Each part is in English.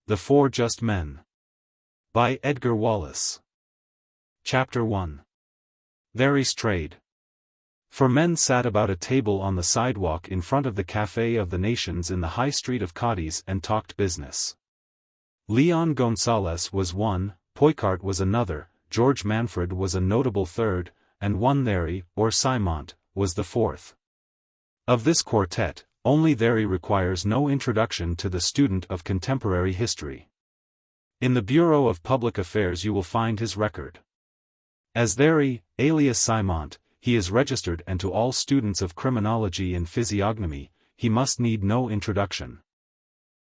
The Four Just Men. By Edgar Wallace. Chapter 1. Thery's Trade. Four men sat about a table on the sidewalk in front of the Café of the Nations in the high street of Cadiz and talked business. Leon Gonzalez was one, Poicart was another, George Manfred was a notable third, and one Thery, or Simont, was the fourth. Of this quartet, only Thery requires no introduction to the student of contemporary history. In the Bureau of Public Affairs you will find his record. As Thery, alias Simont, he is registered, and to all students of criminology and physiognomy, he must need no introduction.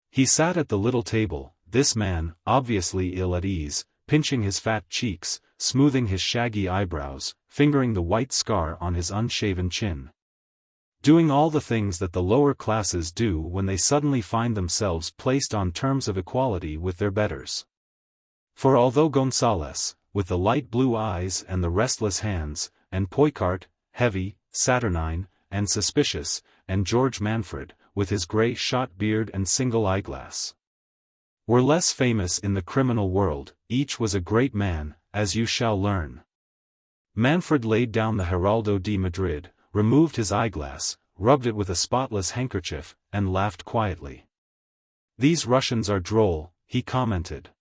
He sat at the little table, this man, obviously ill at ease, pinching his fat cheeks, smoothing his shaggy eyebrows, fingering the white scar on his unshaven chin. Doing all the things that the lower classes do when they suddenly find themselves placed on terms of equality with their betters. For although Gonzalez, with the light blue eyes and the restless hands, and Poicart, heavy, saturnine, and suspicious, and George Manfred, with his grey shot beard and single eyeglass, were less famous in the criminal world, each was a great man, as you shall learn. Manfred laid down the Heraldo de Madrid, removed his eyeglass, rubbed it with a spotless handkerchief, and laughed quietly. "These Russians are droll," he commented.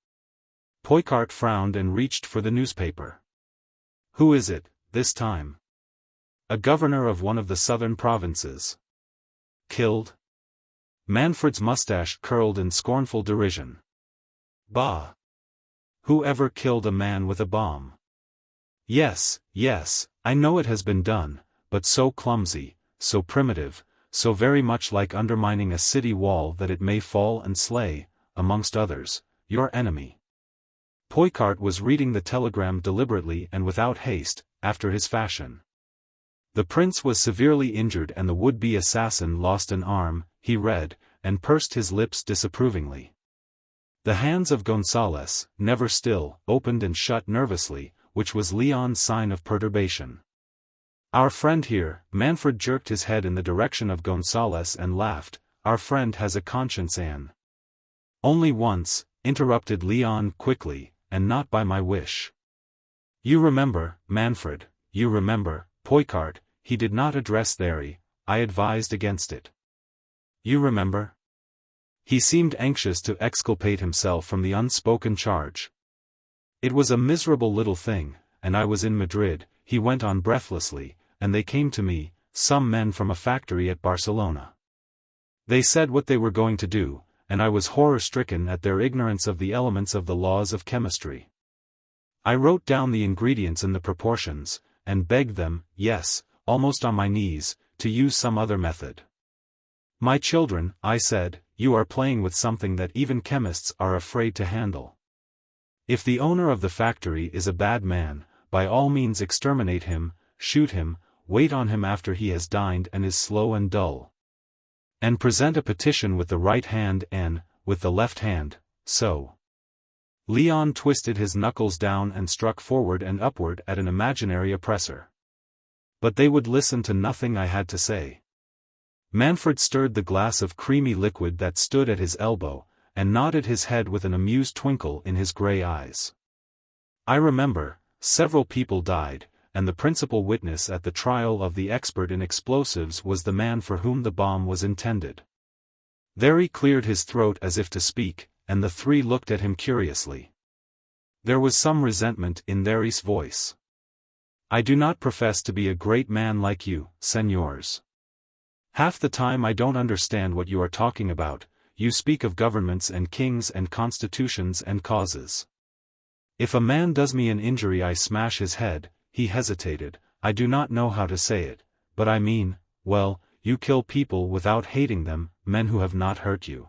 Poicart frowned and reached for the newspaper. "Who is it, this time?" "A governor of one of the southern provinces." "Killed?" Manfred's mustache curled in scornful derision. "Bah! Who ever killed a man with a bomb?" Yes, I know it has been done, but so clumsy, so primitive, so very much like undermining a city wall that it may fall and slay, amongst others, your enemy." Poicart was reading the telegram deliberately and without haste, after his fashion. "The prince was severely injured and the would-be assassin lost an arm," he read, and pursed his lips disapprovingly. The hands of Gonzalez, never still, opened and shut nervously, which was Leon's sign of perturbation. "Our friend here," Manfred jerked his head in the direction of Gonzalez and laughed, "our friend has a conscience, Anne." "Only once," interrupted Leon quickly, "and not by my wish." "You remember, Manfred, you remember, Poicart," he did not address Thery, "I advised against it. You remember?" He seemed anxious to exculpate himself from the unspoken charge. "It was a miserable little thing, and I was in Madrid," he went on breathlessly, "and they came to me, some men from a factory at Barcelona. They said what they were going to do, and I was horror-stricken at their ignorance of the elements of the laws of chemistry. I wrote down the ingredients and the proportions, and begged them, yes, almost on my knees, to use some other method. 'My children,' I said, 'you are playing with something that even chemists are afraid to handle. If the owner of the factory is a bad man, by all means exterminate him, shoot him, wait on him after he has dined and is slow and dull. And present a petition with the right hand and, with the left hand, so.'" Leon twisted his knuckles down and struck forward and upward at an imaginary oppressor. "But they would listen to nothing I had to say." Manfred stirred the glass of creamy liquid that stood at his elbow, and nodded his head with an amused twinkle in his grey eyes. "I remember, several people died, and the principal witness at the trial of the expert in explosives was the man for whom the bomb was intended." Thery cleared his throat as if to speak, and the three looked at him curiously. There was some resentment in Thery's voice. "I do not profess to be a great man like you, senors. Half the time I don't understand what you are talking about. You speak of governments and kings and constitutions and causes. If a man does me an injury I smash his head." He hesitated, "I do not know how to say it, but I mean, well, you kill people without hating them, men who have not hurt you.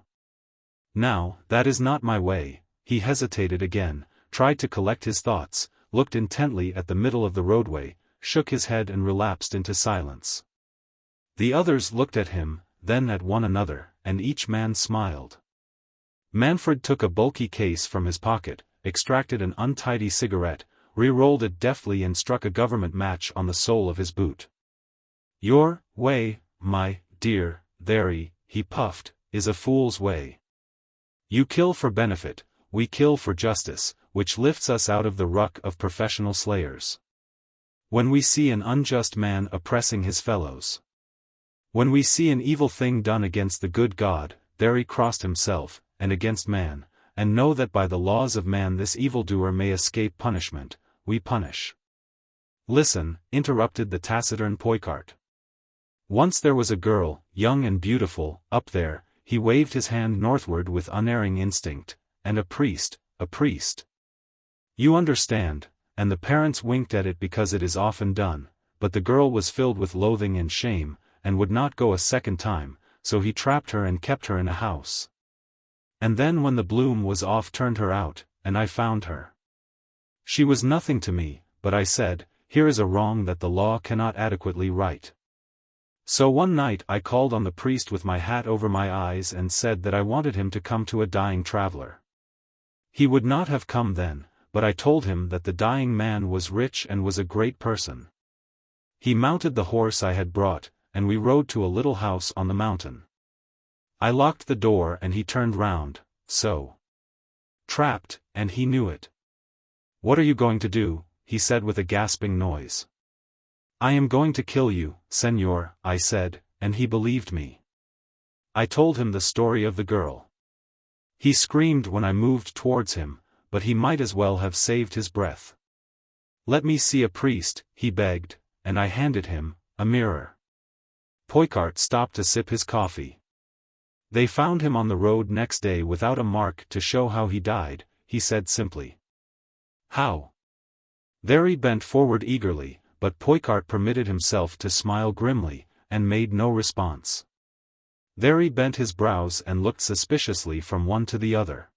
Now, that is not my way." He hesitated again, tried to collect his thoughts, looked intently at the middle of the roadway, shook his head and relapsed into silence. The others looked at him, then at one another, and each man smiled. Manfred took a bulky case from his pocket, extracted an untidy cigarette, re-rolled it deftly and struck a government match on the sole of his boot. "Your way, my dear Thery," he puffed, "is a fool's way. You kill for benefit, we kill for justice, which lifts us out of the ruck of professional slayers. When we see an unjust man oppressing his fellows. When we see an evil thing done against the good God, Thery crossed himself, and against man, and know that by the laws of man this evildoer may escape punishment, we punish. Listen, interrupted the taciturn Poicart. Once there was a girl, young and beautiful, up there, he waved his hand northward with unerring instinct, and a priest. You understand, and the parents winked at it because it is often done, but the girl was filled with loathing and shame, and would not go a second time, so he trapped her and kept her in a house. And then when the bloom was off turned her out, and I found her. She was nothing to me, but I said, here is a wrong that the law cannot adequately right. So one night I called on the priest with my hat over my eyes and said that I wanted him to come to a dying traveler. He would not have come then, but I told him that the dying man was rich and was a great person. He mounted the horse I had brought, and we rode to a little house on the mountain. I locked the door and he turned round, so. Trapped, and he knew it. What are you going to do? He said with a gasping noise. I am going to kill you, Señor, I said, and he believed me. I told him the story of the girl. He screamed when I moved towards him, but he might as well have saved his breath. Let me see a priest, he begged, and I handed him a mirror. Poicart stopped to sip his coffee. They found him on the road next day without a mark to show how he died, he said simply. How? Thery bent forward eagerly, but Poicart permitted himself to smile grimly, and made no response. Thery bent his brows and looked suspiciously from one to the other.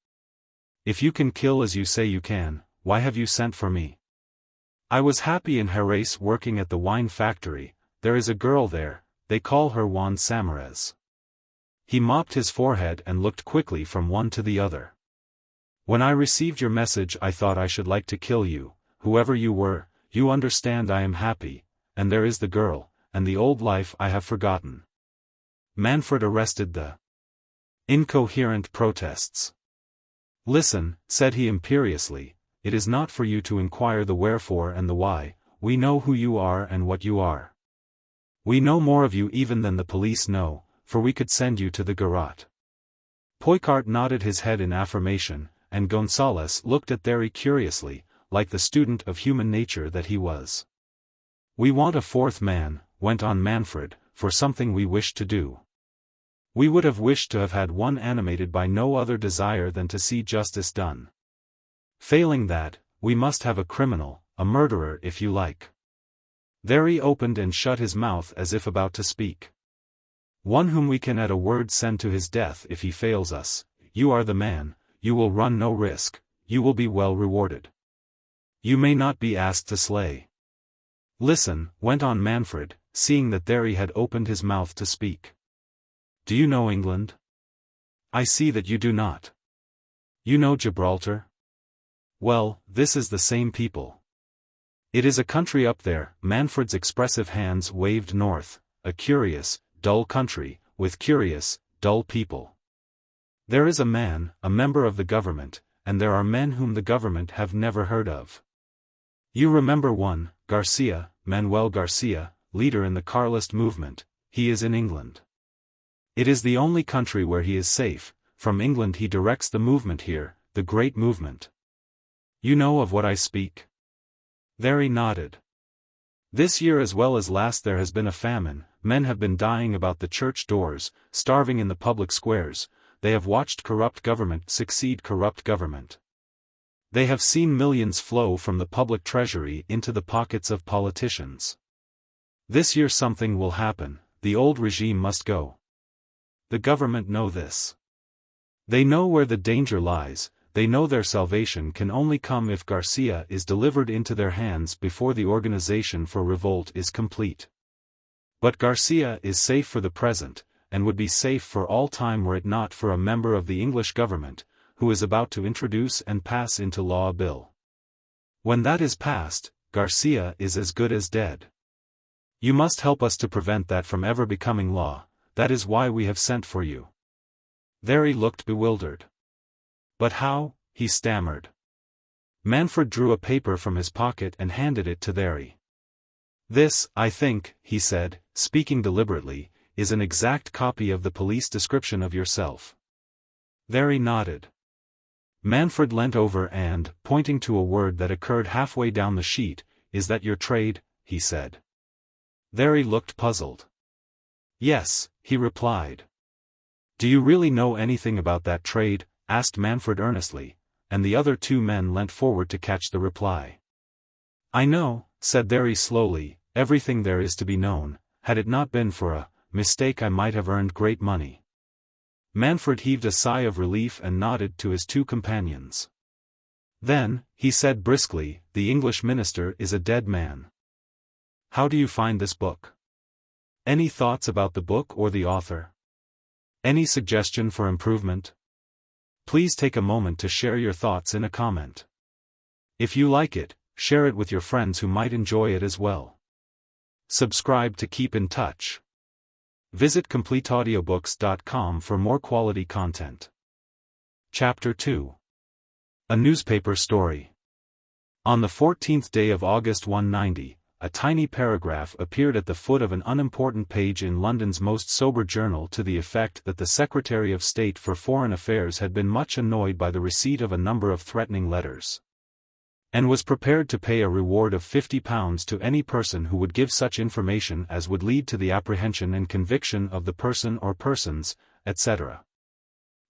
If you can kill as you say you can, why have you sent for me? I was happy in Jerez working at the wine factory. There is a girl there, they call her Juan Samarez. He mopped his forehead and looked quickly from one to the other. When I received your message I thought I should like to kill you, whoever you were. You understand I am happy, and there is the girl, and the old life I have forgotten. Manfred arrested the incoherent protests. Listen, said he imperiously, it is not for you to inquire the wherefore and the why, we know who you are and what you are. We know more of you even than the police know, for we could send you to the garrote. Poicart nodded his head in affirmation, and Gonzales looked at Thery curiously, like the student of human nature that he was. We want a fourth man, went on Manfred, for something we wish to do. We would have wished to have had one animated by no other desire than to see justice done. Failing that, we must have a criminal, a murderer if you like. Thery opened and shut his mouth as if about to speak. One whom we can at a word send to his death if he fails us. You are the man, you will run no risk, you will be well rewarded. You may not be asked to slay. Listen, went on Manfred, seeing that Thery had opened his mouth to speak. Do you know England? I see that you do not. You know Gibraltar? Well, this is the same people. It is a country up there. Manfred's expressive hands waved north, a curious, dull country, with curious, dull people. There is a man, a member of the government, and there are men whom the government have never heard of. You remember one, Garcia, Manuel Garcia, leader in the Carlist movement. He is in England. It is the only country where he is safe. From England he directs the movement here, the great movement. You know of what I speak? Thery nodded. This year as well as last there has been a famine. Men have been dying about the church doors, starving in the public squares. They have watched corrupt government succeed corrupt government. They have seen millions flow from the public treasury into the pockets of politicians. This year something will happen, the old regime must go. The government know this. They know where the danger lies, they know their salvation can only come if Garcia is delivered into their hands before the organization for revolt is complete. But Garcia is safe for the present, and would be safe for all time were it not for a member of the English government, who is about to introduce and pass into law a bill. When that is passed, Garcia is as good as dead. You must help us to prevent that from ever becoming law, that is why we have sent for you. Thery looked bewildered. But how? He stammered. Manfred drew a paper from his pocket and handed it to Thery. This, I think, he said, speaking deliberately, is an exact copy of the police description of yourself. Thery nodded. Manfred leant over and, pointing to a word that occurred halfway down the sheet, "Is that your trade?" he said. Thery looked puzzled. "Yes," he replied. "Do you really know anything about that trade?" asked Manfred earnestly, and the other two men leant forward to catch the reply. "I know," said Thery slowly, "everything there is to be known. Had it not been for a mistake I might have earned great money." Manfred heaved a sigh of relief and nodded to his two companions. Then, he said briskly, "The English minister is a dead man. How do you find this book? Any thoughts about the book or the author? Any suggestion for improvement? Please take a moment to share your thoughts in a comment. If you like it, share it with your friends who might enjoy it as well. Subscribe to keep in touch. Visit CompleteAudiobooks.com for more quality content. Chapter 2. A Newspaper Story. On the 14th day of August 190, a tiny paragraph appeared at the foot of an unimportant page in London's most sober journal to the effect that the Secretary of State for Foreign Affairs had been much annoyed by the receipt of a number of threatening letters, and was prepared to pay a reward of £50 to any person who would give such information as would lead to the apprehension and conviction of the person or persons, etc.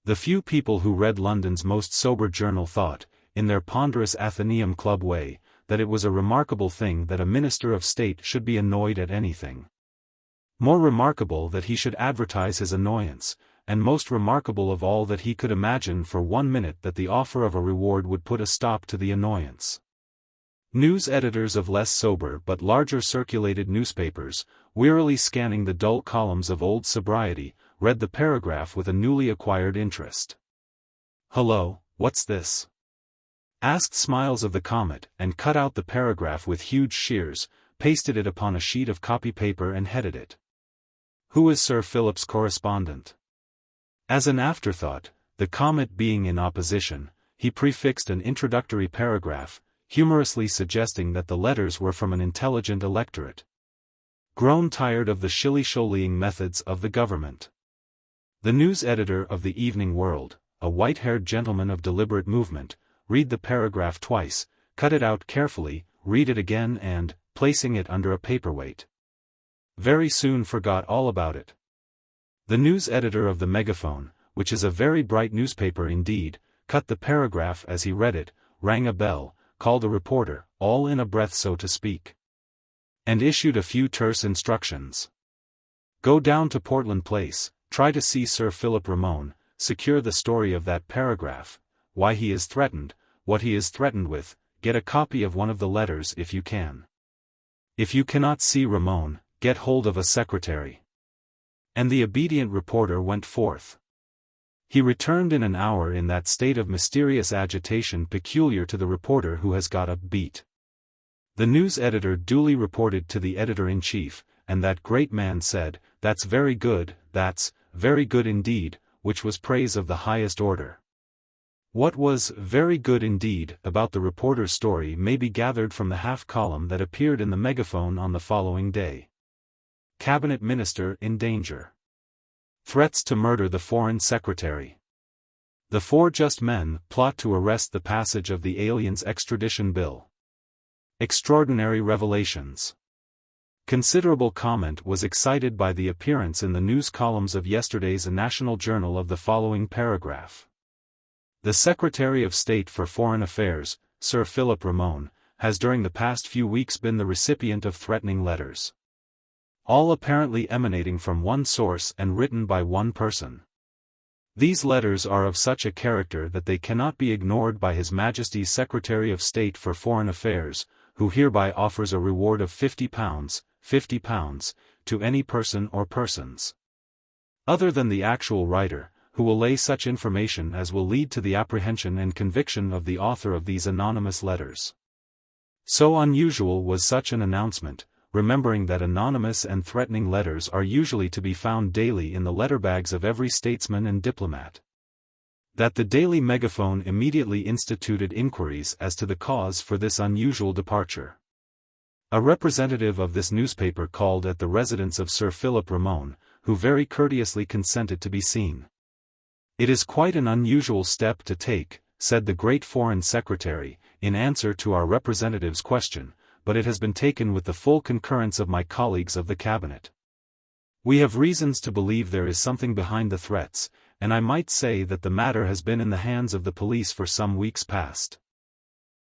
The few people who read London's most sober journal thought, in their ponderous Athenaeum Club way, that it was a remarkable thing that a minister of state should be annoyed at anything. More remarkable that he should advertise his annoyance, and most remarkable of all that he could imagine for 1 minute that the offer of a reward would put a stop to the annoyance. News editors of less sober but larger circulated newspapers, wearily scanning the dull columns of Old Sobriety, read the paragraph with a newly acquired interest. "Hullo, what's this?" asked Smiles of the Comet, and cut out the paragraph with huge shears, pasted it upon a sheet of copy paper and headed it. "Who is Sir Philip's correspondent?" As an afterthought, the Comet being in opposition, he prefixed an introductory paragraph, humorously suggesting that the letters were from an intelligent electorate, grown tired of the shilly-shollying methods of the government. The news editor of the Evening World, a white-haired gentleman of deliberate movement, read the paragraph twice, cut it out carefully, read it again and, placing it under a paperweight, very soon forgot all about it. The news editor of the Megaphone, which is a very bright newspaper indeed, cut the paragraph as he read it, rang a bell, called a reporter, all in a breath so to speak, and issued a few terse instructions. "Go down to Portland Place, try to see Sir Philip Ramone, secure the story of that paragraph, why he is threatened, what he is threatened with, get a copy of one of the letters if you can. If you cannot see Ramone, get hold of a secretary." And the obedient reporter went forth. He returned in an hour in that state of mysterious agitation peculiar to the reporter who has got a beat. The news editor duly reported to the editor-in-chief, and that great man said, "That's very good, that's very good indeed," which was praise of the highest order. What was very good indeed about the reporter's story may be gathered from the half-column that appeared in the Megaphone on the following day. Cabinet Minister in danger. Threats to murder the Foreign Secretary. The four just men plot to arrest the passage of the aliens' extradition bill. Extraordinary revelations. Considerable comment was excited by the appearance in the news columns of yesterday's National Journal of the following paragraph. The Secretary of State for Foreign Affairs, Sir Philip Ramone, has during the past few weeks been the recipient of threatening letters, all apparently emanating from one source and written by one person. These letters are of such a character that they cannot be ignored by His Majesty's Secretary of State for Foreign Affairs, who hereby offers a reward of £50, to any person or persons, other than the actual writer, who will lay such information as will lead to the apprehension and conviction of the author of these anonymous letters. So unusual was such an announcement, remembering that anonymous and threatening letters are usually to be found daily in the letterbags of every statesman and diplomat. That the Daily Megaphone immediately instituted inquiries as to the cause for this unusual departure. A representative of this newspaper called at the residence of Sir Philip Ramone, who very courteously consented to be seen. "It is quite an unusual step to take," said the great Foreign Secretary, in answer to our representative's question, "but it has been taken with the full concurrence of my colleagues of the Cabinet. We have reasons to believe there is something behind the threats, and I might say that the matter has been in the hands of the police for some weeks past.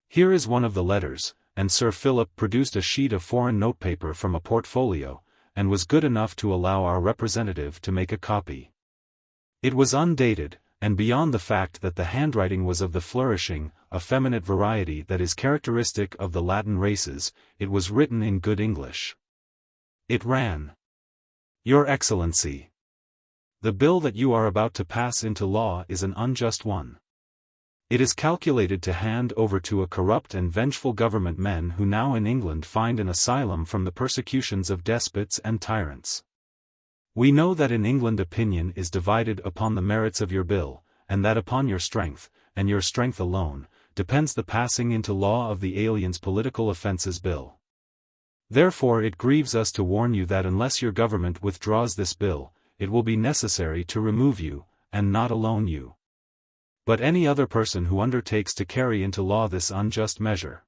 Here is one of the letters," and Sir Philip produced a sheet of foreign notepaper from a portfolio, and was good enough to allow our representative to make a copy. It was undated, and beyond the fact that the handwriting was of the flourishing, effeminate variety that is characteristic of the Latin races, it was written in good English. It ran: "Your Excellency, the bill that you are about to pass into law is an unjust one. It is calculated to hand over to a corrupt and vengeful government men who now in England find an asylum from the persecutions of despots and tyrants. We know that in England opinion is divided upon the merits of your bill, and that upon your strength, and your strength alone, depends the passing into law of the Aliens Political Offences Bill. Therefore it grieves us to warn you that unless your government withdraws this bill, it will be necessary to remove you, and not alone you, but any other person who undertakes to carry into law this unjust measure.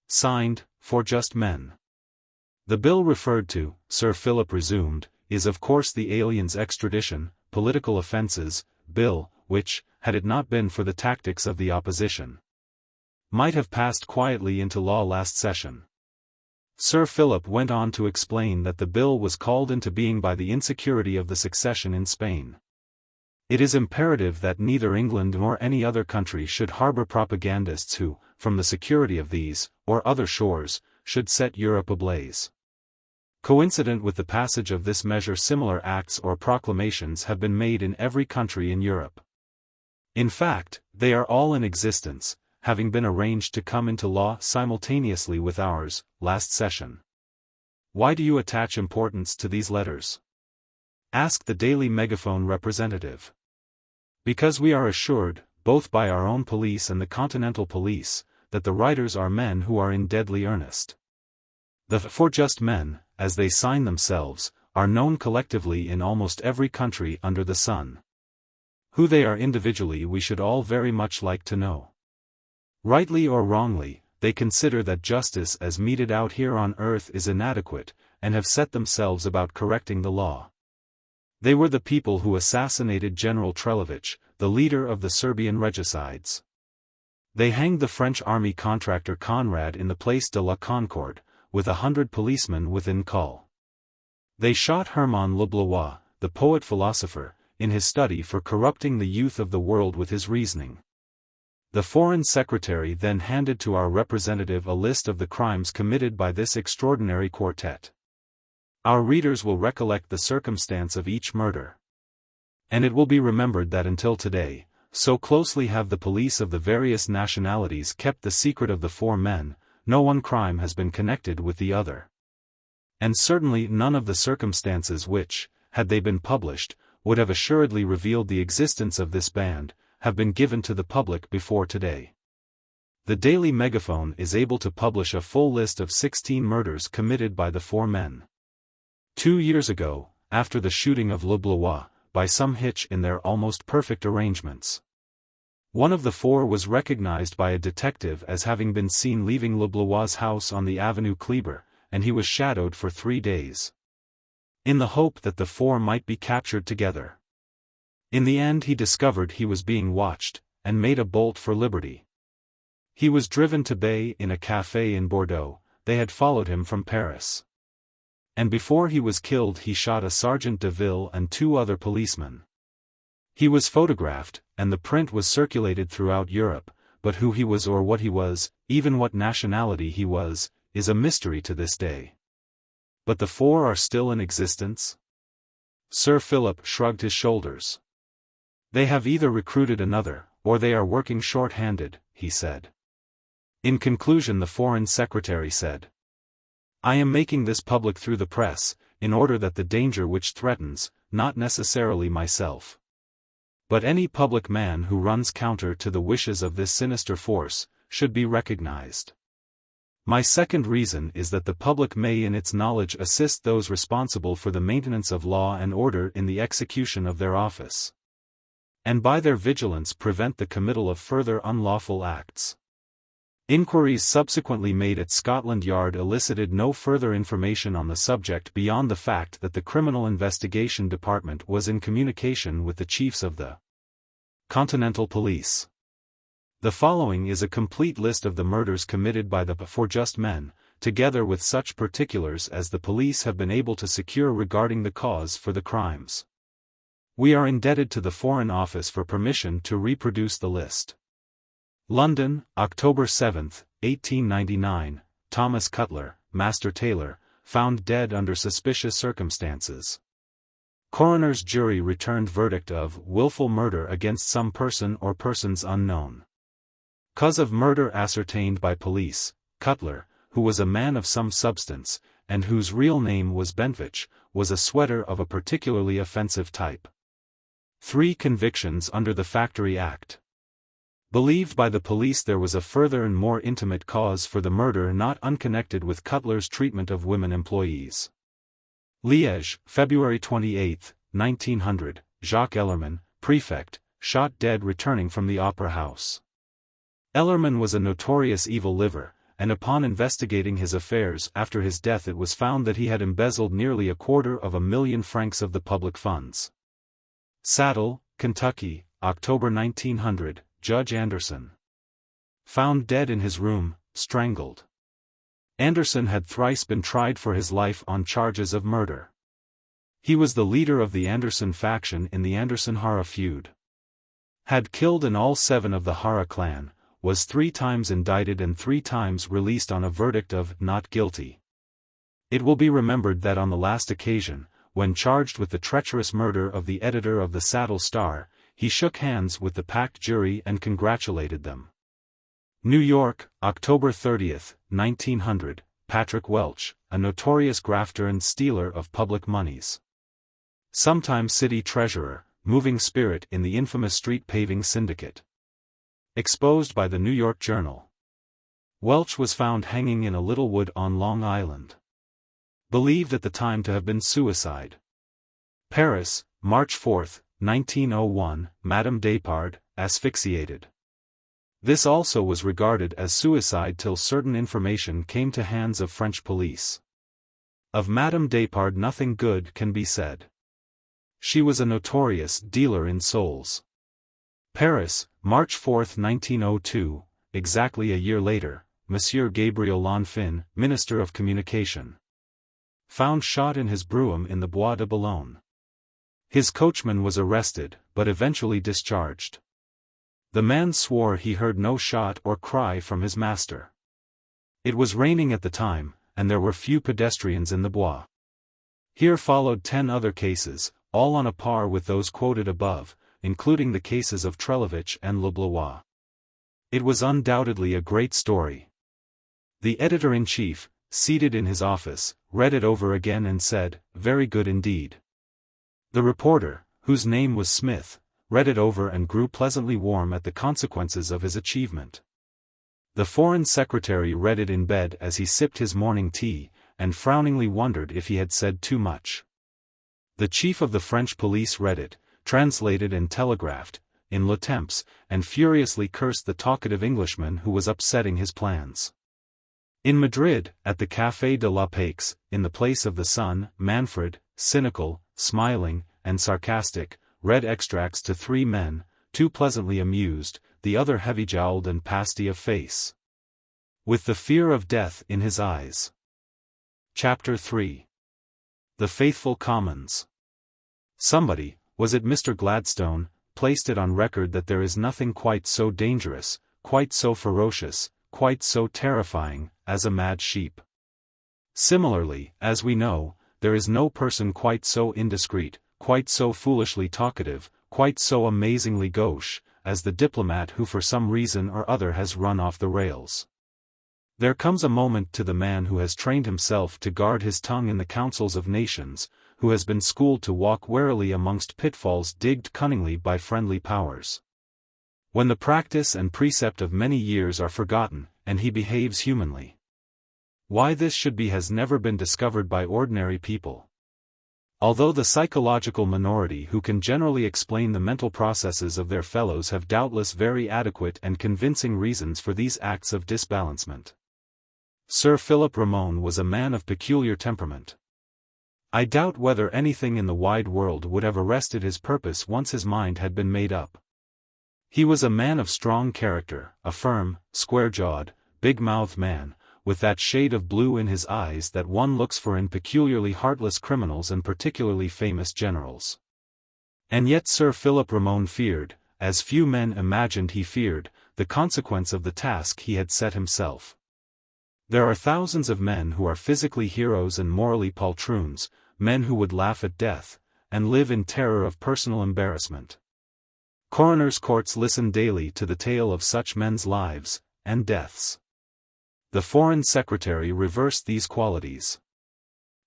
Signed, For Just Men." The bill referred to, Sir Philip resumed, is of course the Aliens Extradition, Political Offences, Bill, which, had it not been for the tactics of the opposition, might have passed quietly into law last session. Sir Philip went on to explain that the bill was called into being by the insecurity of the succession in Spain. It is imperative that neither England nor any other country should harbor propagandists who, from the security of these, or other shores, should set Europe ablaze. Coincident with the passage of this measure similar acts or proclamations have been made in every country in Europe. In fact, they are all in existence, having been arranged to come into law simultaneously with ours, last session. Why do you attach importance to these letters? Asked the Daily Megaphone representative. Because we are assured, both by our own police and the Continental Police, that the writers are men who are in deadly earnest. The For Just Men, as they sign themselves, are known collectively in almost every country under the sun. Who they are individually we should all very much like to know. Rightly or wrongly, they consider that justice as meted out here on earth is inadequate, and have set themselves about correcting the law. They were the people who assassinated General Trelovich, the leader of the Serbian regicides. They hanged the French army contractor Conrad in the Place de la Concorde, with 100 policemen within call. They shot Hermann Leblois, the poet-philosopher, in his study for corrupting the youth of the world with his reasoning. The Foreign Secretary then handed to our representative a list of the crimes committed by this extraordinary quartet. Our readers will recollect the circumstance of each murder. And it will be remembered that until today, so closely have the police of the various nationalities kept the secret of the four men, no one crime has been connected with the other. And certainly none of the circumstances which, had they been published, would have assuredly revealed the existence of this band, have been given to the public before today. The Daily Megaphone is able to publish a full list of 16 murders committed by the four men. 2 years ago, after the shooting of Leblois, by some hitch in their almost perfect arrangements. One of the four was recognized by a detective as having been seen leaving Leblois' house on the Avenue Kleber, and he was shadowed for 3 days, in the hope that the four might be captured together. In the end he discovered he was being watched, and made a bolt for liberty. He was driven to bay in a café in Bordeaux. They had followed him from Paris. And before he was killed he shot a Sergeant de Ville and 2 other policemen. He was photographed, and the print was circulated throughout Europe, but who he was or what he was, even what nationality he was, is a mystery to this day. But the four are still in existence? Sir Philip shrugged his shoulders. They have either recruited another, or they are working short-handed, he said. In conclusion the Foreign Secretary said, I am making this public through the press, in order that the danger which threatens, not necessarily myself, But any public man who runs counter to the wishes of this sinister force, should be recognized. My second reason is that the public may in its knowledge assist those responsible for the maintenance of law and order in the execution of their office, and by their vigilance prevent the committal of further unlawful acts. Inquiries subsequently made at Scotland Yard elicited no further information on the subject beyond the fact that the Criminal Investigation Department was in communication with the chiefs of the Continental Police. The following is a complete list of the murders committed by the For Just men, together with such particulars as the police have been able to secure regarding the cause for the crimes. We are indebted to the Foreign Office for permission to reproduce the list. London, October 7, 1899, Thomas Cutler, Master Tailor, found dead under suspicious circumstances. Coroner's jury returned verdict of willful murder against some person or persons unknown. Cause of murder ascertained by police. Cutler, who was a man of some substance, and whose real name was Bentvich, was a sweater of a particularly offensive type. 3 convictions under the Factory Act. Believed by the police there was a further and more intimate cause for the murder not unconnected with Cutler's treatment of women employees. Liège, February 28, 1900, Jacques Ellerman, prefect, shot dead returning from the Opera House. Ellerman was a notorious evil liver, and upon investigating his affairs after his death it was found that he had embezzled nearly 250,000 francs of the public funds. Saddle, Kentucky, October 1900, Judge Anderson. Found dead in his room, strangled. Anderson had thrice been tried for his life on charges of murder. He was the leader of the Anderson faction in the Anderson-Hara feud. Had killed in all 7 of the Hara clan, was 3 times indicted and 3 times released on a verdict of not guilty. It will be remembered that on the last occasion, when charged with the treacherous murder of the editor of the Saddle Star, he shook hands with the packed jury and congratulated them. New York, October 30, 1900, Patrick Welch, a notorious grafter and stealer of public moneys. Sometime city treasurer, moving spirit in the infamous street paving syndicate. Exposed by the New York Journal. Welch was found hanging in a little wood on Long Island. Believed at the time to have been suicide. Paris, March 4, 1901, Madame Despard, asphyxiated. This also was regarded as suicide till certain information came to hands of French police. Of Madame Despard nothing good can be said. She was a notorious dealer in souls. Paris, March 4, 1902, exactly a year later, Monsieur Gabriel Lanfin, Minister of Communication. Found shot in his brougham in the Bois de Boulogne. His coachman was arrested, but eventually discharged. The man swore he heard no shot or cry from his master. It was raining at the time, and there were few pedestrians in the Bois. Here followed 10 other cases, all on a par with those quoted above, including the cases of Trelevitch and Leblois. It was undoubtedly a great story. The editor-in-chief, seated in his office, read it over again and said, "Very good indeed." The reporter, whose name was Smith, read it over and grew pleasantly warm at the consequences of his achievement. The Foreign Secretary read it in bed as he sipped his morning tea, and frowningly wondered if he had said too much. The chief of the French police read it, translated and telegraphed, in Le Temps, and furiously cursed the talkative Englishman who was upsetting his plans. In Madrid, at the Café de la Paix, in the place of the Sun, Manfred, cynical, smiling, and sarcastic, read extracts to 3 men, 2 pleasantly amused, the other heavy-jowled and pasty of face, with the fear of death in his eyes. Chapter 3. The Faithful Commons. Somebody, was it Mr. Gladstone, placed it on record that there is nothing quite so dangerous, quite so ferocious, quite so terrifying, as a mad sheep. Similarly, as we know, there is no person quite so indiscreet, quite so foolishly talkative, quite so amazingly gauche, as the diplomat who for some reason or other has run off the rails. There comes a moment to the man who has trained himself to guard his tongue in the councils of nations, who has been schooled to walk warily amongst pitfalls digged cunningly by friendly powers. When the practice and precept of many years are forgotten, and he behaves humanly. Why this should be has never been discovered by ordinary people. Although the psychological minority who can generally explain the mental processes of their fellows have doubtless very adequate and convincing reasons for these acts of disbalancement. Sir Philip Ramone was a man of peculiar temperament. I doubt whether anything in the wide world would have arrested his purpose once his mind had been made up. He was a man of strong character, a firm, square-jawed, big-mouthed man, with that shade of blue in his eyes that one looks for in peculiarly heartless criminals and particularly famous generals. And yet Sir Philip Ramone feared, as few men imagined he feared, the consequence of the task he had set himself. There are thousands of men who are physically heroes and morally poltroons, men who would laugh at death, and live in terror of personal embarrassment. Coroners' courts listen daily to the tale of such men's lives, and deaths. The Foreign Secretary reversed these qualities.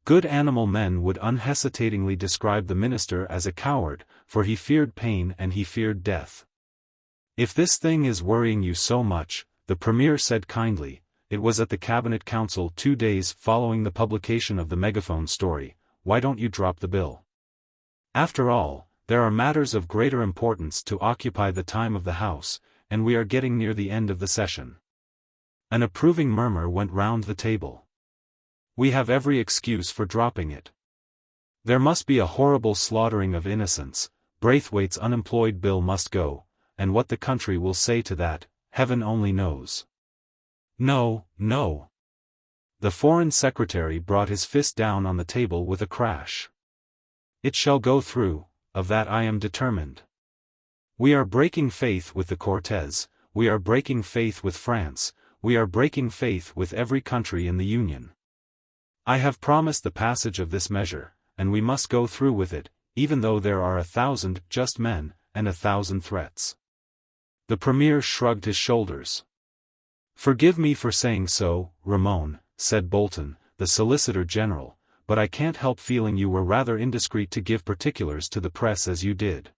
Good animal men would unhesitatingly describe the minister as a coward, for he feared pain and he feared death. If this thing is worrying you so much, the Premier said kindly, it was at the Cabinet Council 2 days following the publication of the Megaphone story, why don't you drop the bill? After all, there are matters of greater importance to occupy the time of the House, and we are getting near the end of the session. An approving murmur went round the table. We have every excuse for dropping it. There must be a horrible slaughtering of innocents, Braithwaite's unemployed bill must go, and what the country will say to that, heaven only knows. No, no. The Foreign Secretary brought his fist down on the table with a crash. It shall go through, of that I am determined. We are breaking faith with the Cortes, we are breaking faith with France, we are breaking faith with every country in the Union. I have promised the passage of this measure, and we must go through with it, even though there are 1,000 just men, and 1,000 threats. The Premier shrugged his shoulders. Forgive me for saying so, Ramone, said Bolton, the Solicitor General, but I can't help feeling you were rather indiscreet to give particulars to the press as you did.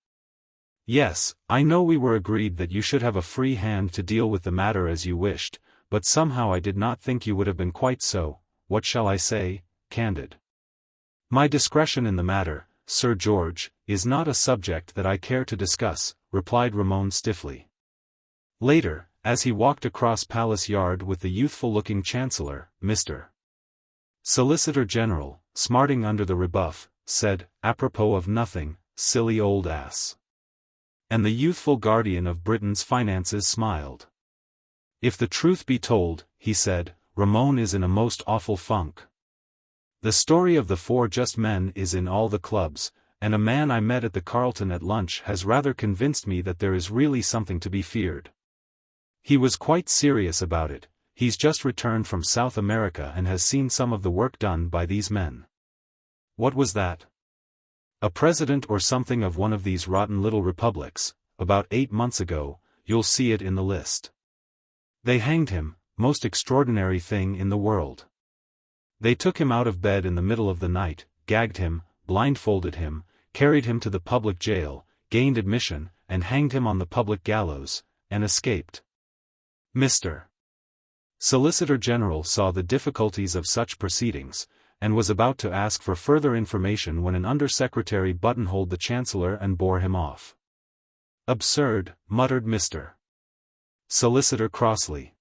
Yes, I know we were agreed that you should have a free hand to deal with the matter as you wished, but somehow I did not think you would have been quite so, what shall I say, candid. My discretion in the matter, Sir George, is not a subject that I care to discuss, replied Ramone stiffly. Later, as he walked across Palace Yard with the youthful-looking Chancellor, Mr. Solicitor General, smarting under the rebuff, said, apropos of nothing, silly old ass. And the youthful guardian of Britain's finances smiled. If the truth be told, he said, Ramone is in a most awful funk. The story of the 4 just men is in all the clubs, and a man I met at the Carlton at lunch has rather convinced me that there is really something to be feared. He was quite serious about it, he's just returned from South America and has seen some of the work done by these men. What was that? A president or something of one of these rotten little republics, about 8 months ago, you'll see it in the list. They hanged him, most extraordinary thing in the world. They took him out of bed in the middle of the night, gagged him, blindfolded him, carried him to the public jail, gained admission, and hanged him on the public gallows, and escaped. Mr. Solicitor General saw the difficulties of such proceedings, and was about to ask for further information when an Under-Secretary buttonholed the Chancellor and bore him off. Absurd, muttered Mr. Solicitor crossly.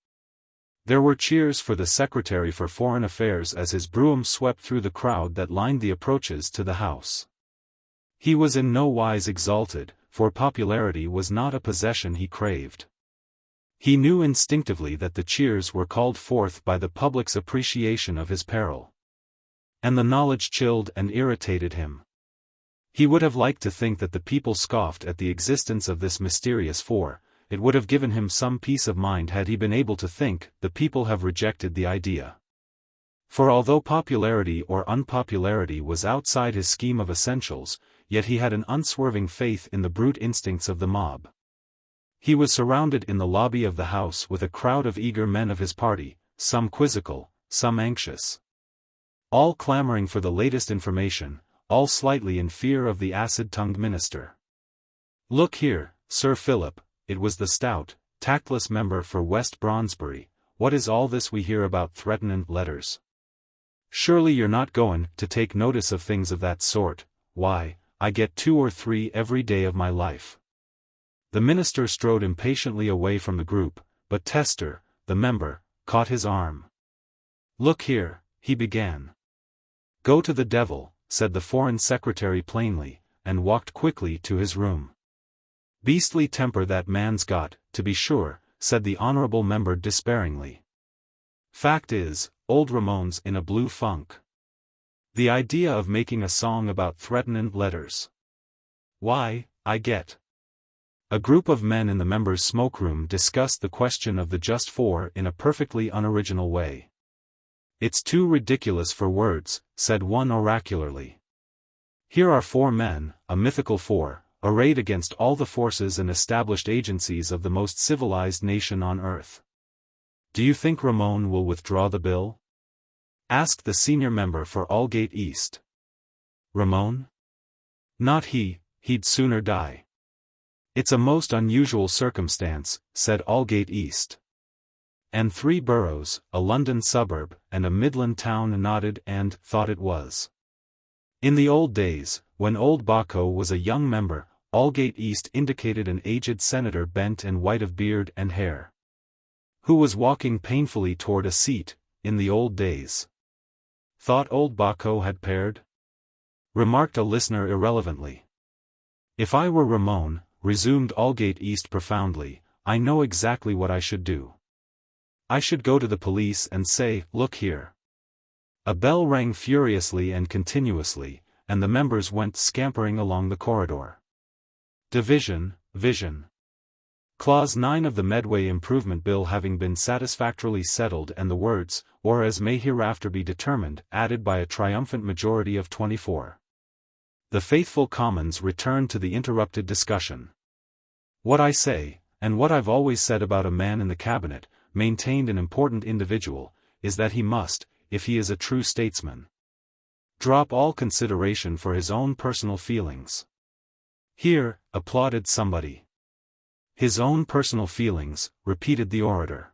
There were cheers for the Secretary for Foreign Affairs as his brougham swept through the crowd that lined the approaches to the House. He was in no wise exalted, for popularity was not a possession he craved. He knew instinctively that the cheers were called forth by the public's appreciation of his peril. And the knowledge chilled and irritated him. He would have liked to think that the people scoffed at the existence of this mysterious 4, it would have given him some peace of mind had he been able to think, the people have rejected the idea. For although popularity or unpopularity was outside his scheme of essentials, yet he had an unswerving faith in the brute instincts of the mob. He was surrounded in the lobby of the House with a crowd of eager men of his party, some quizzical, some anxious. All clamoring for the latest information, all slightly in fear of the acid-tongued minister. "Look here, Sir Philip," it was the stout, tactless member for West Bronsbury, "what is all this we hear about threatenin' letters? Surely you're not goin' to take notice of things of that sort. Why, I get 2 or 3 every day of my life." The minister strode impatiently away from the group, but Tester, the member, caught his arm. "Look here," he began. "Go to the devil," said the Foreign Secretary plainly, and walked quickly to his room. "Beastly temper that man's got, to be sure," said the honorable member despairingly. "Fact is, old Ramon's in a blue funk. The idea of making a song about threatenin' letters. Why, I get." A group of men in the members' smoke-room discussed the question of the just four in a perfectly unoriginal way. "It's too ridiculous for words," said one oracularly. "Here are 4 men, a mythical 4, arrayed against all the forces and established agencies of the most civilized nation on earth. Do you think Ramon will withdraw the bill?" asked the senior member for Aldgate East. "Ramon? Not he, he'd sooner die." "It's a most unusual circumstance," said Aldgate East. And 3 boroughs, a London suburb, and a Midland town nodded and thought it was. In the old days, when old Baco was a young member, Aldgate East indicated an aged senator bent and white of beard and hair, who was walking painfully toward a seat, in the old days. "Thought old Baco had paired?" remarked a listener irrelevantly. "If I were Ramon," resumed Aldgate East profoundly, "I know exactly what I should do. I should go to the police and say, 'Look here.'" A bell rang furiously and continuously, and the members went scampering along the corridor. Division, Vision. Clause 9 of the Medway Improvement Bill having been satisfactorily settled and the words, "or as may hereafter be determined," added by a triumphant majority of 24. The faithful Commons returned to the interrupted discussion. "What I say, and what I've always said about a man in the cabinet," maintained an important individual, "is that he must, if he is a true statesman, drop all consideration for his own personal feelings." "Here," applauded somebody. "His own personal feelings," repeated the orator.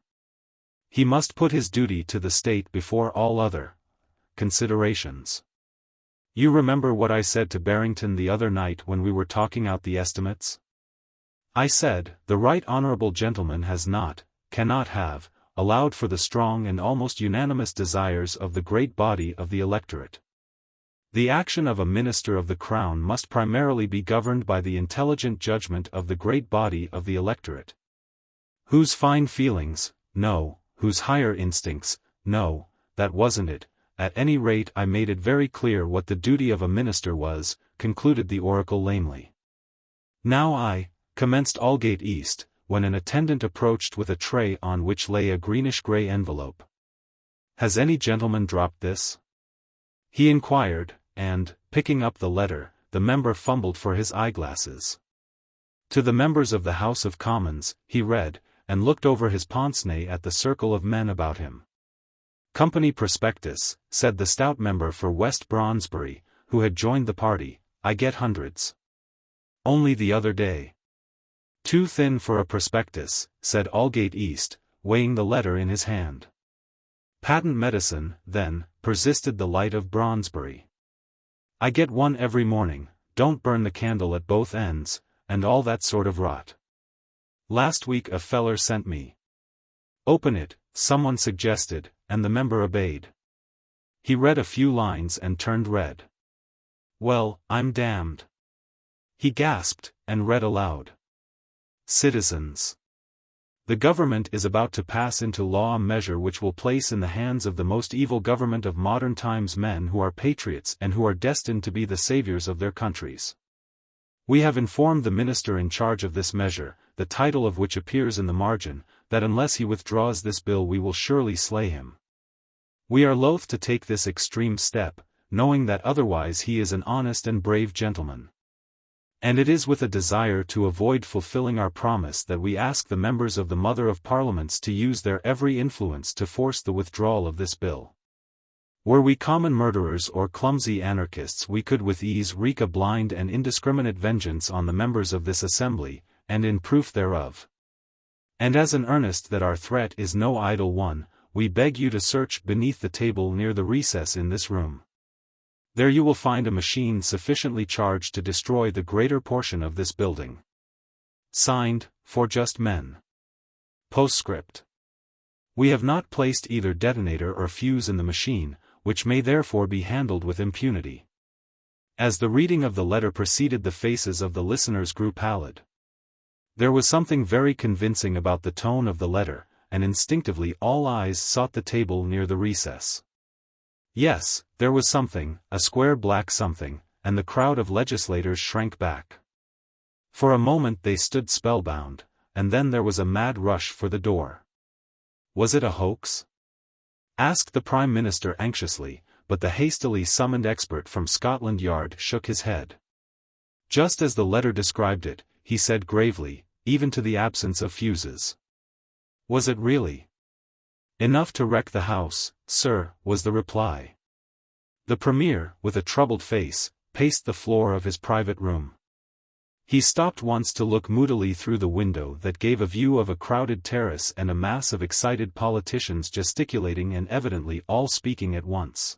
"He must put his duty to the state before all other considerations. You remember what I said to Barrington the other night when we were talking out the estimates? I said, the right honorable gentleman has not, cannot have, allowed for the strong and almost unanimous desires of the great body of the electorate. The action of a minister of the Crown must primarily be governed by the intelligent judgment of the great body of the electorate. Whose fine feelings, no, whose higher instincts, no, that wasn't it. At any rate I made it very clear what the duty of a minister was," concluded the oracle lamely. "Now I," commenced Aldgate East, when an attendant approached with a tray on which lay a greenish-grey envelope. "Has any gentleman dropped this?" he inquired, and, picking up the letter, the member fumbled for his eyeglasses. To the members of the House of Commons, he read, and looked over his pince-nez at the circle of men about him. "Company prospectus," said the stout member for West Bronsbury, who had joined the party, "I get hundreds. Only the other day." "Too thin for a prospectus," said Aldgate East, weighing the letter in his hand. "Patent medicine, then," persisted the light of Bronsbury. "I get one every morning, don't burn the candle at both ends, and all that sort of rot. Last week a feller sent me." "Open it," someone suggested, and the member obeyed. He read a few lines and turned red. "Well, I'm damned," he gasped, and read aloud. "Citizens. The government is about to pass into law a measure which will place in the hands of the most evil government of modern times men who are patriots and who are destined to be the saviors of their countries. We have informed the minister in charge of this measure, the title of which appears in the margin, that unless he withdraws this bill we will surely slay him. We are loath to take this extreme step, knowing that otherwise he is an honest and brave gentleman. And it is with a desire to avoid fulfilling our promise that we ask the members of the Mother of Parliaments to use their every influence to force the withdrawal of this bill. Were we common murderers or clumsy anarchists, we could with ease wreak a blind and indiscriminate vengeance on the members of this assembly, and in proof thereof. And as an earnest that our threat is no idle one, we beg you to search beneath the table near the recess in this room. There you will find a machine sufficiently charged to destroy the greater portion of this building. Signed, For Just Men. Postscript. We have not placed either detonator or fuse in the machine, which may therefore be handled with impunity. As the reading of the letter proceeded, the faces of the listeners grew pallid. There was something very convincing about the tone of the letter, and instinctively all eyes sought the table near the recess. Yes, there was something, a square black something, and the crowd of legislators shrank back. For a moment they stood spellbound, and then there was a mad rush for the door. Was it a hoax? Asked the Prime Minister anxiously, but the hastily summoned expert from Scotland Yard shook his head. Just as the letter described it, he said gravely, even to the absence of fuses. Was it really? Enough to wreck the house, sir, was the reply. The Premier, with a troubled face, paced the floor of his private room. He stopped once to look moodily through the window that gave a view of a crowded terrace and a mass of excited politicians gesticulating and evidently all speaking at once.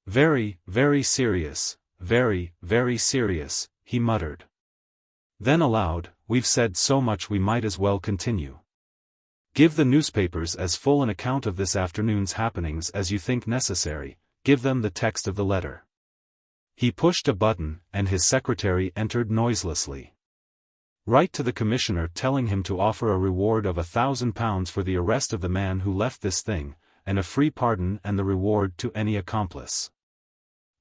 Very, very serious, very, very serious, he muttered. Then aloud, we've said so much we might as well continue. Give the newspapers as full an account of this afternoon's happenings as you think necessary, give them the text of the letter. He pushed a button, and his secretary entered noiselessly. Write to the Commissioner telling him to offer a reward of £1,000 for the arrest of the man who left this thing, and a free pardon and the reward to any accomplice.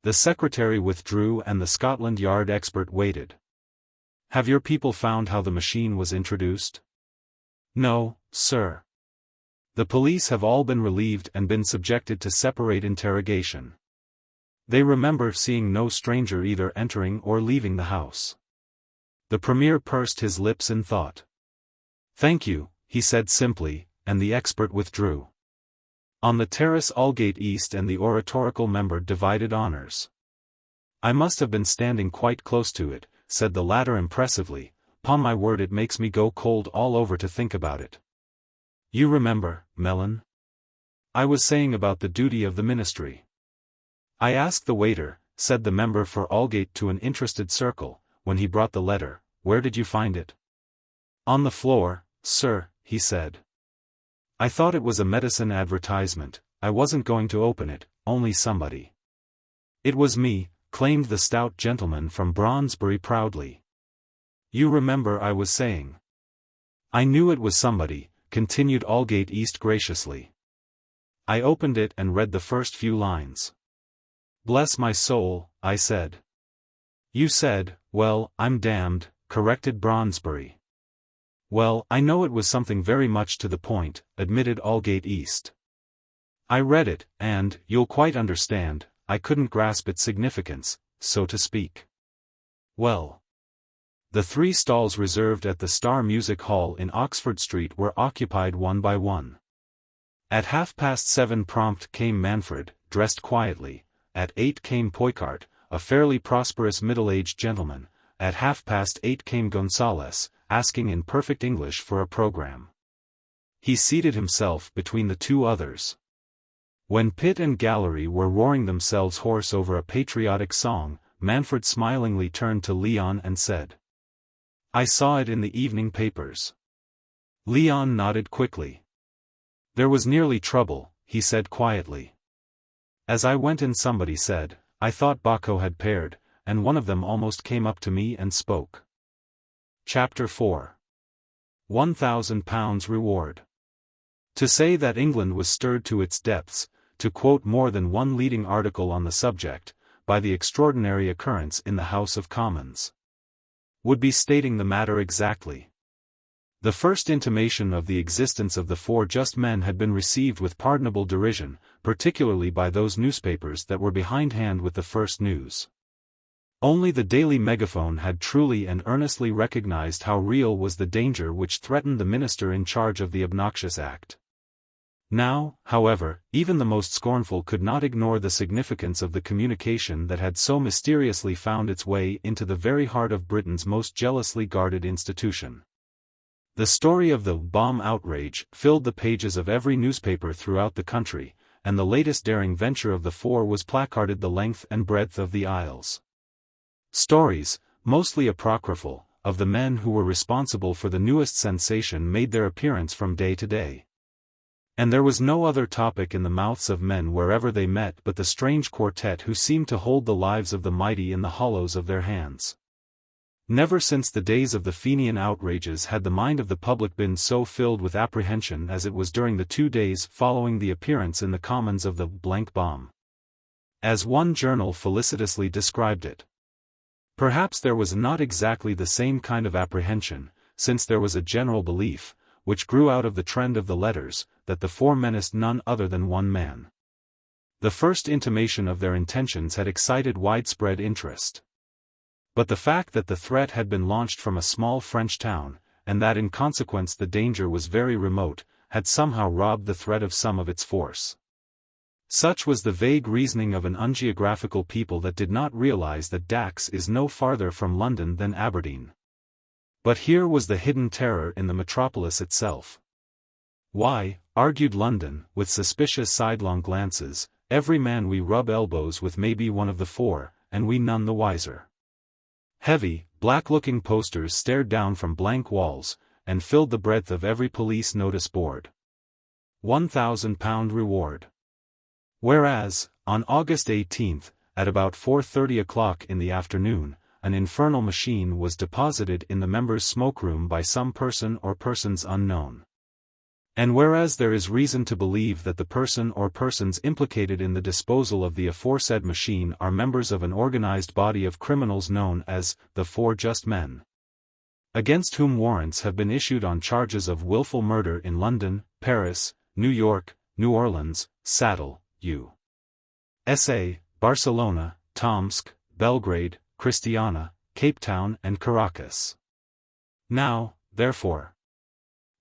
The secretary withdrew and the Scotland Yard expert waited. Have your people found how the machine was introduced? No, sir. The police have all been relieved and been subjected to separate interrogation. They remember seeing no stranger either entering or leaving the house. The Premier pursed his lips in thought. Thank you, he said simply, and the expert withdrew. On the terrace Aldgate East and the oratorical member divided honors. I must have been standing quite close to it, said the latter impressively, upon my word it makes me go cold all over to think about it. You remember, Mellon? I was saying about the duty of the ministry. I asked the waiter, said the member for Aldgate to an interested circle, when he brought the letter, where did you find it? On the floor, sir, he said. I thought it was a medicine advertisement, I wasn't going to open it, only somebody. It was me, claimed the stout gentleman from Brondesbury proudly. You remember I was saying. I knew it was somebody, continued Aldgate East graciously. I opened it and read the first few lines. Bless my soul, I said. You said, well, I'm damned, corrected Brondesbury. Well, I know it was something very much to the point, admitted Aldgate East. I read it, and, you'll quite understand, I couldn't grasp its significance, so to speak. Well. The 3 stalls reserved at the Star Music Hall in Oxford Street were occupied one by one. At 7:30 prompt came Manfred, dressed quietly. At 8 came Poicart, a fairly prosperous middle-aged gentleman. At 8:30 came Gonzales, asking in perfect English for a program. He seated himself between the 2 others. When pit and gallery were roaring themselves hoarse over a patriotic song, Manfred smilingly turned to Leon and said, I saw it in the evening papers. Leon nodded quickly. There was nearly trouble, he said quietly. As I went in somebody said, I thought Bacco had paired, and one of them almost came up to me and spoke. Chapter 4. £1,000 Reward. To say that England was stirred to its depths, to quote more than one leading article on the subject, by the extraordinary occurrence in the House of Commons, would be stating the matter exactly. The first intimation of the existence of the 4 just men had been received with pardonable derision, particularly by those newspapers that were behindhand with the first news. Only the daily Megaphone had truly and earnestly recognized how real was the danger which threatened the minister in charge of the obnoxious act. Now, however, even the most scornful could not ignore the significance of the communication that had so mysteriously found its way into the very heart of Britain's most jealously guarded institution. The story of the bomb outrage filled the pages of every newspaper throughout the country, and the latest daring venture of the four was placarded the length and breadth of the Isles. Stories, mostly apocryphal, of the men who were responsible for the newest sensation made their appearance from day to day. And there was no other topic in the mouths of men wherever they met but the strange quartet who seemed to hold the lives of the mighty in the hollows of their hands. Never since the days of the Fenian outrages had the mind of the public been so filled with apprehension as it was during the 2 days following the appearance in the Commons of the blank bomb. As one journal felicitously described it. Perhaps there was not exactly the same kind of apprehension, since there was a general belief, which grew out of the trend of the letters, that the four menaced none other than one man. The first intimation of their intentions had excited widespread interest. But the fact that the threat had been launched from a small French town, and that in consequence the danger was very remote, had somehow robbed the threat of some of its force. Such was the vague reasoning of an ungeographical people that did not realize that Dax is no farther from London than Aberdeen. But here was the hidden terror in the metropolis itself. Why, argued London, with suspicious sidelong glances, every man we rub elbows with may be one of the four, and we none the wiser. Heavy, black-looking posters stared down from blank walls, and filled the breadth of every police notice board. £1,000 reward. Whereas, on August 18, at about 4:30 o'clock in the afternoon, an infernal machine was deposited in the members' smoke-room by some person or persons unknown. And whereas there is reason to believe that the person or persons implicated in the disposal of the aforesaid machine are members of an organized body of criminals known as the Four Just Men, against whom warrants have been issued on charges of willful murder in London, Paris, New York, New Orleans, Saddle, U.S.A., Barcelona, Tomsk, Belgrade, Christiana, Cape Town and Caracas. Now, therefore,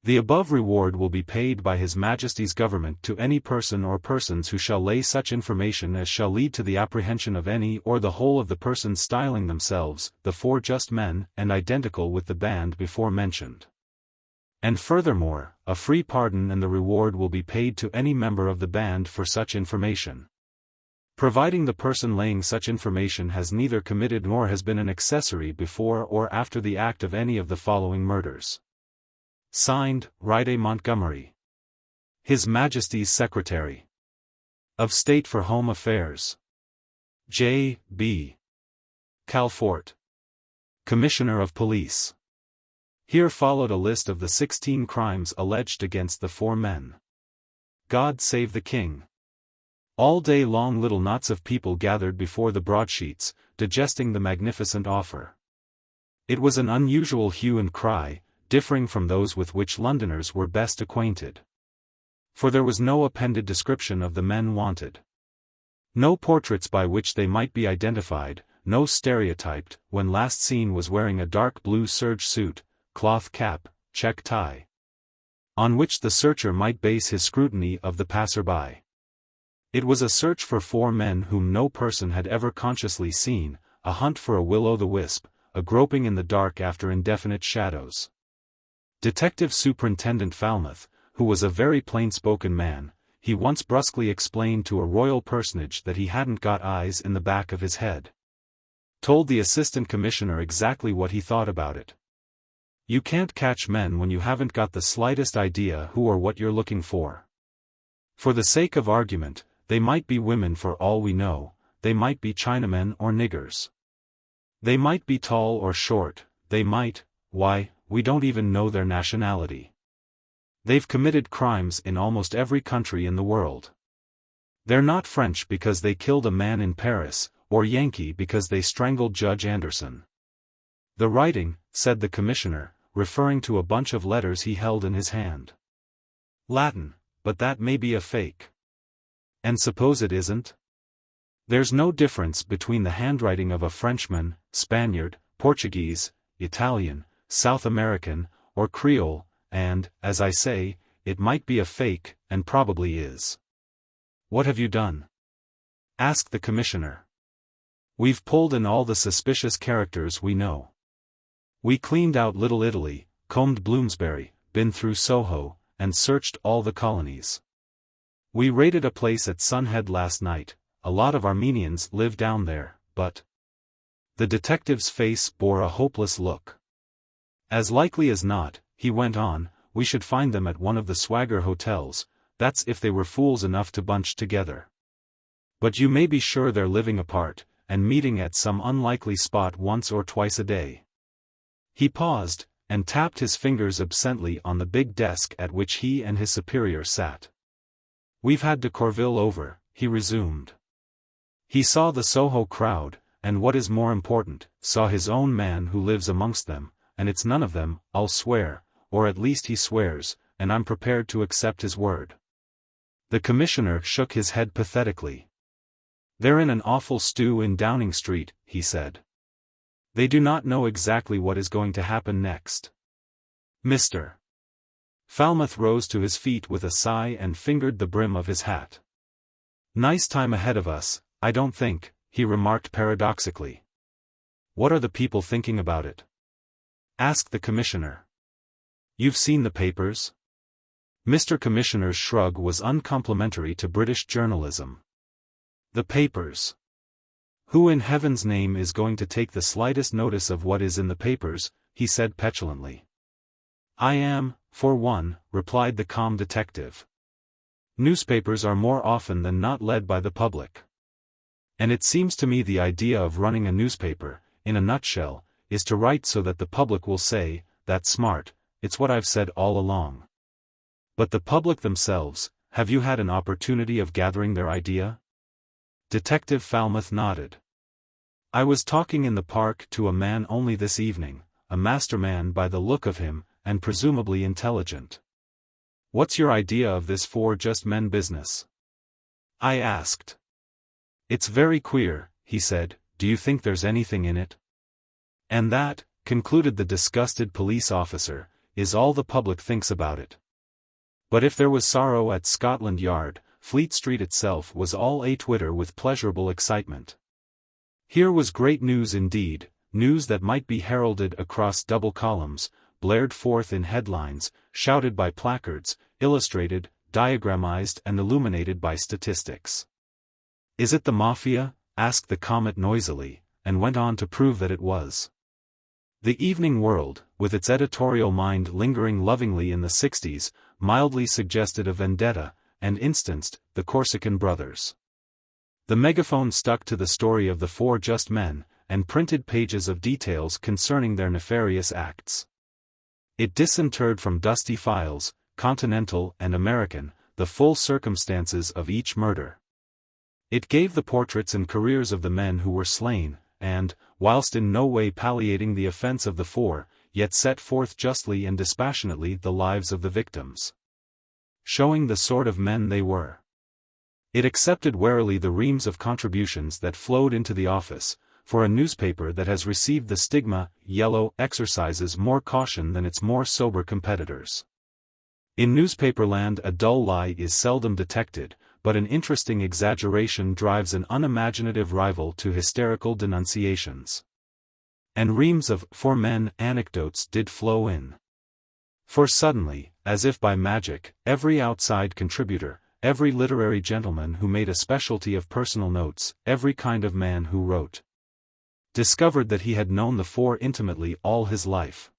the above reward will be paid by His Majesty's government to any person or persons who shall lay such information as shall lead to the apprehension of any or the whole of the persons styling themselves the Four Just Men and identical with the band before mentioned. And furthermore, a free pardon and the reward will be paid to any member of the band for such information, providing the person laying such information has neither committed nor has been an accessory before or after the act of any of the following murders. Signed, Ride Montgomery, His Majesty's Secretary of State for Home Affairs. J. B. Calfort, Commissioner of Police. Here followed a list of the 16 crimes alleged against the four men. God save the King. All day long little knots of people gathered before the broadsheets, digesting the magnificent offer. It was an unusual hue and cry, differing from those with which Londoners were best acquainted. For there was no appended description of the men wanted. No portraits by which they might be identified, no stereotyped, when last seen was wearing a dark blue serge suit, cloth cap, check tie, on which the searcher might base his scrutiny of the passer-by. It was a search for four men whom no person had ever consciously seen, a hunt for a will-o'-the-wisp, a groping in the dark after indefinite shadows. Detective Superintendent Falmouth, who was a very plain-spoken man, he once brusquely explained to a royal personage that he hadn't got eyes in the back of his head. Told the assistant commissioner exactly what he thought about it. You can't catch men when you haven't got the slightest idea who or what you're looking for. For the sake of argument, they might be women for all we know, they might be Chinamen or niggers. They might be tall or short, they might, why, we don't even know their nationality. They've committed crimes in almost every country in the world. They're not French because they killed a man in Paris, or Yankee because they strangled Judge Anderson. The writing, said the commissioner, referring to a bunch of letters he held in his hand. Latin, but that may be a fake. And suppose it isn't? There's no difference between the handwriting of a Frenchman, Spaniard, Portuguese, Italian, South American, or Creole, and, as I say, it might be a fake, and probably is. What have you done? Asked the commissioner. We've pulled in all the suspicious characters we know. We cleaned out Little Italy, combed Bloomsbury, been through Soho, and searched all the colonies. We raided a place at Sunhead last night. A lot of Armenians live down there, but... The detective's face bore a hopeless look. As likely as not, he went on, we should find them at one of the swagger hotels, that's if they were fools enough to bunch together. But you may be sure they're living apart, and meeting at some unlikely spot once or twice a day. He paused, and tapped his fingers absently on the big desk at which he and his superior sat. We've had de Corville over, he resumed. He saw the Soho crowd, and what is more important, saw his own man who lives amongst them, and it's none of them, I'll swear, or at least he swears, and I'm prepared to accept his word. The commissioner shook his head pathetically. They're in an awful stew in Downing Street, he said. They do not know exactly what is going to happen next. Mr. Falmouth rose to his feet with a sigh and fingered the brim of his hat. Nice time ahead of us, I don't think, he remarked paradoxically. What are the people thinking about it? Asked the commissioner. You've seen the papers? Mr. Commissioner's shrug was uncomplimentary to British journalism. The papers. Who in heaven's name is going to take the slightest notice of what is in the papers, he said petulantly. I am, for one, replied the calm detective. Newspapers are more often than not led by the public. And it seems to me the idea of running a newspaper, in a nutshell, is to write so that the public will say, that's smart, it's what I've said all along. But the public themselves, have you had an opportunity of gathering their idea? Detective Falmouth nodded. I was talking in the park to a man only this evening, a masterman by the look of him, and presumably intelligent. What's your idea of this four just men business? I asked. It's very queer, he said, do you think there's anything in it? And that, concluded the disgusted police officer, is all the public thinks about it. But if there was sorrow at Scotland Yard, Fleet Street itself was all a-twitter with pleasurable excitement. Here was great news indeed, news that might be heralded across double columns, blared forth in headlines, shouted by placards, illustrated, diagramized and illuminated by statistics. Is it the Mafia? Asked the Comet noisily, and went on to prove that it was. The Evening World, with its editorial mind lingering lovingly in the 60s, mildly suggested a vendetta, and instanced the Corsican brothers. The Megaphone stuck to the story of the four just men, and printed pages of details concerning their nefarious acts. It disinterred from dusty files, continental and American, the full circumstances of each murder. It gave the portraits and careers of the men who were slain, and, whilst in no way palliating the offense of the four, yet set forth justly and dispassionately the lives of the victims, showing the sort of men they were. It accepted warily the reams of contributions that flowed into the office, for a newspaper that has received the stigma, yellow, exercises more caution than its more sober competitors. In newspaperland a dull lie is seldom detected, but an interesting exaggeration drives an unimaginative rival to hysterical denunciations. And reams of "for men" anecdotes did flow in. For suddenly, as if by magic, every outside contributor, every literary gentleman who made a specialty of personal notes, every kind of man who wrote, discovered that he had known the four intimately all his life.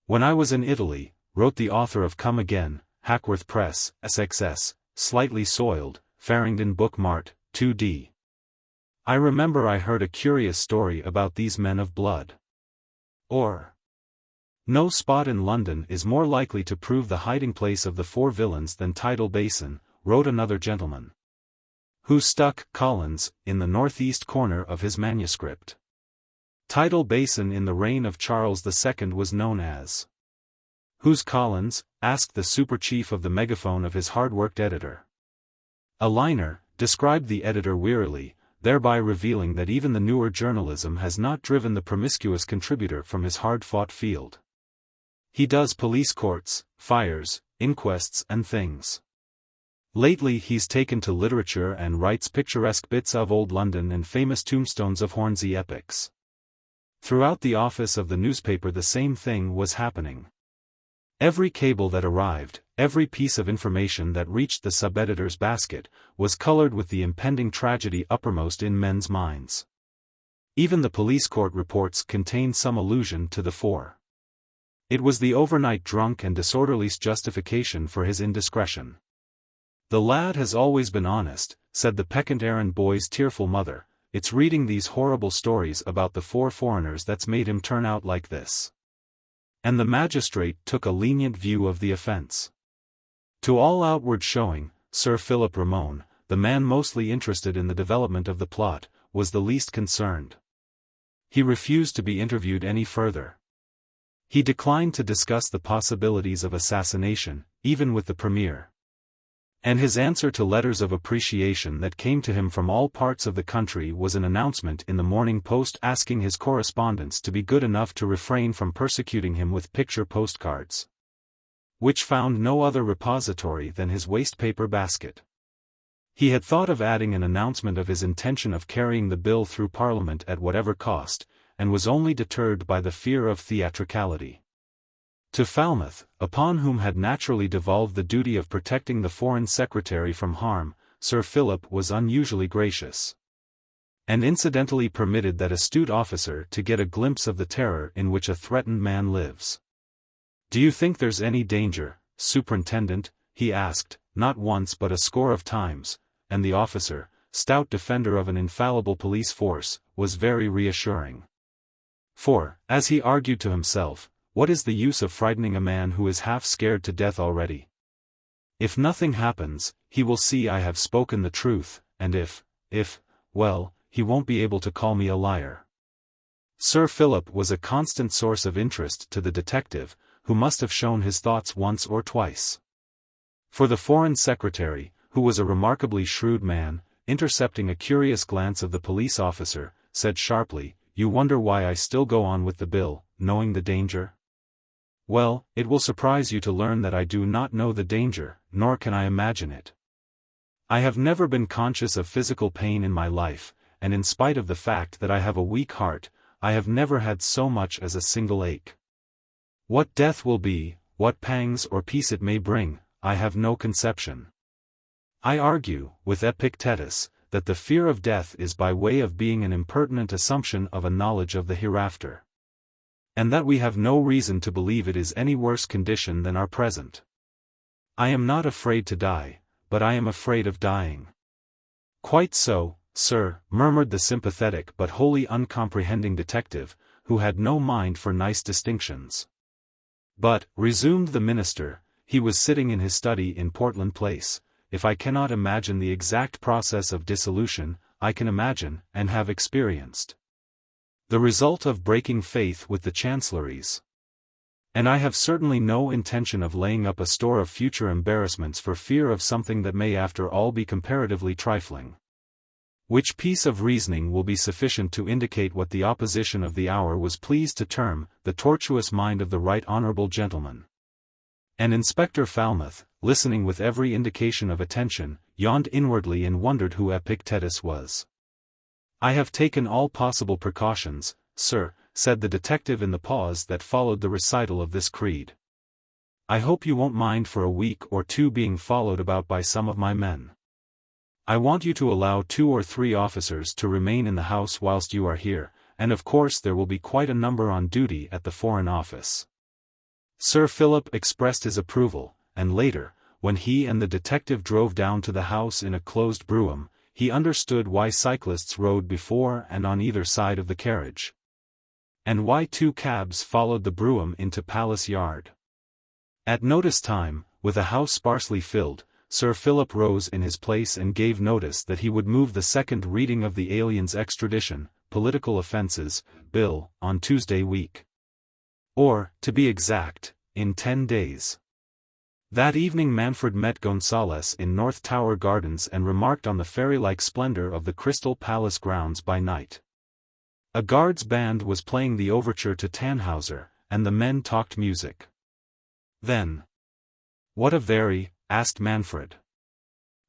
When I was in Italy, wrote the author of Come Again, Hackworth Press, SXS, slightly soiled, Farringdon Book Mart, 2D. I remember I heard a curious story about these men of blood. Or, no spot in London is more likely to prove the hiding place of the four villains than Tidal Basin, wrote another gentleman, who stuck Collins in the northeast corner of his manuscript. Tidal Basin in the reign of Charles II was known as. Who's Collins? Asked the super-chief of the Megaphone of his hard-worked editor. A liner, described the editor wearily, thereby revealing that even the newer journalism has not driven the promiscuous contributor from his hard-fought field. He does police courts, fires, inquests and things. Lately he's taken to literature and writes picturesque bits of old London and famous tombstones of Hornsey epics. Throughout the office of the newspaper the same thing was happening. Every cable that arrived, every piece of information that reached the sub-editor's basket, was colored with the impending tragedy uppermost in men's minds. Even the police court reports contained some allusion to the four. It was the overnight drunk and disorderly's justification for his indiscretion. "The lad has always been honest," said the peccant errand boy's tearful mother. "It's reading these horrible stories about the four foreigners that's made him turn out like this." And the magistrate took a lenient view of the offense. To all outward showing, Sir Philip Ramone, the man mostly interested in the development of the plot, was the least concerned. He refused to be interviewed any further. He declined to discuss the possibilities of assassination, even with the Premier. And his answer to letters of appreciation that came to him from all parts of the country was an announcement in the Morning Post asking his correspondents to be good enough to refrain from persecuting him with picture postcards, which found no other repository than his wastepaper basket. He had thought of adding an announcement of his intention of carrying the bill through Parliament at whatever cost, and was only deterred by the fear of theatricality. To Falmouth, upon whom had naturally devolved the duty of protecting the Foreign Secretary from harm, Sir Philip was unusually gracious, and incidentally permitted that astute officer to get a glimpse of the terror in which a threatened man lives. "Do you think there's any danger, Superintendent?" he asked, not once but a score of times, and the officer, stout defender of an infallible police force, was very reassuring. For, as he argued to himself, what is the use of frightening a man who is half scared to death already? If nothing happens, he will see I have spoken the truth, and well, he won't be able to call me a liar. Sir Philip was a constant source of interest to the detective, who must have shown his thoughts once or twice. For the Foreign Secretary, who was a remarkably shrewd man, intercepting a curious glance of the police officer, said sharply, "You wonder why I still go on with the bill, knowing the danger? Well, it will surprise you to learn that I do not know the danger, nor can I imagine it. I have never been conscious of physical pain in my life, and in spite of the fact that I have a weak heart, I have never had so much as a single ache. What death will be, what pangs or peace it may bring, I have no conception. I argue, with Epictetus, that the fear of death is by way of being an impertinent assumption of a knowledge of the hereafter, and that we have no reason to believe it is any worse condition than our present. I am not afraid to die, but I am afraid of dying." "Quite so, sir," murmured the sympathetic but wholly uncomprehending detective, who had no mind for nice distinctions. "But," resumed the minister, he was sitting in his study in Portland Place, "if I cannot imagine the exact process of dissolution, I can imagine, and have experienced, the result of breaking faith with the chancelleries. And I have certainly no intention of laying up a store of future embarrassments for fear of something that may after all be comparatively trifling. Which piece of reasoning will be sufficient to indicate what the opposition of the hour was pleased to term, the tortuous mind of the right honourable gentleman." And Inspector Falmouth, listening with every indication of attention, yawned inwardly and wondered who Epictetus was. "I have taken all possible precautions, sir," said the detective in the pause that followed the recital of this creed. "I hope you won't mind for a week or two being followed about by some of my men. I want you to allow 2 or 3 officers to remain in the house whilst you are here, and of course there will be quite a number on duty at the Foreign Office." Sir Philip expressed his approval, and later, when he and the detective drove down to the house in a closed brougham, he understood why cyclists rode before and on either side of the carriage, and why 2 cabs followed the brougham into Palace Yard. At notice time, with a house sparsely filled, Sir Philip rose in his place and gave notice that he would move the second reading of the Aliens Extradition, Political Offences, Bill, on Tuesday week. Or, to be exact, in 10 days. That evening Manfred met Gonzales in North Tower Gardens and remarked on the fairy-like splendor of the Crystal Palace grounds by night. A guards band was playing the overture to Tannhauser, and the men talked music. Then, "What of Thery?" asked Manfred.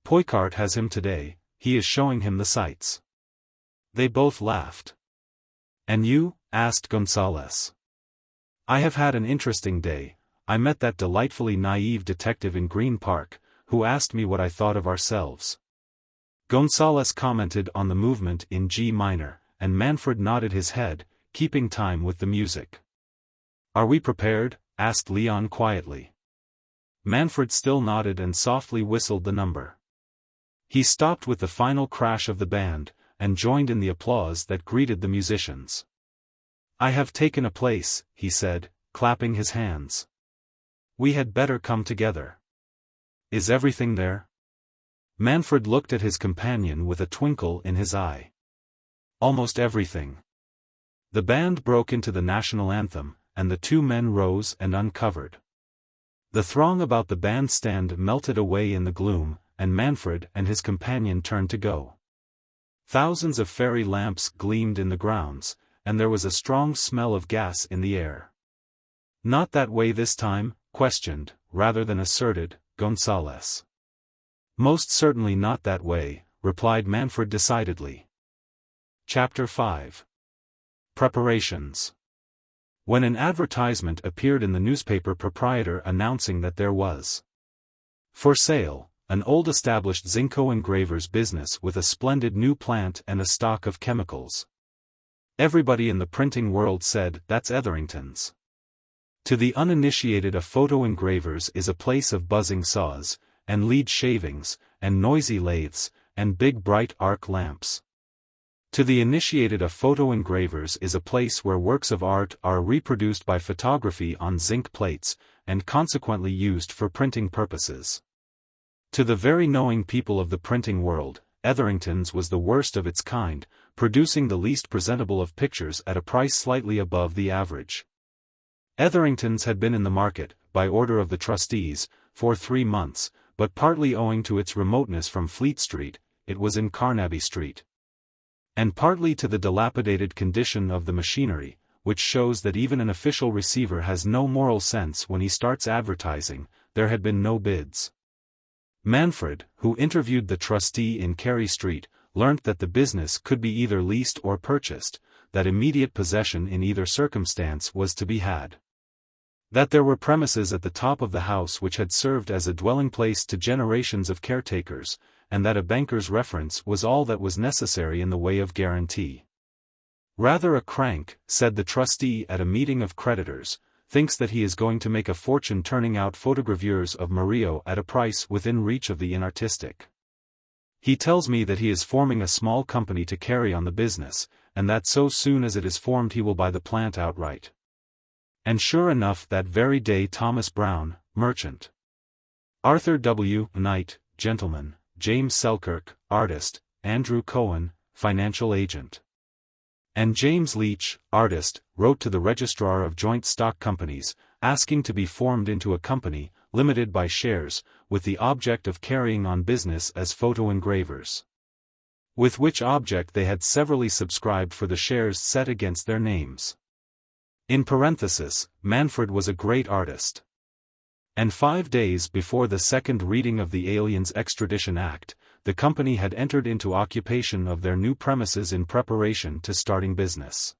"Poicart has him today, he is showing him the sights." They both laughed. "And you?" asked Gonzales. "I have had an interesting day. I met that delightfully naive detective in Green Park, who asked me what I thought of ourselves." Gonzales commented on the movement in G minor, and Manfred nodded his head, keeping time with the music. "Are we prepared?" asked Leon quietly. Manfred still nodded and softly whistled the number. He stopped with the final crash of the band, and joined in the applause that greeted the musicians. "I have taken a place," he said, clapping his hands. "We had better come together. Is everything there?" Manfred looked at his companion with a twinkle in his eye. "Almost everything." The band broke into the national anthem, and the two men rose and uncovered. The throng about the bandstand melted away in the gloom, and Manfred and his companion turned to go. Thousands of fairy lamps gleamed in the grounds, and there was a strong smell of gas in the air. "Not that way this time?" questioned, rather than asserted, Gonzales. "Most certainly not that way," replied Manfred decidedly. Chapter 5. Preparations. When an advertisement appeared in the newspaper proprietor announcing that there was for sale an old established Zinco engraver's business with a splendid new plant and a stock of chemicals, everybody in the printing world said, "That's Etherington's." To the uninitiated, a photo engraver's is a place of buzzing saws, and lead shavings, and noisy lathes, and big bright arc lamps. To the initiated, a photo engraver's is a place where works of art are reproduced by photography on zinc plates, and consequently used for printing purposes. To the very knowing people of the printing world, Etherington's was the worst of its kind, producing the least presentable of pictures at a price slightly above the average. Etherington's had been in the market, by order of the trustees, for 3 months, but partly owing to its remoteness from Fleet Street, it was in Carnaby Street. And partly to the dilapidated condition of the machinery, which shows that even an official receiver has no moral sense when he starts advertising, there had been no bids. Manfred, who interviewed the trustee in Carey Street, learnt that the business could be either leased or purchased, that immediate possession in either circumstance was to be had. That there were premises at the top of the house which had served as a dwelling place to generations of caretakers, and that a banker's reference was all that was necessary in the way of guarantee. "Rather a crank," said the trustee at a meeting of creditors, "thinks that he is going to make a fortune turning out photogravures of Murillo at a price within reach of the inartistic. He tells me that he is forming a small company to carry on the business, and that so soon as it is formed he will buy the plant outright." And sure enough, that very day Thomas Brown, merchant, Arthur W. Knight, gentleman, James Selkirk, artist, Andrew Cohen, financial agent, and James Leach, artist, wrote to the Registrar of Joint Stock Companies, asking to be formed into a company, limited by shares, with the object of carrying on business as photo engravers. With which object they had severally subscribed for the shares set against their names. In parenthesis, Manfred was a great artist. And 5 days before the second reading of the Aliens Extradition Act, the company had entered into occupation of their new premises in preparation to starting business.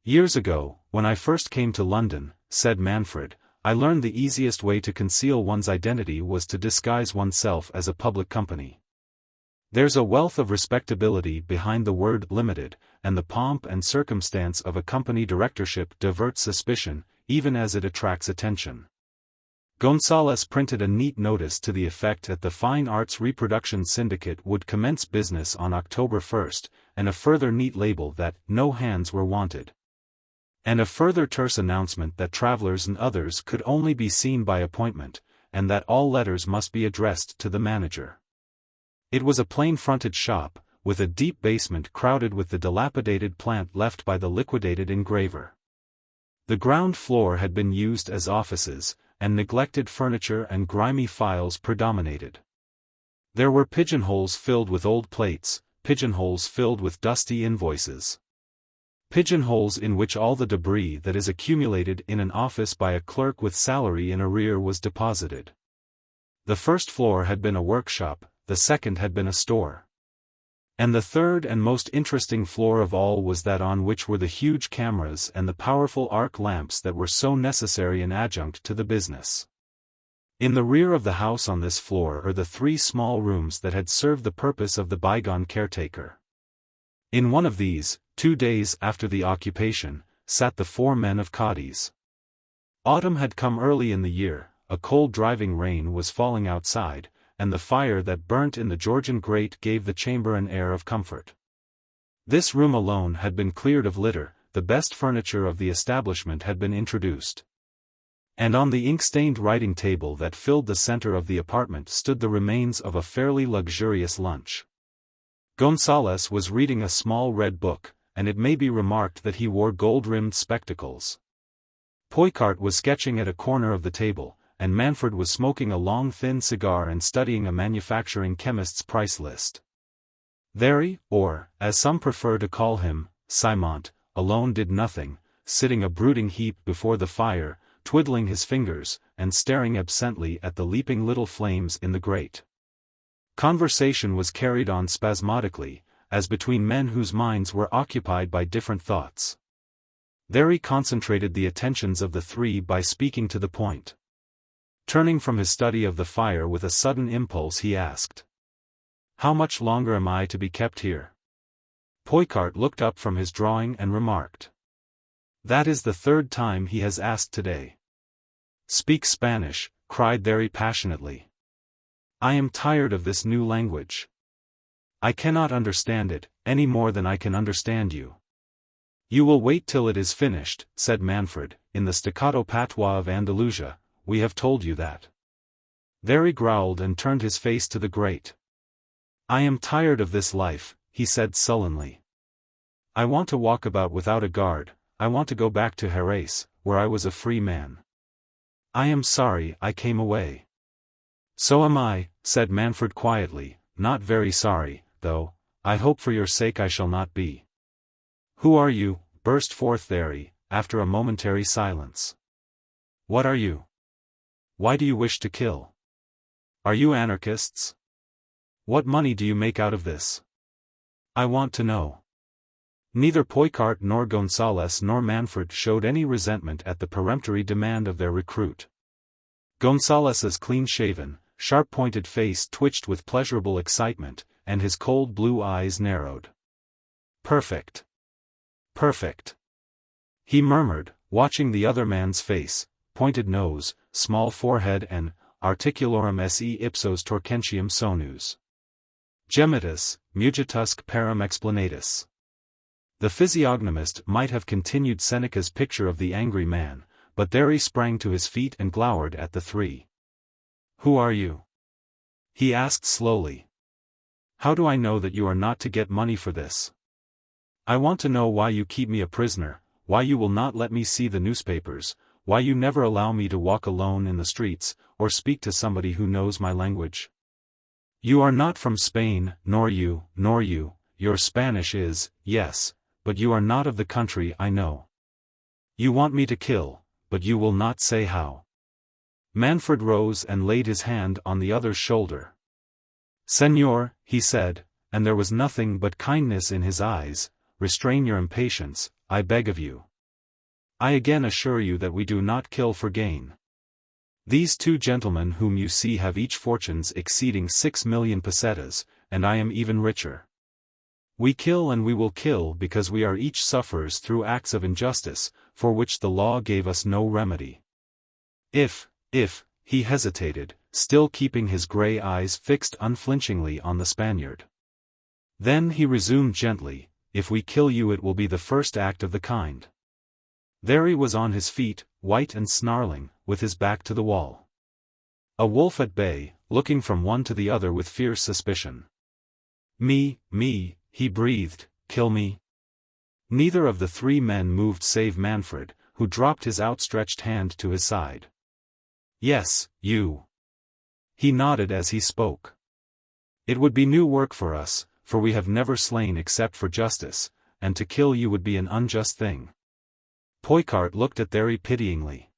"Years ago, when I first came to London," said Manfred, "I learned the easiest way to conceal one's identity was to disguise oneself as a public company. There's a wealth of respectability behind the word limited, and the pomp and circumstance of a company directorship diverts suspicion, even as it attracts attention." Gonzales printed a neat notice to the effect that the Fine Arts Reproduction Syndicate would commence business on October 1st, and a further neat label that "no hands were wanted." And a further terse announcement that travelers and others could only be seen by appointment, and that all letters must be addressed to the manager. It was a plain-fronted shop, with a deep basement crowded with the dilapidated plant left by the liquidated engraver. The ground floor had been used as offices, and neglected furniture and grimy files predominated. There were pigeonholes filled with old plates, pigeonholes filled with dusty invoices, pigeonholes in which all the debris that is accumulated in an office by a clerk with salary in arrear was deposited. The first floor had been a workshop, the second had been a store. And the third and most interesting floor of all was that on which were the huge cameras and the powerful arc lamps that were so necessary an adjunct to the business. In the rear of the house on this floor are the 3 small rooms that had served the purpose of the bygone caretaker. In one of these, 2 days after the occupation, sat the 4 men of Cadiz. Autumn had come early in the year, a cold driving rain was falling outside, and the fire that burnt in the Georgian grate gave the chamber an air of comfort. This room alone had been cleared of litter, the best furniture of the establishment had been introduced. And on the ink-stained writing table that filled the center of the apartment stood the remains of a fairly luxurious lunch. Gonzales was reading a small red book, and it may be remarked that he wore gold-rimmed spectacles. Poicart was sketching at a corner of the table, and Manfred was smoking a long thin cigar and studying a manufacturing chemist's price list. Thery, or, as some prefer to call him, Simont, alone did nothing, sitting a brooding heap before the fire, twiddling his fingers, and staring absently at the leaping little flames in the grate. Conversation was carried on spasmodically, as between men whose minds were occupied by different thoughts. Thery concentrated the attentions of the 3 by speaking to the point. Turning from his study of the fire with a sudden impulse he asked, "How much longer am I to be kept here?" Poicart looked up from his drawing and remarked, "That is the 3rd time he has asked today." "Speak Spanish," cried Thery passionately. "I am tired of this new language. I cannot understand it, any more than I can understand you." "You will wait till it is finished," said Manfred, in the staccato patois of Andalusia. "We have told you that." Thery growled and turned his face to the grate. "I am tired of this life," he said sullenly. "I want to walk about without a guard, I want to go back to Jerez, where I was a free man. I am sorry I came away." "So am I," said Manfred quietly, "not very sorry, though, I hope for your sake I shall not be." "Who are you?" burst forth Thery, after a momentary silence. "What are you? Why do you wish to kill? Are you anarchists? What money do you make out of this? I want to know." Neither Poicart nor Gonzales nor Manfred showed any resentment at the peremptory demand of their recruit. Gonzales's clean-shaven, sharp-pointed face twitched with pleasurable excitement, and his cold blue eyes narrowed. "Perfect. Perfect," he murmured, watching the other man's face, pointed nose, small forehead and, articulorum esse ipsos torquentium sonus. Gemitus, mugitusque parum explanatus. The physiognomist might have continued Seneca's picture of the angry man, but Thery sprang to his feet and glowered at the 3. "Who are you?" he asked slowly. "How do I know that you are not to get money for this? I want to know why you keep me a prisoner, why you will not let me see the newspapers, why you never allow me to walk alone in the streets, or speak to somebody who knows my language. You are not from Spain, nor you, your Spanish is, yes, but you are not of the country I know. You want me to kill, but you will not say how." Manfred rose and laid his hand on the other's shoulder. "Señor," he said, and there was nothing but kindness in his eyes, "restrain your impatience, I beg of you. I again assure you that we do not kill for gain. These 2 gentlemen whom you see have each fortunes exceeding 6 million pesetas, and I am even richer. We kill and we will kill because we are each sufferers through acts of injustice, for which the law gave us no remedy. If, he hesitated, still keeping his grey eyes fixed unflinchingly on the Spaniard. Then he resumed gently, if we kill you it will be the first act of the kind." Thery was on his feet, white and snarling, with his back to the wall. A wolf at bay, looking from one to the other with fierce suspicion. Me, he breathed, "kill me?" Neither of the 3 men moved save Manfred, who dropped his outstretched hand to his side. "Yes, you." He nodded as he spoke. "It would be new work for us, for we have never slain except for justice, and to kill you would be an unjust thing." Poicart looked at Thery pityingly.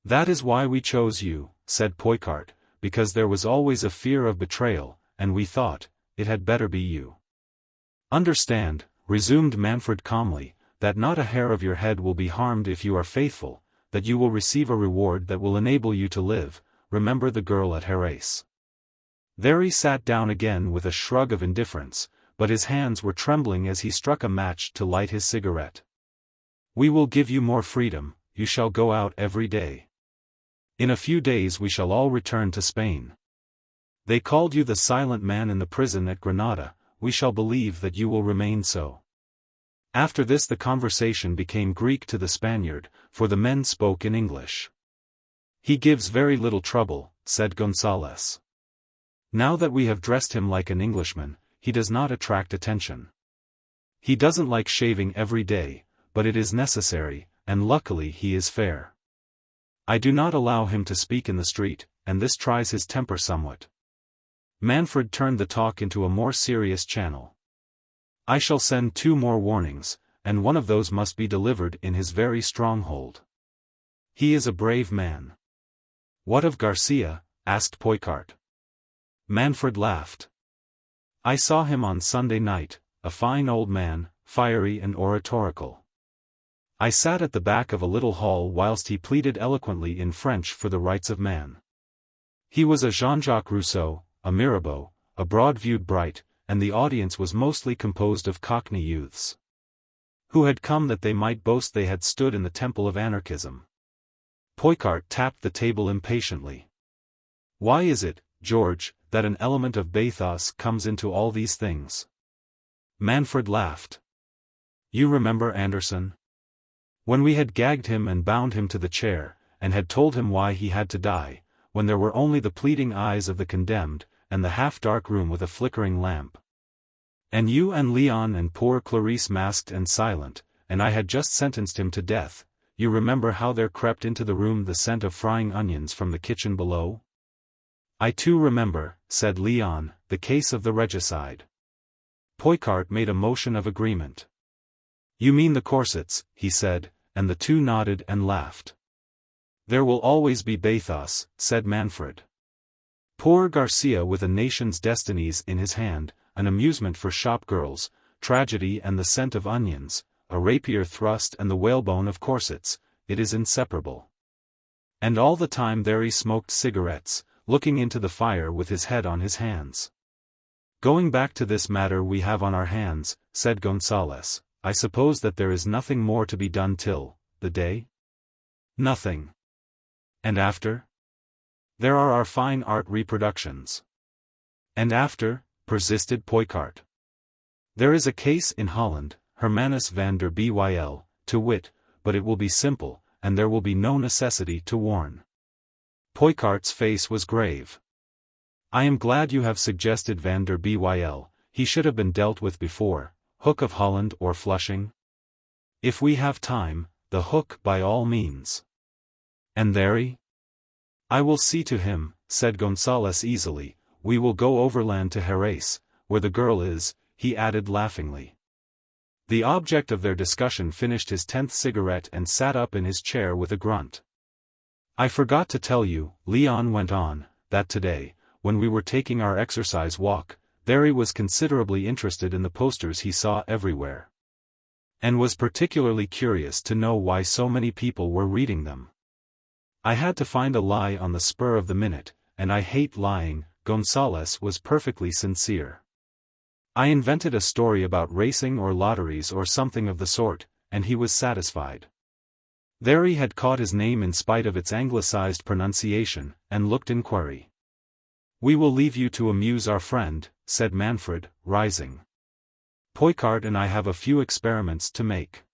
"That is why we chose you," said Poicart, because there was always a fear of betrayal, and we thought, it had better be you. Understand, resumed Manfred calmly, that not a hair of your head will be harmed if you are faithful, that you will receive a reward that will enable you to live. Remember the girl at Xerès. Thery sat down again with a shrug of indifference, but his hands were trembling as he struck a match to light his cigarette. We will give you more freedom, you shall go out every day. In a few days we shall all return to Spain. They called you the silent man in the prison at Granada, we shall believe that you will remain so. After this the conversation became Greek to the Spaniard, for the men spoke in English. He gives very little trouble, said Gonzales. Now that we have dressed him like an Englishman, he does not attract attention. He doesn't like shaving every day, but it is necessary, and luckily he is fair. I do not allow him to speak in the street, and this tries his temper somewhat. Manfred turned the talk into a more serious channel. I shall send 2 more warnings, and one of those must be delivered in his very stronghold. He is a brave man. What of Garcia? Asked Poicart. Manfred laughed. I saw him on Sunday night, a fine old man, fiery and oratorical. I sat at the back of a little hall whilst he pleaded eloquently in French for the rights of man. He was a Jean-Jacques Rousseau, a Mirabeau, a broad-viewed Bright, and the audience was mostly composed of Cockney youths, who had come that they might boast they had stood in the temple of anarchism. Poicart tapped the table impatiently. Why is it, George, that an element of bathos comes into all these things? Manfred laughed. You remember Anderson? When we had gagged him and bound him to the chair, and had told him why he had to die, when there were only the pleading eyes of the condemned, and the half-dark room with a flickering lamp. And you and Leon and poor Clarice masked and silent, and I had just sentenced him to death. You remember how there crept into the room the scent of frying onions from the kitchen below? I too remember, said Leon, the case of the regicide. Poicart made a motion of agreement. You mean the corsets, he said, and the two nodded and laughed. There will always be bathos, said Manfred. Poor Garcia with a nation's destinies in his hand, an amusement for shop girls, tragedy and the scent of onions, a rapier thrust and the whalebone of corsets, it is inseparable. And all the time Thery smoked cigarettes, looking into the fire with his head on his hands. Going back to this matter we have on our hands, said Gonzales, I suppose that there is nothing more to be done till the day? Nothing. And after? There are our fine art reproductions. And after? Persisted Poicart. There is a case in Holland, Hermanus van der Bijl, to wit, but it will be simple, and there will be no necessity to warn. Poicart's face was grave. I am glad you have suggested van der Bijl, he should have been dealt with before, Hook of Holland or Flushing. If we have time, the Hook by all means. And Thery? I will see to him, said Gonzales easily, we will go overland to Xerès, where the girl is, he added laughingly. The object of their discussion finished his 10th cigarette and sat up in his chair with a grunt. I forgot to tell you, Leon went on, that today, when we were taking our exercise walk, Thery was considerably interested in the posters he saw everywhere. And was particularly curious to know why so many people were reading them. I had to find a lie on the spur of the minute, and I hate lying. Gonzales was perfectly sincere. I invented a story about racing or lotteries or something of the sort, and he was satisfied. Thery had caught his name in spite of its anglicized pronunciation, and looked inquiry. We will leave you to amuse our friend, said Manfred, rising. Poicart and I have a few experiments to make.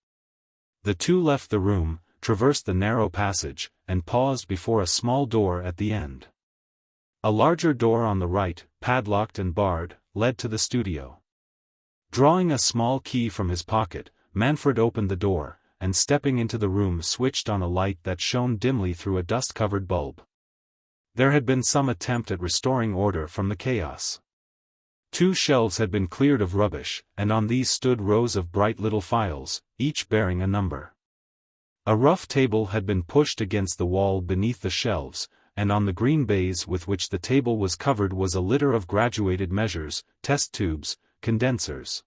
The two left the room, traversed the narrow passage, and paused before a small door at the end. A larger door on the right, padlocked and barred, led to the studio. Drawing a small key from his pocket, Manfred opened the door, and stepping into the room switched on a light that shone dimly through a dust-covered bulb. There had been some attempt at restoring order from the chaos. 2 shelves had been cleared of rubbish, and on these stood rows of bright little files, each bearing a number. A rough table had been pushed against the wall beneath the shelves, and on the green baize with which the table was covered was a litter of graduated measures, test tubes, condensers,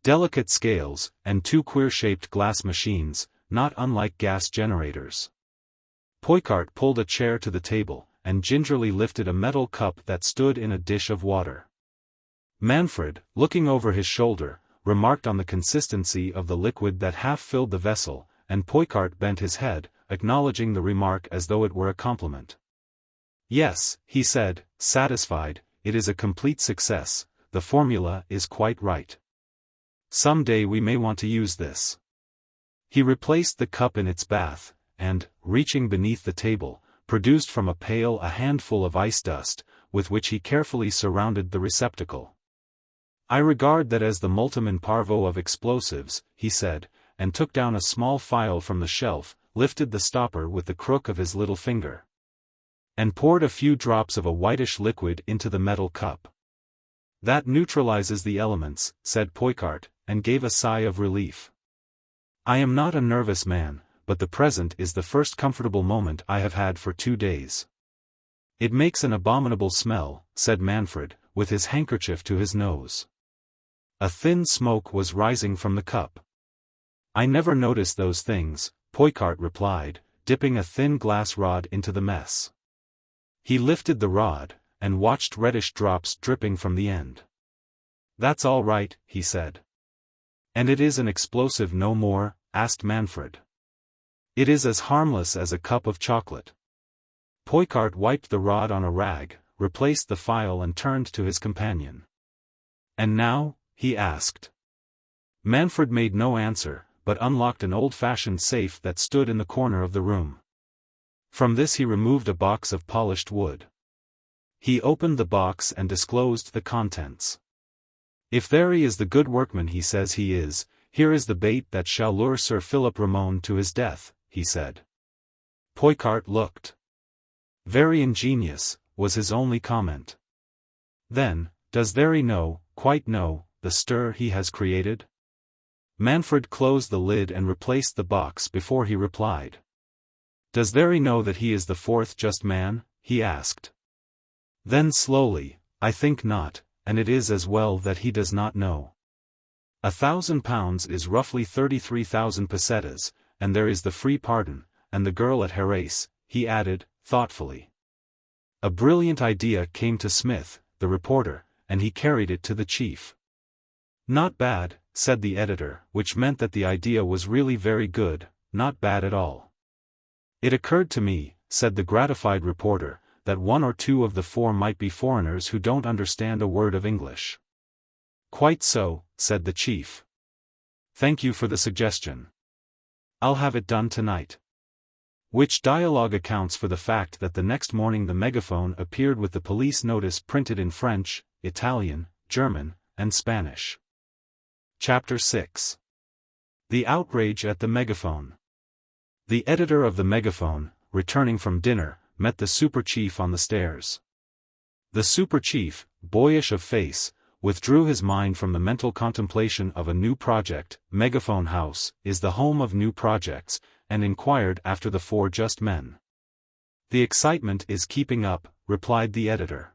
delicate scales, and two queer-shaped glass machines, not unlike gas generators. Poicart pulled a chair to the table, and gingerly lifted a metal cup that stood in a dish of water. Manfred, looking over his shoulder, remarked on the consistency of the liquid that half filled the vessel, and Poicart bent his head, acknowledging the remark as though it were a compliment. "Yes," he said, satisfied, "it is a complete success, the formula is quite right. Some day we may want to use this." He replaced the cup in its bath, and, reaching beneath the table, produced from a pail a handful of ice dust, with which he carefully surrounded the receptacle. "I regard that as the multum in parvo of explosives," he said, and took down a small phial from the shelf, lifted the stopper with the crook of his little finger, and poured a few drops of a whitish liquid into the metal cup. "That neutralizes the elements," said Poicart, and gave a sigh of relief. "I am not a nervous man, but the present is the first comfortable moment I have had for 2 days." "It makes an abominable smell," said Manfred, with his handkerchief to his nose. A thin smoke was rising from the cup. "I never notice those things," Poicart replied, dipping a thin glass rod into the mess. He lifted the rod, and watched reddish drops dripping from the end. "That's all right," he said. "And it is an explosive no more?" asked Manfred. "It is as harmless as a cup of chocolate." Poicart wiped the rod on a rag, replaced the phial and turned to his companion. "And now?" he asked. Manfred made no answer, but unlocked an old-fashioned safe that stood in the corner of the room. From this he removed a box of polished wood. He opened the box and disclosed the contents. "If Thery is the good workman he says he is, here is the bait that shall lure Sir Philip Ramone to his death," he said. Poicart looked. "Very ingenious," was his only comment. "Then, does Thery know, quite know, the stir he has created?" Manfred closed the lid and replaced the box before he replied. "Does Thery know that he is the fourth just man?" he asked. Then slowly, "I think not, and it is as well that he does not know. £1,000 is roughly 33,000 pesetas, and there is the free pardon, and the girl at Xerès," he added, thoughtfully. A brilliant idea came to Smith, the reporter, and he carried it to the chief. "Not bad," said the editor, which meant that the idea was really very good, not bad at all. "It occurred to me," said the gratified reporter, "that 1 or 2 of the 4 might be foreigners who don't understand a word of English." "Quite so," said the chief. "Thank you for the suggestion. I'll have it done tonight." Which dialogue accounts for the fact that the next morning the Megaphone appeared with the police notice printed in French, Italian, German, and Spanish. Chapter 6. The Outrage at the Megaphone. The editor of the Megaphone, returning from dinner, met the super-chief on the stairs. The super-chief, boyish of face, withdrew his mind from the mental contemplation of a new project. Megaphone House is the home of new projects, and inquired after the 4 just men. "The excitement is keeping up," replied the editor.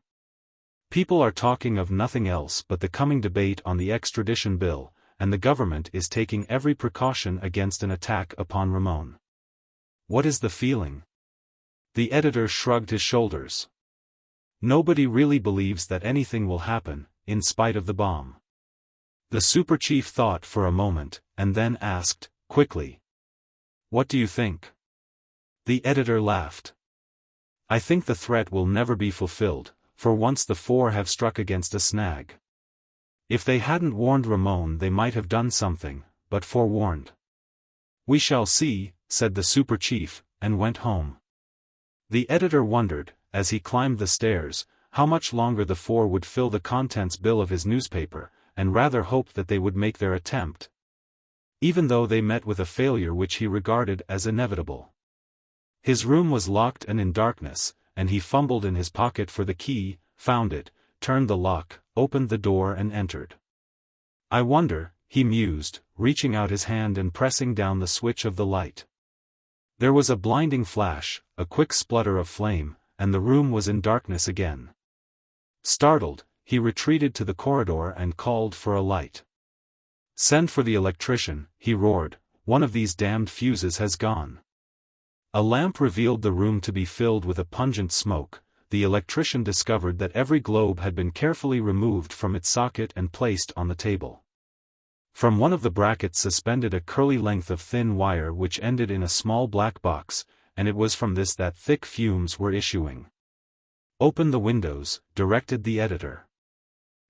"People are talking of nothing else but the coming debate on the extradition bill, and the government is taking every precaution against an attack upon Ramone." "What is the feeling?" The editor shrugged his shoulders. "Nobody really believes that anything will happen, in spite of the bomb." The super-chief thought for a moment, and then asked, quickly, "What do you think?" The editor laughed. "I think the threat will never be fulfilled, for once the 4 have struck against a snag. If they hadn't warned Ramone they might have done something, but forewarned." "We shall see," said the super-chief, and went home. The editor wondered, as he climbed the stairs, how much longer the 4 would fill the contents bill of his newspaper, and rather hoped that they would make their attempt, even though they met with a failure which he regarded as inevitable. His room was locked and in darkness, and he fumbled in his pocket for the key, found it, turned the lock, opened the door and entered. "I wonder," he mused, reaching out his hand and pressing down the switch of the light. There was a blinding flash, a quick splutter of flame, and the room was in darkness again. Startled, he retreated to the corridor and called for a light. "Send for the electrician," he roared, "one of these damned fuses has gone." A lamp revealed the room to be filled with a pungent smoke. The electrician discovered that every globe had been carefully removed from its socket and placed on the table. From one of the brackets suspended a curly length of thin wire which ended in a small black box, and it was from this that thick fumes were issuing. "Open the windows," directed the editor.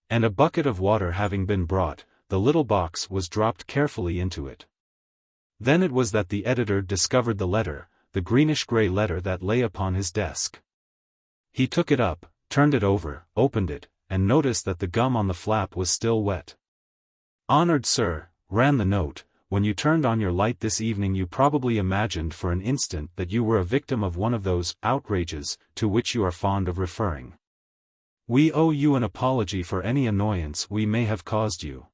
And a bucket of water having been brought, the little box was dropped carefully into it. Then it was that the editor discovered the letter, the greenish-gray letter that lay upon his desk. He took it up, turned it over, opened it, and noticed that the gum on the flap was still wet. "Honored Sir," ran the note, "when you turned on your light this evening you probably imagined for an instant that you were a victim of one of those outrages to which you are fond of referring. We owe you an apology for any annoyance we may have caused you.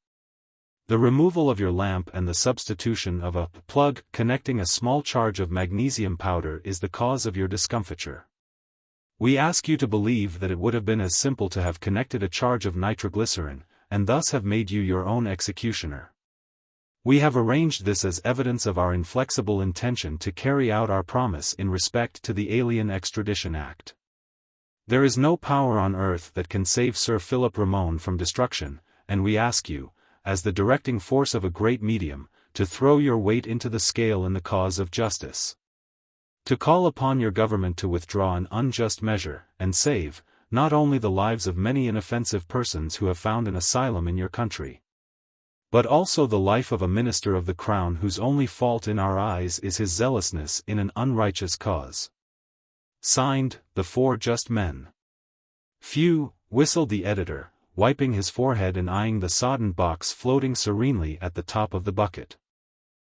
The removal of your lamp and the substitution of a plug connecting a small charge of magnesium powder is the cause of your discomfiture. We ask you to believe that it would have been as simple to have connected a charge of nitroglycerin, and thus have made you your own executioner. We have arranged this as evidence of our inflexible intention to carry out our promise in respect to the Alien Extradition Act. There is no power on earth that can save Sir Philip Ramone from destruction, and we ask you, as the directing force of a great medium, to throw your weight into the scale in the cause of justice. To call upon your government to withdraw an unjust measure, and save, not only the lives of many inoffensive persons who have found an asylum in your country, but also the life of a minister of the crown whose only fault in our eyes is his zealousness in an unrighteous cause. Signed, the Four Just Men. Phew, whistled the editor, wiping his forehead and eyeing the sodden box floating serenely at the top of the bucket.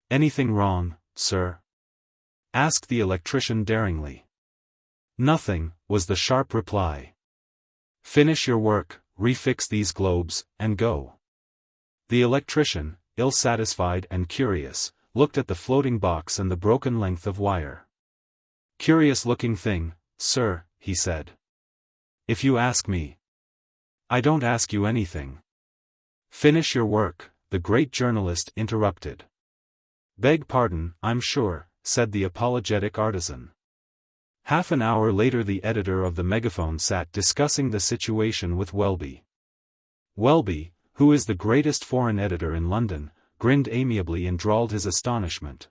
"Anything wrong, sir?" asked the electrician daringly. "Nothing," was the sharp reply. "Finish your work, refix these globes, and go." The electrician, ill-satisfied and curious, looked at the floating box and the broken length of wire. "Curious-looking thing, sir," he said. "If you ask me." "I don't ask you anything." "Finish your work," the great journalist interrupted. "Beg pardon, I'm sure," said the apologetic artisan. Half an hour later the editor of the Megaphone sat discussing the situation with Welby. Welby, who is the greatest foreign editor in London, grinned amiably and drawled his astonishment.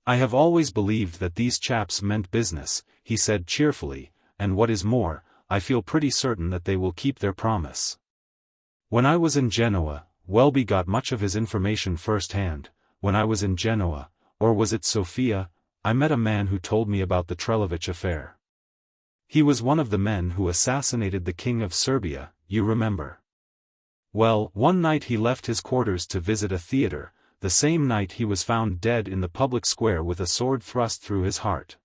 "I have always believed that these chaps meant business," he said cheerfully, "and what is more, I feel pretty certain that they will keep their promise. When I was in Genoa," Welby got much of his information first-hand, "when I was in Genoa, or was it Sofia, I met a man who told me about the Trelovich affair. He was one of the men who assassinated the King of Serbia, you remember. Well, one night he left his quarters to visit a theater. The same night he was found dead in the public square with a sword thrust through his heart.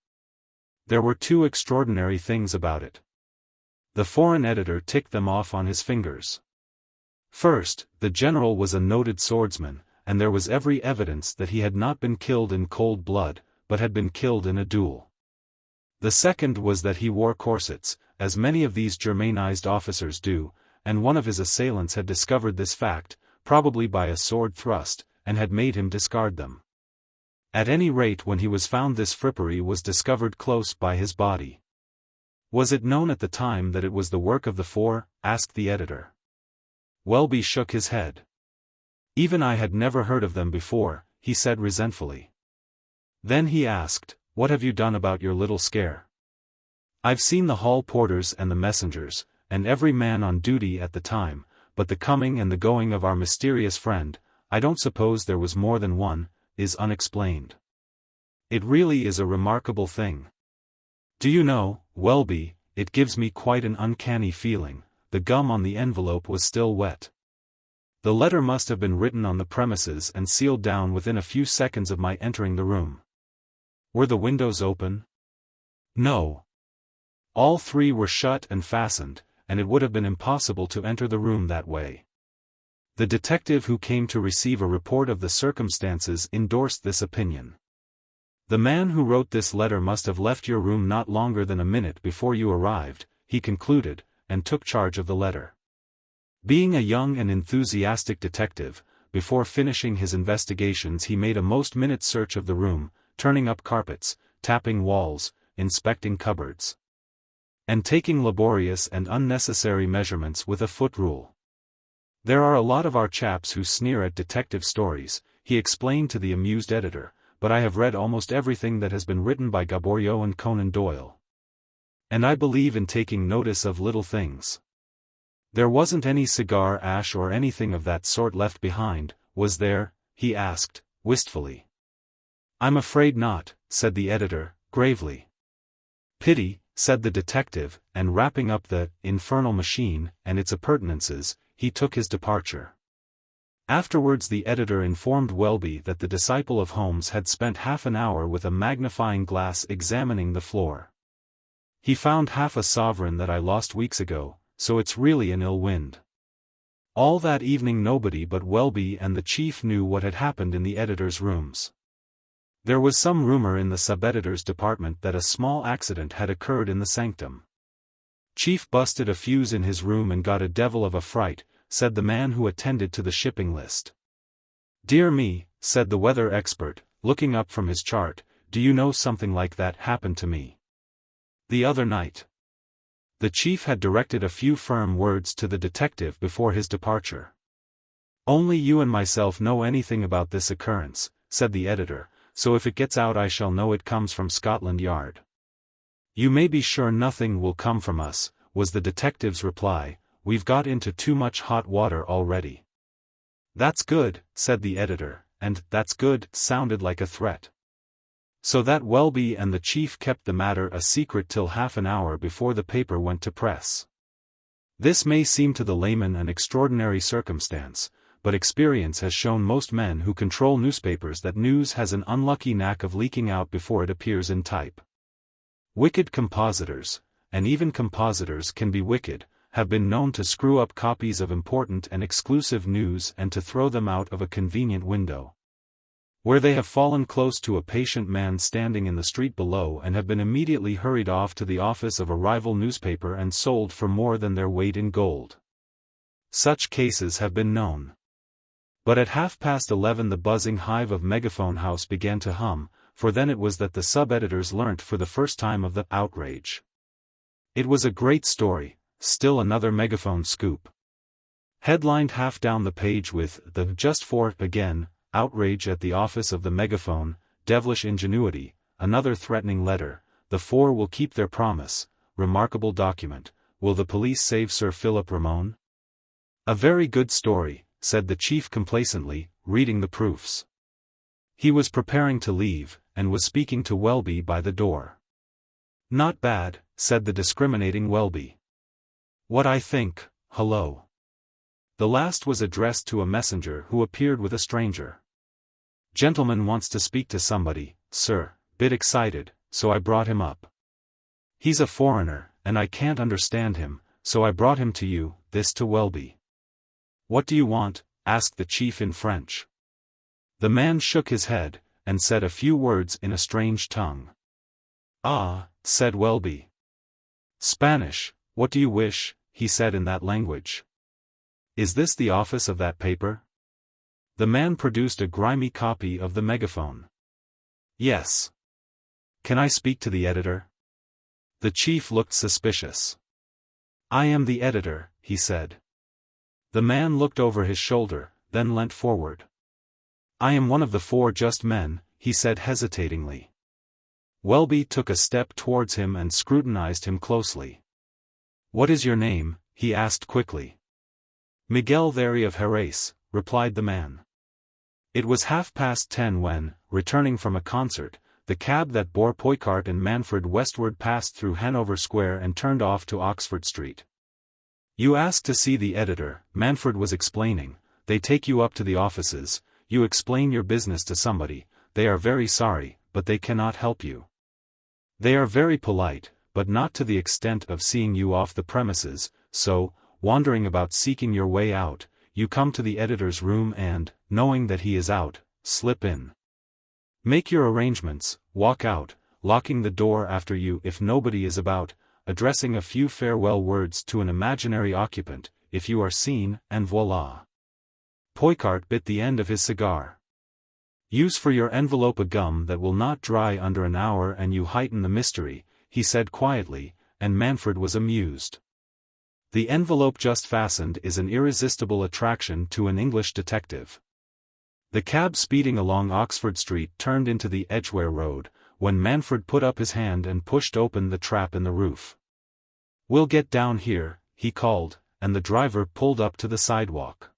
There were two extraordinary things about it." The foreign editor ticked them off on his fingers. First, the general was a noted swordsman, and there was every evidence that he had not been killed in cold blood, but had been killed in a duel. The second was that he wore corsets, as many of these Germanized officers do, and one of his assailants had discovered this fact, probably by a sword thrust, and had made him discard them. At any rate, when he was found, this frippery was discovered close by his body. "Was it known at the time that it was the work of the Four?" asked the editor. Welby shook his head. "Even I had never heard of them before," he said resentfully. Then he asked, "What have you done about your little scare?" "I've seen the hall porters and the messengers, and every man on duty at the time, but the coming and the going of our mysterious friend, I don't suppose there was more than one, is unexplained. It really is a remarkable thing. Do you know, Welby, it gives me quite an uncanny feeling." The gum on the envelope was still wet. "The letter must have been written on the premises and sealed down within a few seconds of my entering the room." "Were the windows open?" "No. All three were shut and fastened, and it would have been impossible to enter the room that way." The detective who came to receive a report of the circumstances endorsed this opinion. The man who wrote this letter must have left your room not longer than a minute before you arrived, he concluded, and took charge of the letter. Being a young and enthusiastic detective, before finishing his investigations he made a most-minute search of the room, turning up carpets, tapping walls, inspecting cupboards, and taking laborious and unnecessary measurements with a foot rule. There are a lot of our chaps who sneer at detective stories, he explained to the amused editor, but I have read almost everything that has been written by Gaboriau and Conan Doyle. And I believe in taking notice of little things. There wasn't any cigar ash or anything of that sort left behind, was there? He asked, wistfully. I'm afraid not, said the editor, gravely. Pity, said the detective, and wrapping up the infernal machine and its appurtenances, he took his departure. Afterwards the editor informed Welby that the disciple of Holmes had spent half an hour with a magnifying glass examining the floor. He found half a sovereign that I lost weeks ago, so it's really an ill wind. All that evening nobody but Welby and the chief knew what had happened in the editor's rooms. There was some rumor in the sub-editor's department that a small accident had occurred in the sanctum. Chief busted a fuse in his room and got a devil of a fright, said the man who attended to the shipping list. Dear me, said the weather expert, looking up from his chart, do you know something like that happened to me the other night? The chief had directed a few firm words to the detective before his departure. Only you and myself know anything about this occurrence, said the editor, so if it gets out I shall know it comes from Scotland Yard. You may be sure nothing will come from us, was the detective's reply. We've got into too much hot water already. That's good, said the editor, and that's good sounded like a threat. So that Welby and the chief kept the matter a secret till half an hour before the paper went to press. This may seem to the layman an extraordinary circumstance, but experience has shown most men who control newspapers that news has an unlucky knack of leaking out before it appears in type. Wicked compositors, and even compositors can be wicked, have been known to screw up copies of important and exclusive news and to throw them out of a convenient window, where they have fallen close to a patient man standing in the street below and have been immediately hurried off to the office of a rival newspaper and sold for more than their weight in gold. Such cases have been known. But at 11:30 the buzzing hive of Megaphone House began to hum, for then it was that the sub-editors learnt for the first time of the outrage. It was a great story. Still another Megaphone scoop. Headlined half down the page with the "Just for again, outrage at the office of the Megaphone, devilish ingenuity," another threatening letter, "The four will keep their promise, remarkable document, will the police save Sir Philip Ramone?" A very good story, said the chief complacently, reading the proofs. He was preparing to leave, and was speaking to Welby by the door. Not bad, said the discriminating Welby. What I think, hello. The last was addressed to a messenger who appeared with a stranger. Gentleman wants to speak to somebody, sir, bit excited, so I brought him up. He's a foreigner, and I can't understand him, so I brought him to you, this to Welby. What do you want? Asked the chief in French. The man shook his head, and said a few words in a strange tongue. Ah, said Welby. Spanish, what do you wish? He said in that language. Is this the office of that paper? The man produced a grimy copy of the Megaphone. Yes. Can I speak to the editor? The chief looked suspicious. I am the editor, he said. The man looked over his shoulder, then leant forward. I am one of the four just men, he said hesitatingly. Welby took a step towards him and scrutinized him closely. What is your name? He asked quickly. Miguel Thery of Jerez, replied the man. It was 10:30 when, returning from a concert, the cab that bore Poicart and Manfred westward passed through Hanover Square and turned off to Oxford Street. You asked to see the editor, Manfred was explaining. They take you up to the offices, you explain your business to somebody, they are very sorry, but they cannot help you. They are very polite, but not to the extent of seeing you off the premises, so, wandering about seeking your way out, you come to the editor's room and, knowing that he is out, slip in. Make your arrangements, walk out, locking the door after you if nobody is about, addressing a few farewell words to an imaginary occupant, if you are seen, and voila. Poicart bit the end of his cigar. Use for your envelope a gum that will not dry under an hour and you heighten the mystery, he said quietly, and Manfred was amused. The envelope just fastened is an irresistible attraction to an English detective. The cab speeding along Oxford Street turned into the Edgware Road, when Manfred put up his hand and pushed open the trap in the roof. "We'll get down here," he called, and the driver pulled up to the sidewalk.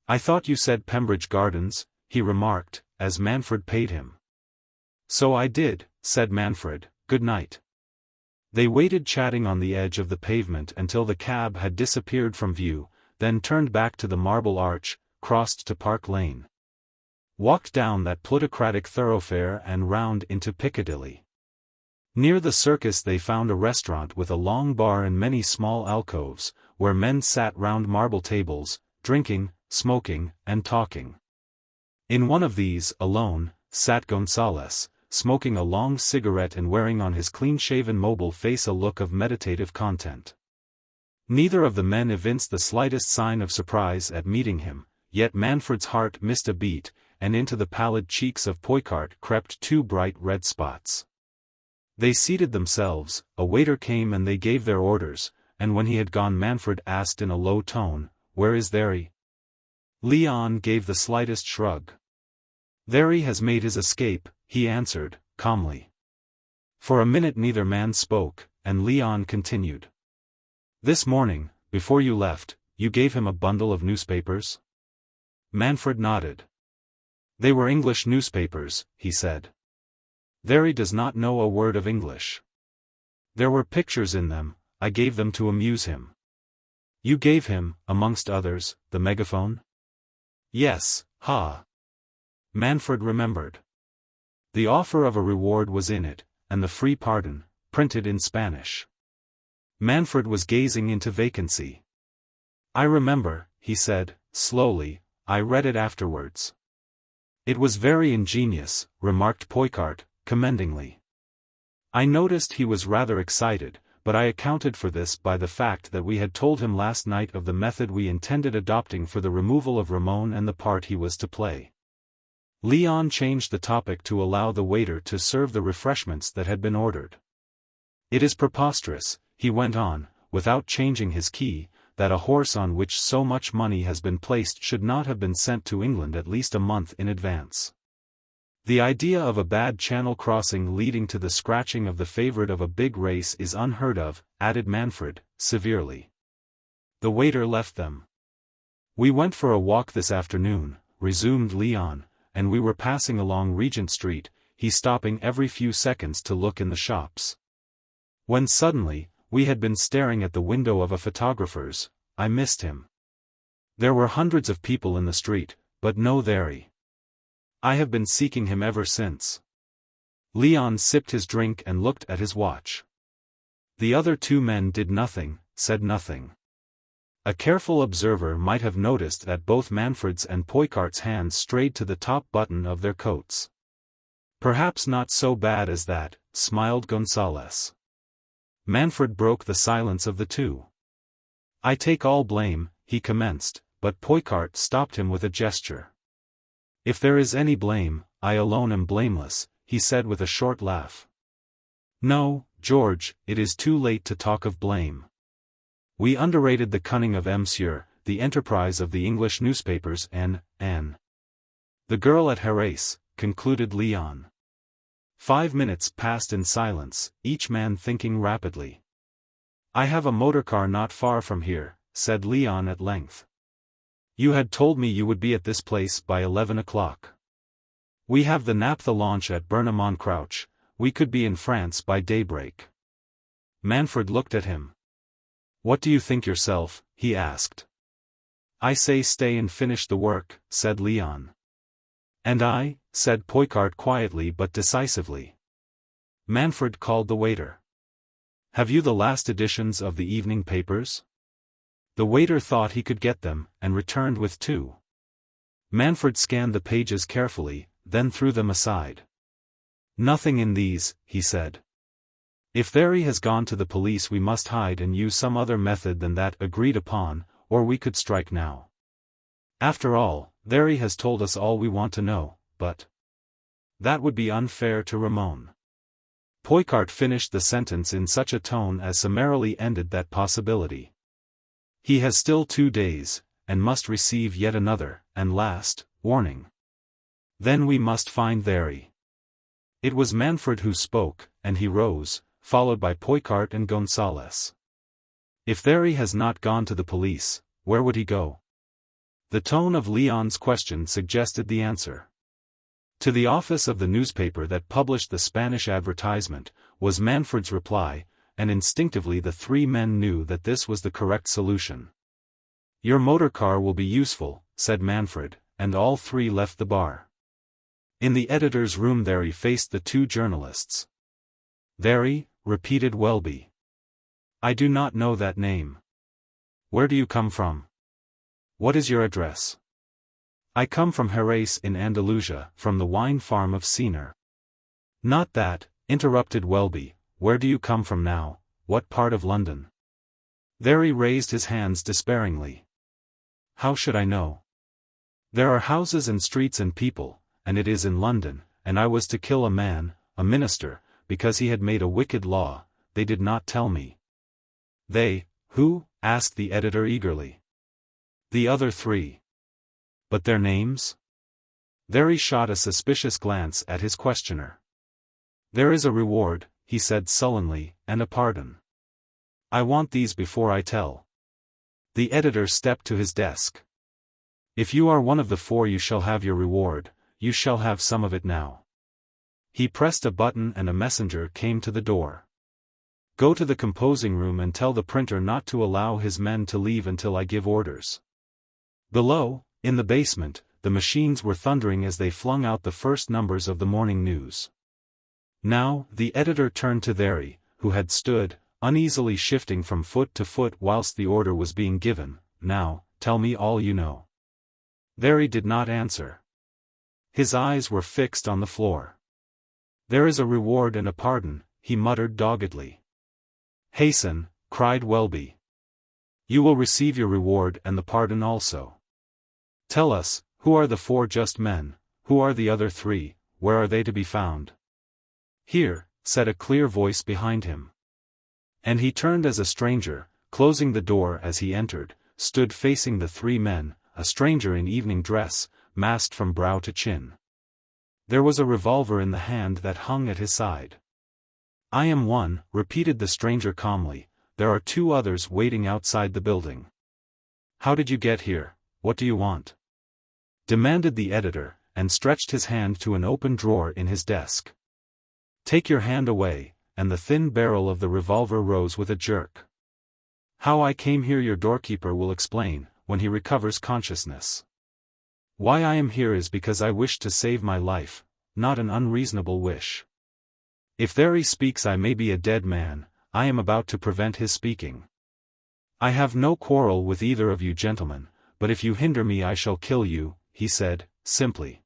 "I thought you said Pembridge Gardens," he remarked, as Manfred paid him. "So I did," said Manfred, "good night." They waited chatting on the edge of the pavement until the cab had disappeared from view, then turned back to the Marble Arch, crossed to Park Lane. Walked down that plutocratic thoroughfare and round into Piccadilly. Near the Circus they found a restaurant with a long bar and many small alcoves, where men sat round marble tables, drinking, smoking, and talking. In one of these, alone, sat Gonzales, smoking a long cigarette and wearing on his clean-shaven mobile face a look of meditative content. Neither of the men evinced the slightest sign of surprise at meeting him, yet Manfred's heart missed a beat, and into the pallid cheeks of Poicart crept two bright red spots. They seated themselves, a waiter came and they gave their orders, and when he had gone Manfred asked in a low tone, "Where is Thery?" Leon gave the slightest shrug. "Thery has made his escape," he answered, calmly. For a minute neither man spoke, and Leon continued. "This morning, before you left, you gave him a bundle of newspapers?" Manfred nodded. "They were English newspapers," he said. "Thery does not know a word of English. There were pictures in them, I gave them to amuse him." "You gave him, amongst others, the Megaphone?" "Yes, ha!" Manfred remembered. The offer of a reward was in it, and the free pardon, printed in Spanish. Manfred was gazing into vacancy. "I remember," he said, slowly, "I read it afterwards." "It was very ingenious," remarked Poicart, commendingly. "I noticed he was rather excited, but I accounted for this by the fact that we had told him last night of the method we intended adopting for the removal of Ramon and the part he was to play." Leon changed the topic to allow the waiter to serve the refreshments that had been ordered. "It is preposterous," he went on, without changing his key, "that a horse on which so much money has been placed should not have been sent to England at least a month in advance. The idea of a bad channel crossing leading to the scratching of the favorite of a big race is unheard of," added Manfred, severely. The waiter left them. "We went for a walk this afternoon," resumed Leon, "and we were passing along Regent Street, he stopping every few seconds to look in the shops. When suddenly, we had been staring at the window of a photographer's, I missed him. There were hundreds of people in the street, but no Thery. I have been seeking him ever since." Leon sipped his drink and looked at his watch. The other two men did nothing, said nothing. A careful observer might have noticed that both Manfred's and Poicart's hands strayed to the top button of their coats. "Perhaps not so bad as that," smiled Gonzales. Manfred broke the silence of the two. "I take all blame," he commenced, but Poicart stopped him with a gesture. "If there is any blame, I alone am blameless," he said with a short laugh. "No, George, it is too late to talk of blame. We underrated the cunning of Monsieur, the enterprise of the English newspapers and the girl at Harrace," concluded Leon. 5 minutes passed in silence, each man thinking rapidly. "I have a motor-car not far from here," said Leon at length. "You had told me you would be at this place by 11 o'clock. We have the naphtha launch at Burnham-on-Crouch, we could be in France by daybreak." Manfred looked at him. "What do you think yourself?" he asked. "I say stay and finish the work," said Leon. "And I," said Poicart quietly but decisively. Manfred called the waiter. "Have you the last editions of the evening papers?" The waiter thought he could get them, and returned with 2. Manfred scanned the pages carefully, then threw them aside. "Nothing in these," he said. "If Thery has gone to the police, we must hide and use some other method than that agreed upon, or we could strike now. After all, Thery has told us all we want to know, but that would be unfair to Ramon." Poicart finished the sentence in such a tone as summarily ended that possibility. "He has still 2 days, and must receive yet another, and last, warning. Then we must find Thery." It was Manfred who spoke, and he rose, followed by Poicart and Gonzales. "If Thery has not gone to the police, where would he go?" The tone of Leon's question suggested the answer. "To the office of the newspaper that published the Spanish advertisement," was Manfred's reply, and instinctively the 3 men knew that this was the correct solution. "Your motor car will be useful," said Manfred, and all 3 left the bar. In the editor's room Thery faced the 2 journalists. "Thery," repeated Welby. "I do not know that name. Where do you come from? What is your address?" "I come from Jerez in Andalusia, from the wine farm of Senor." "Not that," interrupted Welby. "Where do you come from now? What part of London?" Thery raised his hands despairingly. "How should I know? There are houses and streets and people, and it is in London, and I was to kill a man, a minister, because he had made a wicked law. They did not tell me." "They, who?" asked the editor eagerly. "The other 3. "But their names?" Thery shot a suspicious glance at his questioner. "There is a reward," he said sullenly, "and a pardon. I want these before I tell." The editor stepped to his desk. "If you are one of the 4 you shall have your reward, you shall have some of it now." He pressed a button and a messenger came to the door. "Go to the composing room and tell the printer not to allow his men to leave until I give orders." Below, in the basement, the machines were thundering as they flung out the first numbers of the morning news. Now, the editor turned to Thery, who had stood, uneasily shifting from foot to foot whilst the order was being given. "Now, tell me all you know." Thery did not answer. His eyes were fixed on the floor. "There is a reward and a pardon," he muttered doggedly. "Hasten," cried Welby. "You will receive your reward and the pardon also. Tell us, who are the 4 just men, who are the other 3, where are they to be found?" "Here," said a clear voice behind him. And he turned as a stranger, closing the door as he entered, stood facing the 3 men, a stranger in evening dress, masked from brow to chin. There was a revolver in the hand that hung at his side. "I am one," repeated the stranger calmly. "There are 2 others waiting outside the building." "How did you get here? What do you want?" demanded the editor, and stretched his hand to an open drawer in his desk. "Take your hand away," and the thin barrel of the revolver rose with a jerk. "How I came here your doorkeeper will explain, when he recovers consciousness. Why I am here is because I wish to save my life, not an unreasonable wish. If Thery speaks I may be a dead man, I am about to prevent his speaking. I have no quarrel with either of you gentlemen, but if you hinder me I shall kill you," he said, simply.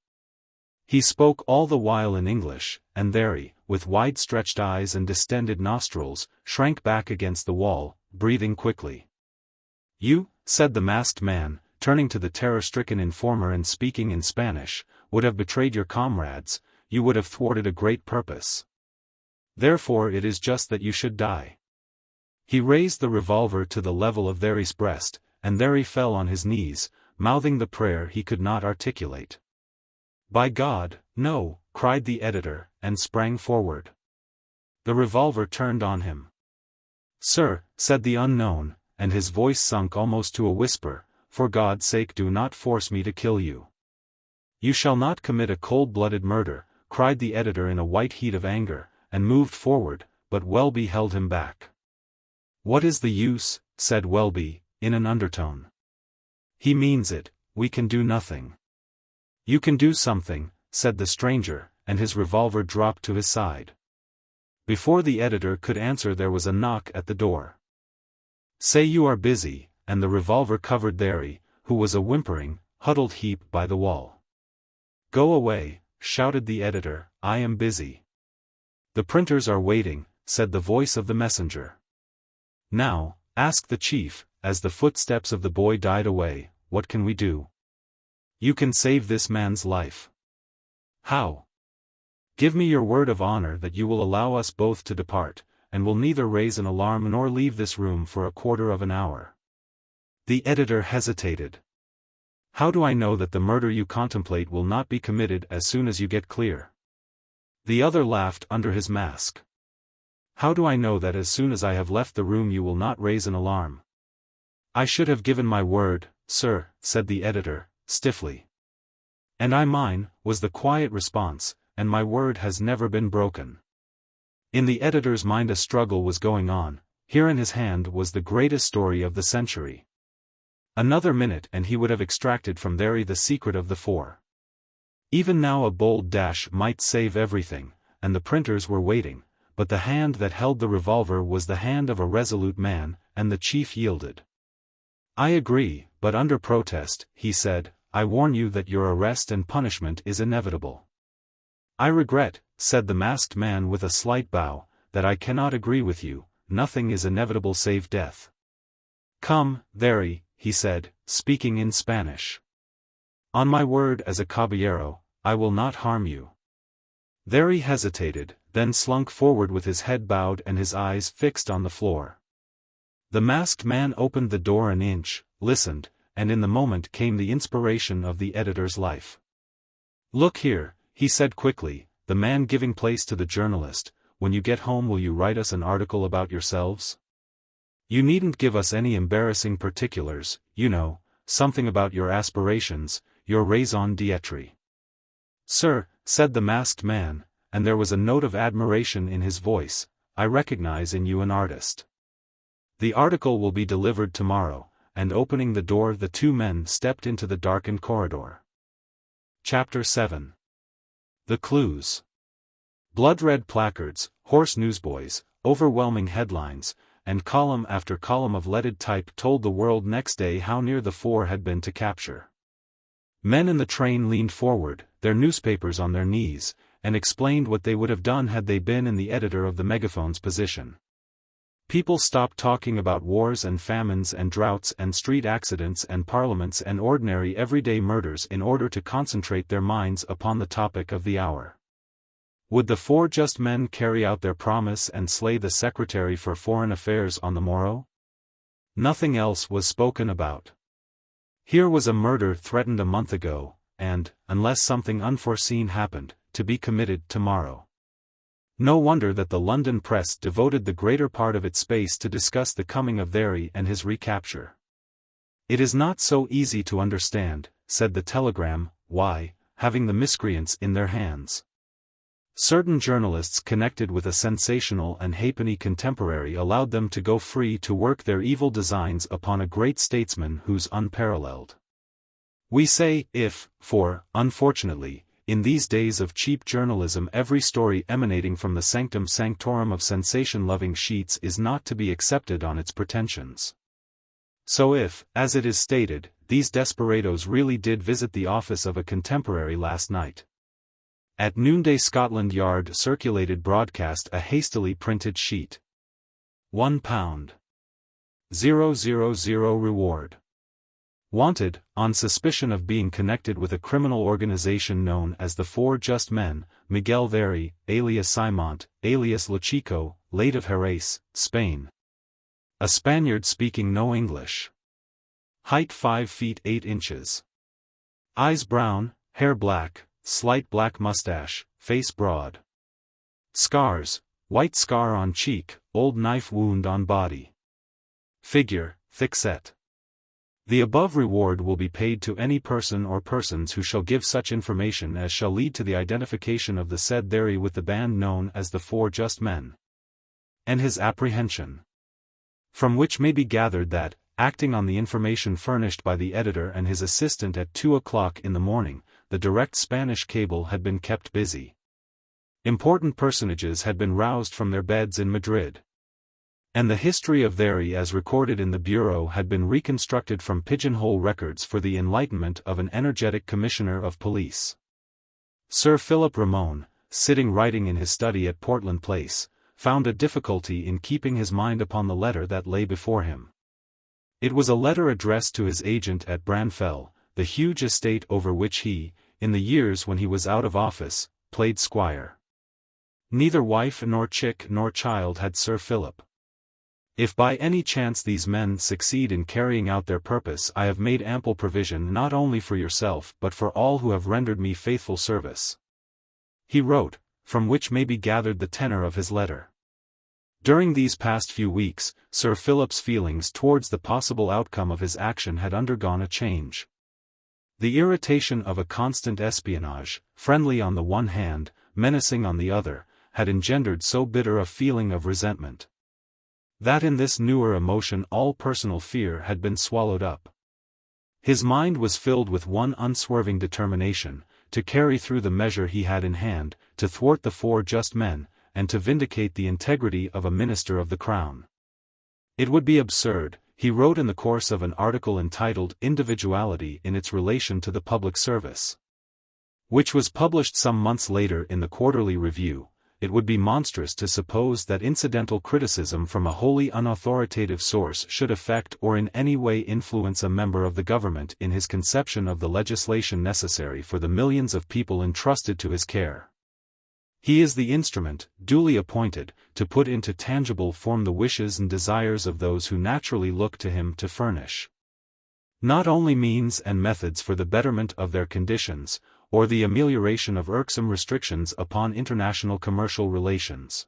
He spoke all the while in English, and Thery, with wide-stretched eyes and distended nostrils, shrank back against the wall, breathing quickly. "You," said the masked man, turning to the terror-stricken informer and speaking in Spanish, "would have betrayed your comrades, you would have thwarted a great purpose. Therefore it is just that you should die." He raised the revolver to the level of Thery's breast, and Thery fell on his knees, mouthing the prayer he could not articulate. "By God, no!" cried the editor, and sprang forward. The revolver turned on him. "Sir," said the unknown, and his voice sunk almost to a whisper, "for God's sake do not force me to kill you." "You shall not commit a cold-blooded murder," cried the editor in a white heat of anger, and moved forward, but Welby held him back. "What is the use?" said Welby, in an undertone. "He means it, we can do nothing." "You can do something," said the stranger, and his revolver dropped to his side. Before the editor could answer there was a knock at the door. "Say you are busy," and the revolver covered Thery, who was a whimpering, huddled heap by the wall. "Go away," shouted the editor, "I am busy." "The printers are waiting," said the voice of the messenger. "Now," asked the chief, as the footsteps of the boy died away, "what can we do?" "You can save this man's life." "How?" "Give me your word of honor that you will allow us both to depart, and will neither raise an alarm nor leave this room for a quarter of an hour." The editor hesitated. "How do I know that the murder you contemplate will not be committed as soon as you get clear?" The other laughed under his mask. "How do I know that as soon as I have left the room you will not raise an alarm?" "I should have given my word, sir," said the editor, stiffly. "And I mine," was the quiet response, "and my word has never been broken." In the editor's mind a struggle was going on. Here in his hand was the greatest story of the century. Another minute and he would have extracted from Thery the secret of the four. Even now a bold dash might save everything, and the printers were waiting, but the hand that held the revolver was the hand of a resolute man, and the chief yielded. "I agree, but under protest," he said. "I warn you that your arrest and punishment is inevitable." "I regret," said the masked man with a slight bow, "that I cannot agree with you. Nothing is inevitable save death." "Come, Thery," he said, speaking in Spanish. "On my word as a caballero, I will not harm you." Thery hesitated, then slunk forward with his head bowed and his eyes fixed on the floor. The masked man opened the door an inch, listened, and in the moment came the inspiration of the editor's life. "Look here," he said quickly, the man giving place to the journalist, "when you get home will you write us an article about yourselves? You needn't give us any embarrassing particulars, you know, something about your aspirations, your raison d'être." "Sir," said the masked man, and there was a note of admiration in his voice, "I recognize in you an artist. The article will be delivered tomorrow," and opening the door the two men stepped into the darkened corridor. Chapter 7. The Clues. Blood-red placards, hoarse newsboys, overwhelming headlines, and column after column of leaded type told the world next day how near the four had been to capture. Men in the train leaned forward, their newspapers on their knees, and explained what they would have done had they been in the editor of the Megaphone's position. People stopped talking about wars and famines and droughts and street accidents and parliaments and ordinary everyday murders in order to concentrate their minds upon the topic of the hour. Would the four just men carry out their promise and slay the Secretary for Foreign Affairs on the morrow? Nothing else was spoken about. Here was a murder threatened a month ago, and, unless something unforeseen happened, to be committed tomorrow. No wonder that the London press devoted the greater part of its space to discuss the coming of Thery and his recapture. "It is not so easy to understand," said the Telegram, "why, having the miscreants in their hands, certain journalists connected with a sensational and halfpenny contemporary allowed them to go free to work their evil designs upon a great statesman who's unparalleled. We say, if, for, unfortunately, in these days of cheap journalism every story emanating from the sanctum sanctorum of sensation-loving sheets is not to be accepted on its pretensions. So if, as it is stated, these desperadoes really did visit the office of a contemporary last night. At noonday Scotland Yard circulated broadcast a hastily printed sheet. £1. 000 reward. Wanted, on suspicion of being connected with a criminal organization known as the Four Just Men, Miguel Thery, alias Simont, alias Lochico, late of Jerez, Spain. A Spaniard speaking no English. Height 5 feet 8 inches. Eyes brown, hair black, slight black mustache, face broad. Scars, white scar on cheek, old knife wound on body. Figure, thick-set. The above reward will be paid to any person or persons who shall give such information as shall lead to the identification of the said Thery with the band known as the Four Just Men, and his apprehension. From which may be gathered that, acting on the information furnished by the editor and his assistant at 2 o'clock in the morning, the direct Spanish cable had been kept busy. Important personages had been roused from their beds in Madrid. And the history of Thery as recorded in the Bureau had been reconstructed from pigeonhole records for the enlightenment of an energetic commissioner of police. Sir Philip Ramone, sitting writing in his study at Portland Place, found a difficulty in keeping his mind upon the letter that lay before him. It was a letter addressed to his agent at Branfell, the huge estate over which he, in the years when he was out of office, played squire. Neither wife nor chick nor child had Sir Philip. If by any chance these men succeed in carrying out their purpose, I have made ample provision not only for yourself but for all who have rendered me faithful service. He wrote, from which may be gathered the tenor of his letter. During these past few weeks, Sir Philip's feelings towards the possible outcome of his action had undergone a change. The irritation of a constant espionage, friendly on the one hand, menacing on the other, had engendered so bitter a feeling of resentment, that in this newer emotion all personal fear had been swallowed up. His mind was filled with one unswerving determination, to carry through the measure he had in hand, to thwart the four just men, and to vindicate the integrity of a minister of the Crown. It would be absurd, he wrote in the course of an article entitled Individuality in its Relation to the Public Service, which was published some months later in the Quarterly Review. It would be monstrous to suppose that incidental criticism from a wholly unauthoritative source should affect or in any way influence a member of the government in his conception of the legislation necessary for the millions of people entrusted to his care. He is the instrument, duly appointed, to put into tangible form the wishes and desires of those who naturally look to him to furnish not only means and methods for the betterment of their conditions, or the amelioration of irksome restrictions upon international commercial relations,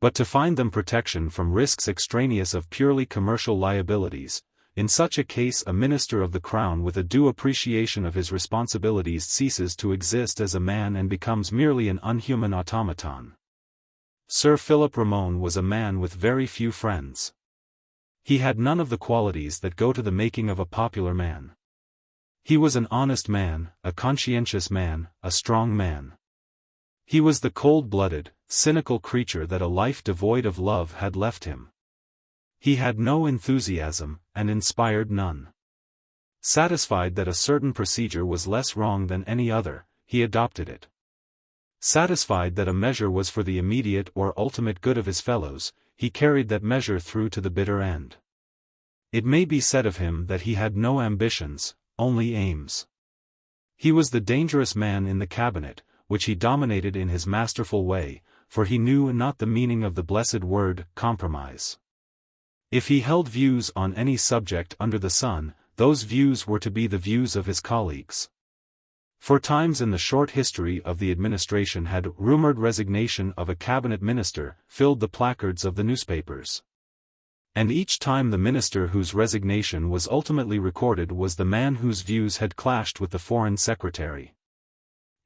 but to find them protection from risks extraneous of purely commercial liabilities. In such a case a minister of the Crown with a due appreciation of his responsibilities ceases to exist as a man and becomes merely an unhuman automaton. Sir Philip Ramone was a man with very few friends. He had none of the qualities that go to the making of a popular man. He was an honest man, a conscientious man, a strong man. He was the cold-blooded, cynical creature that a life devoid of love had left him. He had no enthusiasm, and inspired none. Satisfied that a certain procedure was less wrong than any other, he adopted it. Satisfied that a measure was for the immediate or ultimate good of his fellows, he carried that measure through to the bitter end. It may be said of him that he had no ambitions, only aims. He was the dangerous man in the cabinet, which he dominated in his masterful way, for he knew not the meaning of the blessed word, compromise. If he held views on any subject under the sun, those views were to be the views of his colleagues. For times in the short history of the administration had rumored resignation of a cabinet minister filled the placards of the newspapers. And each time the minister whose resignation was ultimately recorded was the man whose views had clashed with the Foreign Secretary.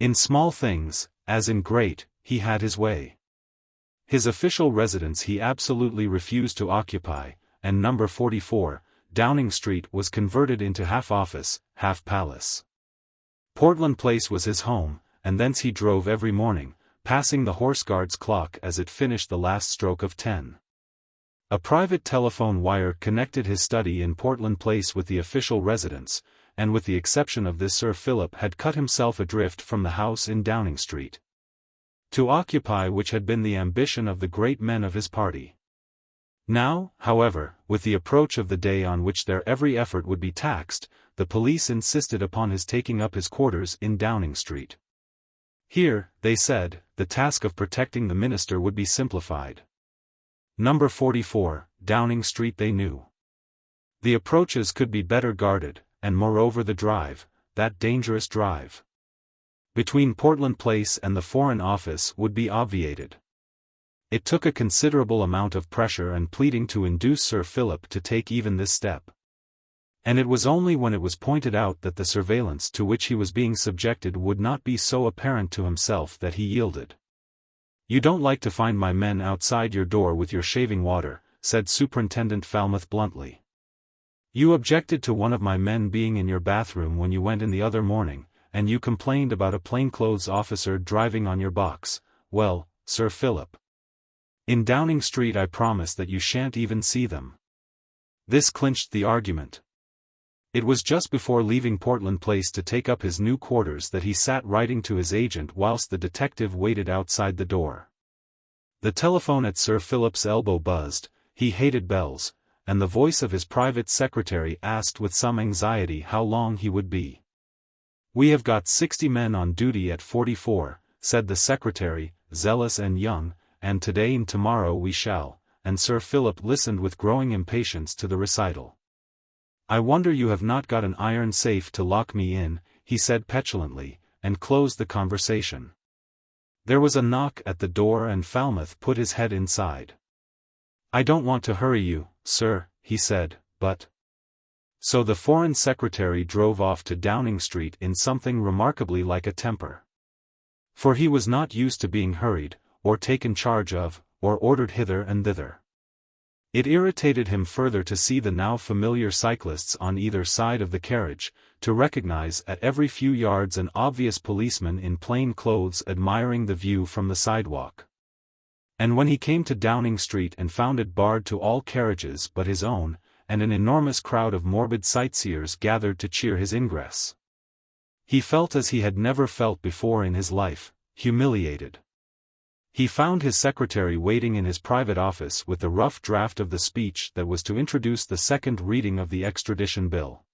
In small things, as in great, he had his way. His official residence he absolutely refused to occupy, and number 44, Downing Street was converted into half office, half palace. Portland Place was his home, and thence he drove every morning, passing the Horse Guards clock as it finished the last stroke of 10. A private telephone wire connected his study in Portland Place with the official residence, and with the exception of this Sir Philip had cut himself adrift from the house in Downing Street, to occupy which had been the ambition of the great men of his party. Now, however, with the approach of the day on which their every effort would be taxed, the police insisted upon his taking up his quarters in Downing Street. Here, they said, the task of protecting the minister would be simplified. Number 44, Downing Street they knew. The approaches could be better guarded, and moreover the drive, that dangerous drive between Portland Place and the Foreign Office would be obviated. It took a considerable amount of pressure and pleading to induce Sir Philip to take even this step. And it was only when it was pointed out that the surveillance to which he was being subjected would not be so apparent to himself that he yielded. "You don't like to find my men outside your door with your shaving water," said Superintendent Falmouth bluntly. "You objected to one of my men being in your bathroom when you went in the other morning, and you complained about a plainclothes officer driving on your box. Well, Sir Philip, in Downing Street I promise that you shan't even see them." This clinched the argument. It was just before leaving Portland Place to take up his new quarters that he sat writing to his agent whilst the detective waited outside the door. The telephone at Sir Philip's elbow buzzed, he hated bells, and the voice of his private secretary asked with some anxiety how long he would be. "We have got 60 men on duty at 44, said the secretary, zealous and young, "and today and tomorrow we shall," and Sir Philip listened with growing impatience to the recital. "I wonder you have not got an iron safe to lock me in," he said petulantly, and closed the conversation. There was a knock at the door and Falmouth put his head inside. "I don't want to hurry you, sir," he said, "but—" So the Foreign Secretary drove off to Downing Street in something remarkably like a temper. For he was not used to being hurried, or taken charge of, or ordered hither and thither. It irritated him further to see the now familiar cyclists on either side of the carriage, to recognize at every few yards an obvious policeman in plain clothes admiring the view from the sidewalk. And when he came to Downing Street and found it barred to all carriages but his own, and an enormous crowd of morbid sightseers gathered to cheer his ingress, he felt as he had never felt before in his life, humiliated. He found his secretary waiting in his private office with the rough draft of the speech that was to introduce the second reading of the extradition bill.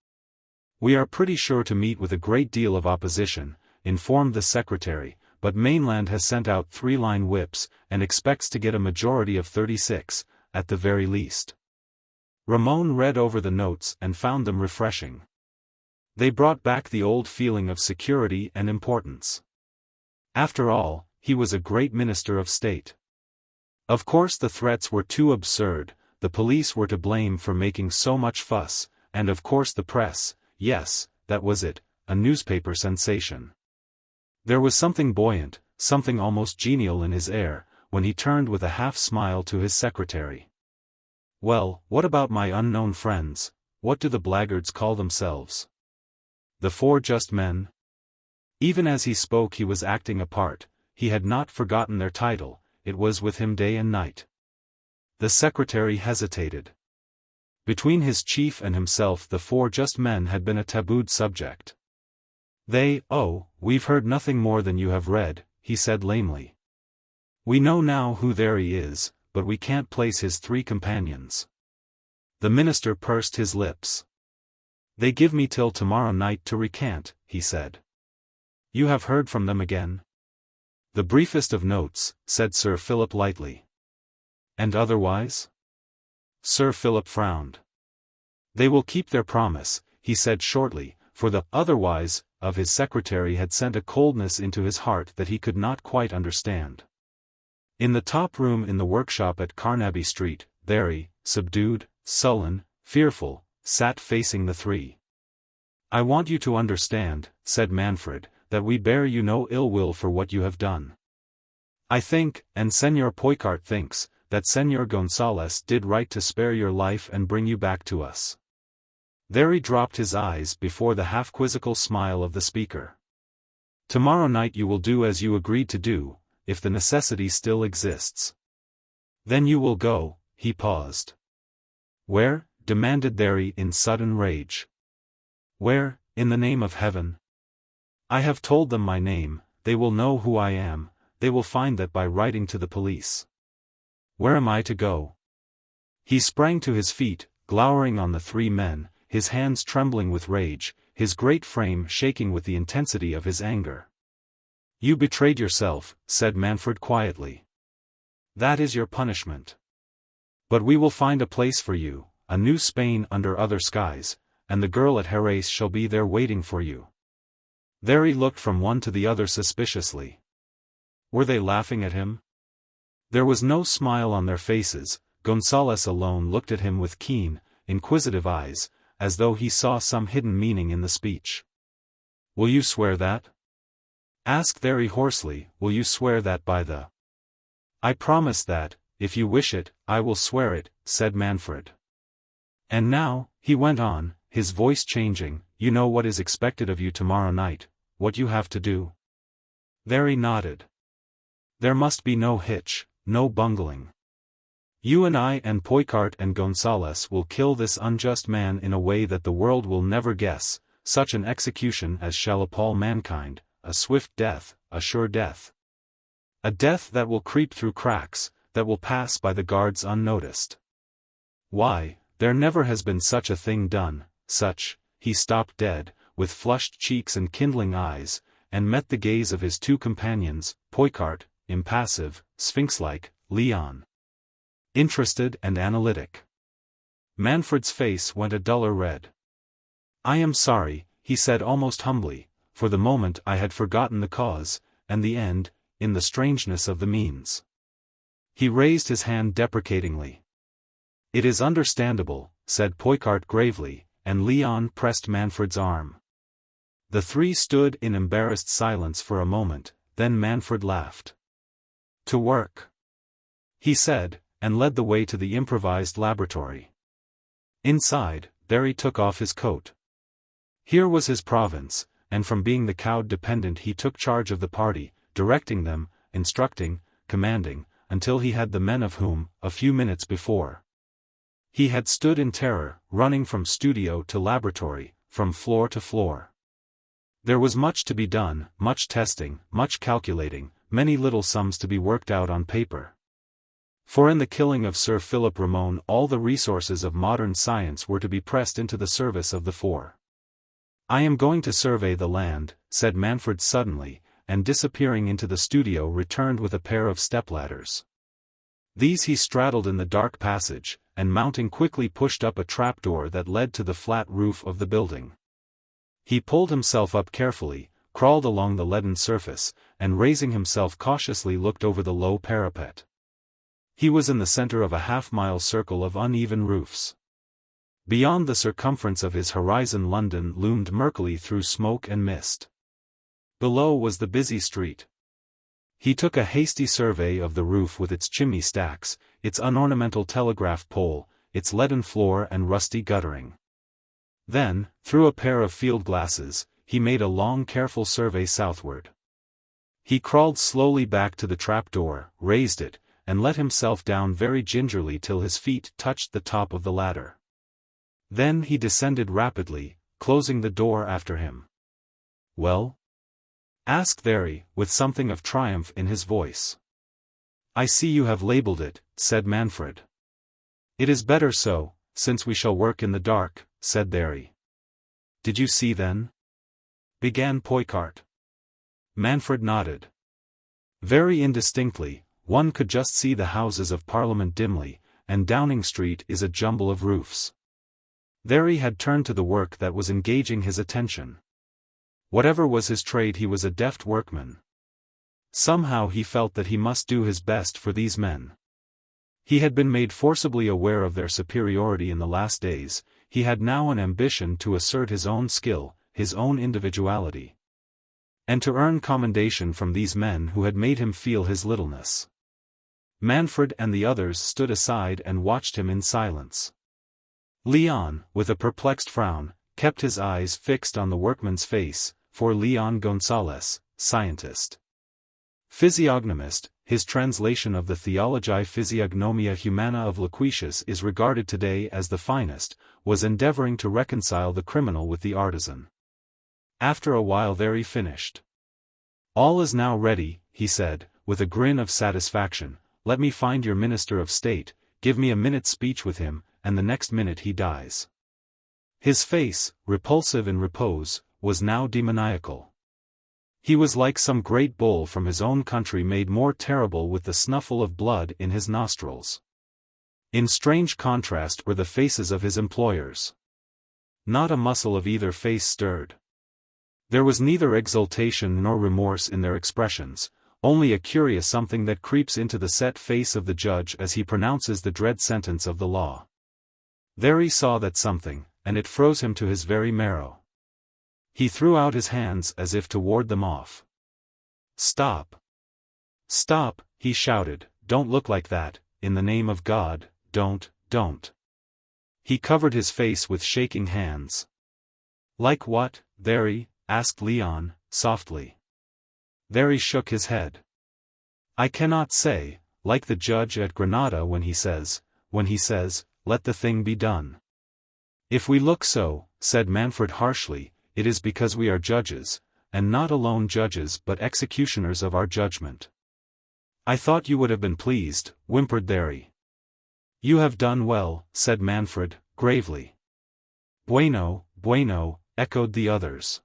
"We are pretty sure to meet with a great deal of opposition," informed the secretary, "but Mainland has sent out 3-line whips, and expects to get a majority of 36, at the very least." Ramon read over the notes and found them refreshing. They brought back the old feeling of security and importance. After all, he was a great minister of state. Of course the threats were too absurd, the police were to blame for making so much fuss, and of course the press, yes, that was it, a newspaper sensation. There was something buoyant, something almost genial in his air, when he turned with a half-smile to his secretary. "Well, what about my unknown friends? What do the blackguards call themselves? The 4 just men?" Even as he spoke he was acting a part. He had not forgotten their title, it was with him day and night. The secretary hesitated. Between his chief and himself the 4 just men had been a tabooed subject. "Oh, we've heard nothing more than you have read," he said lamely. "We know now who Thery is, but we can't place his 3 companions." The minister pursed his lips. "They give me till tomorrow night to recant," he said. "You have heard from them again?" "The briefest of notes," said Sir Philip lightly. "And otherwise?" Sir Philip frowned. "They will keep their promise," he said shortly, for the "otherwise" of his secretary had sent a coldness into his heart that he could not quite understand. In the top room in the workshop at Carnaby Street, Thery, subdued, sullen, fearful, sat facing the 3. "I want you to understand," said Manfred, "that we bear you no ill will for what you have done. I think, and Señor Poicart thinks, that Señor González did right to spare your life and bring you back to us." Thery dropped his eyes before the half-quizzical smile of the speaker. "Tomorrow night you will do as you agreed to do, if the necessity still exists. Then you will go." He paused. "Where?" demanded Thery in sudden rage. "Where, in the name of heaven? I have told them my name, they will know who I am, they will find that by writing to the police. Where am I to go?" He sprang to his feet, glowering on the 3 men, his hands trembling with rage, his great frame shaking with the intensity of his anger. "You betrayed yourself," said Manfred quietly. "That is your punishment. But we will find a place for you, a new Spain under other skies, and the girl at Jerez shall be there waiting for you." Thery looked from one to the other suspiciously. Were they laughing at him? There was no smile on their faces. González alone looked at him with keen, inquisitive eyes, as though he saw some hidden meaning in the speech. "Will you swear that?" asked Thery hoarsely. "Will you swear that by the—" "I promise that, if you wish it, I will swear it," said Manfred. "And now," he went on, his voice changing, "you know what is expected of you tomorrow night, what you have to do?" Thery nodded. "There must be no hitch, no bungling. You and I and Poicart and Gonzales will kill this unjust man in a way that the world will never guess, such an execution as shall appall mankind, a swift death, a sure death. A death that will creep through cracks, that will pass by the guards unnoticed. Why, there never has been such a thing done, such. He stopped dead, with flushed cheeks and kindling eyes, and met the gaze of his two companions, Poicart, impassive, sphinx-like, Leon, interested and analytic. Manfred's face went a duller red. I am sorry, he said almost humbly, for the moment I had forgotten the cause, and the end, in the strangeness of the means. He raised his hand deprecatingly. It is understandable, said Poicart gravely, and Leon pressed Manfred's arm. The three stood in embarrassed silence for a moment, then Manfred laughed. To work, he said, and led the way to the improvised laboratory. Inside, Thery took off his coat. Here was his province, and from being the cowed dependent he took charge of the party, directing them, instructing, commanding, until he had the men of whom, a few minutes before, he had stood in terror, running from studio to laboratory, from floor to floor. There was much to be done, much testing, much calculating, many little sums to be worked out on paper. For in the killing of Sir Philip Ramone all the resources of modern science were to be pressed into the service of the four. I am going to survey the land, said Manfred suddenly, and disappearing into the studio returned with a pair of stepladders. These he straddled in the dark passage, and mounting quickly pushed up a trapdoor that led to the flat roof of the building. He pulled himself up carefully, crawled along the leaden surface, and raising himself cautiously looked over the low parapet. He was in the center of a half-mile circle of uneven roofs. Beyond the circumference of his horizon London loomed murkily through smoke and mist. Below was the busy street. He took a hasty survey of the roof with its chimney stacks, its unornamental telegraph pole, its leaden floor and rusty guttering. Then, through a pair of field glasses, he made a long careful survey southward. He crawled slowly back to the trapdoor, raised it, and let himself down very gingerly till his feet touched the top of the ladder. Then he descended rapidly, closing the door after him. Well? Asked Thery, with something of triumph in his voice. I see you have labeled it, said Manfred. It is better so, since we shall work in the dark, said Thery. Did you see then? Began Poicart. Manfred nodded. Very indistinctly, one could just see the Houses of Parliament dimly, and Downing Street is a jumble of roofs. Thery had turned to the work that was engaging his attention. Whatever was his trade he was a deft workman. Somehow he felt that he must do his best for these men. He had been made forcibly aware of their superiority in the last days, he had now an ambition to assert his own skill, his own individuality. And to earn commendation from these men who had made him feel his littleness. Manfred and the others stood aside and watched him in silence. Leon, with a perplexed frown, kept his eyes fixed on the workman's face, for Leon Gonzales, scientist. Physiognomist, his translation of the Theologiae Physiognomia Humana of Lucretius is regarded today as the finest, was endeavoring to reconcile the criminal with the artisan. After a while Thery finished. All is now ready, he said, with a grin of satisfaction. Let me find your Minister of State, give me a minute's speech with him, and the next minute he dies. His face, repulsive in repose, was now demoniacal. He was like some great bull from his own country made more terrible with the snuffle of blood in his nostrils. In strange contrast were the faces of his employers. Not a muscle of either face stirred. There was neither exultation nor remorse in their expressions, only a curious something that creeps into the set face of the judge as he pronounces the dread sentence of the law. There he saw that something, and it froze him to his very marrow. He threw out his hands as if to ward them off. Stop! Stop, he shouted, don't look like that, in the name of God, don't. He covered his face with shaking hands. Like what, Thery? Asked Leon, softly. Thery shook his head. I cannot say, like the judge at Granada when he says, let the thing be done. If we look so, said Manfred harshly, it is because we are judges, and not alone judges but executioners of our judgment. I thought you would have been pleased, whimpered Thery. You have done well, said Manfred, gravely. Bueno, bueno, echoed the others.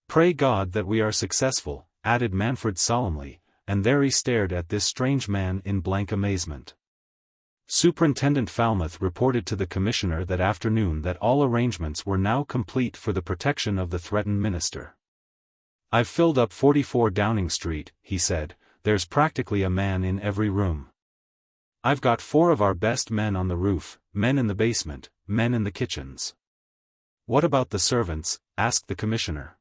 Pray God that we are successful, added Manfred solemnly, and Thery stared at this strange man in blank amazement. Superintendent Falmouth reported to the commissioner that afternoon that all arrangements were now complete for the protection of the threatened minister. I've filled up 44 Downing Street, he said, there's practically a man in every room. I've got 4 of our best men on the roof, men in the basement, men in the kitchens. What about the servants? Asked the commissioner.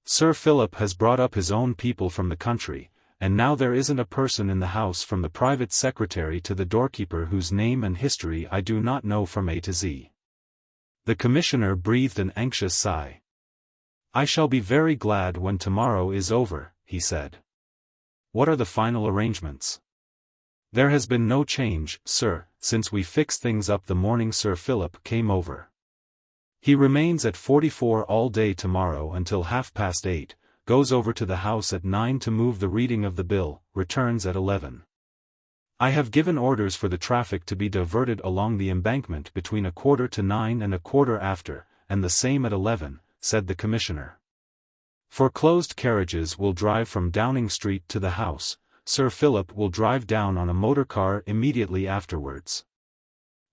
Sir Philip has brought up his own people from the country, and now there isn't a person in the house from the private secretary to the doorkeeper whose name and history I do not know from A to Z. The commissioner breathed an anxious sigh. I shall be very glad when tomorrow is over, he said. What are the final arrangements? There has been no change, sir, since we fixed things up the morning Sir Philip came over. He remains at 44 all day tomorrow until 8:30, goes over to the house at 9 to move the reading of the bill, returns at 11. I have given orders for the traffic to be diverted along the embankment between 9:15 and 15:15, and the same at 11, said the commissioner. Foreclosed carriages will drive from Downing Street to the house, Sir Philip will drive down on a motor car immediately afterwards.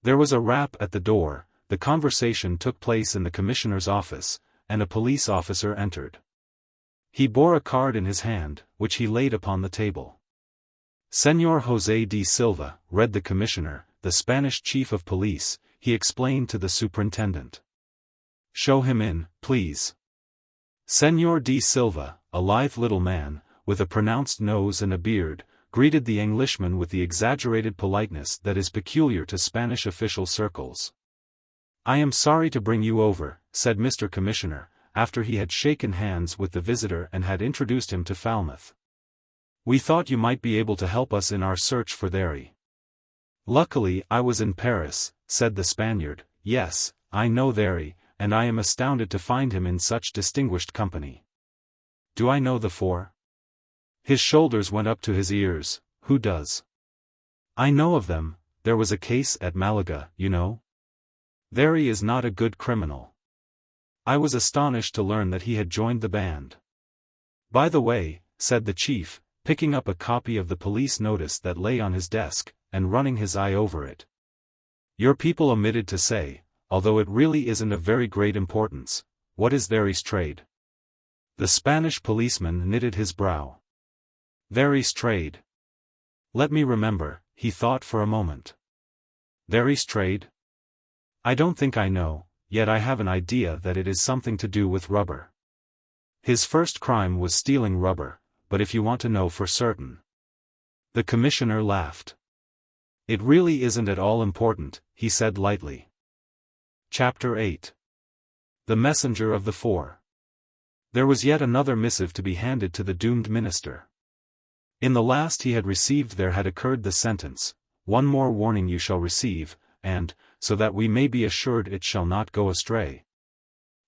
There was a rap at the door. The conversation took place in the commissioner's office, and a police officer entered. He bore a card in his hand, which he laid upon the table. Señor José de Silva, read the commissioner, the Spanish chief of police, he explained to the superintendent. Show him in, please. Señor de Silva, a lithe little man, with a pronounced nose and a beard, greeted the Englishman with the exaggerated politeness that is peculiar to Spanish official circles. I am sorry to bring you over, said Mr. Commissioner, after he had shaken hands with the visitor and had introduced him to Falmouth. We thought you might be able to help us in our search for Thery. Luckily I was in Paris, said the Spaniard. Yes, I know Thery, and I am astounded to find him in such distinguished company. Do I know the 4? His shoulders went up to his ears. Who does? I know of them, there was a case at Malaga, you know. Thery is not a good criminal. I was astonished to learn that he had joined the band. By the way, said the chief, picking up a copy of the police notice that lay on his desk, and running his eye over it. Your people omitted to say, although it really isn't of very great importance, what is Thery's trade? The Spanish policeman knitted his brow. Thery's trade. Let me remember, he thought for a moment. Thery's trade? I don't think I know, yet I have an idea that it is something to do with rubber. His first crime was stealing rubber, but if you want to know for certain. The commissioner laughed. It really isn't at all important, he said lightly. Chapter 8. The Messenger of the 4. There was yet another missive to be handed to the doomed minister. In the last he had received there had occurred the sentence, one more warning you shall receive, and, so that we may be assured it shall not go astray.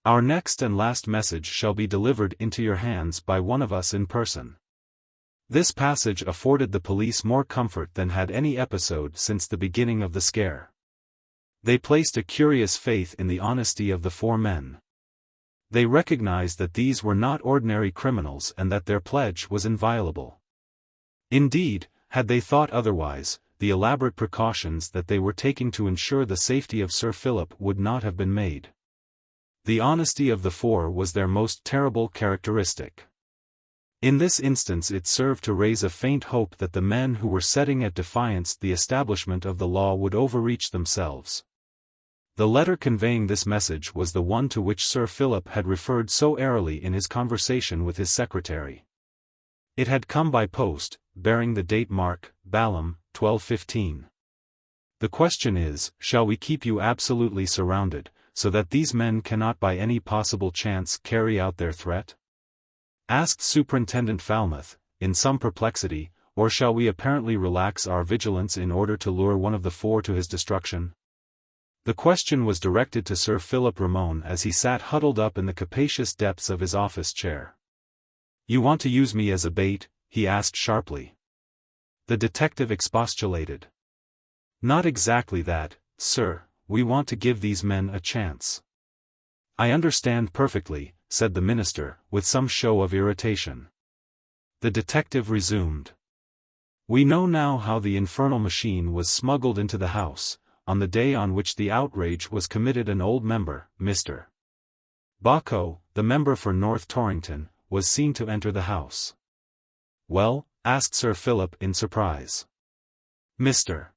Our next and last message shall be delivered into your hands by one of us in person. This passage afforded the police more comfort than had any episode since the beginning of the scare. They placed a curious faith in the honesty of the 4 men. They recognized that these were not ordinary criminals and that their pledge was inviolable. Indeed, had they thought otherwise, the elaborate precautions that they were taking to ensure the safety of Sir Philip would not have been made. The honesty of the 4 was their most terrible characteristic. In this instance it served to raise a faint hope that the men who were setting at defiance the establishment of the law would overreach themselves. The letter conveying this message was the one to which Sir Philip had referred so airily in his conversation with his secretary. It had come by post, bearing the date Mark, Balham, 12:15. The question is, shall we keep you absolutely surrounded, so that these men cannot by any possible chance carry out their threat? Asked Superintendent Falmouth, in some perplexity, Or shall we apparently relax our vigilance in order to lure one of the four to his destruction? The question was directed to Sir Philip Ramone as he sat huddled up in the capacious depths of his office chair. "You want to use me as a bait?" he asked sharply. The detective expostulated. "Not exactly that, sir, we want to give these men a chance." "I understand perfectly," said the minister, with some show of irritation. The detective resumed. "We know now how the infernal machine was smuggled into the house. On the day on which the outrage was committed, an old member, Mr. Bacco, the member for North Torrington, was seen to enter the house." "Well?" asked Sir Philip in surprise. "Mr.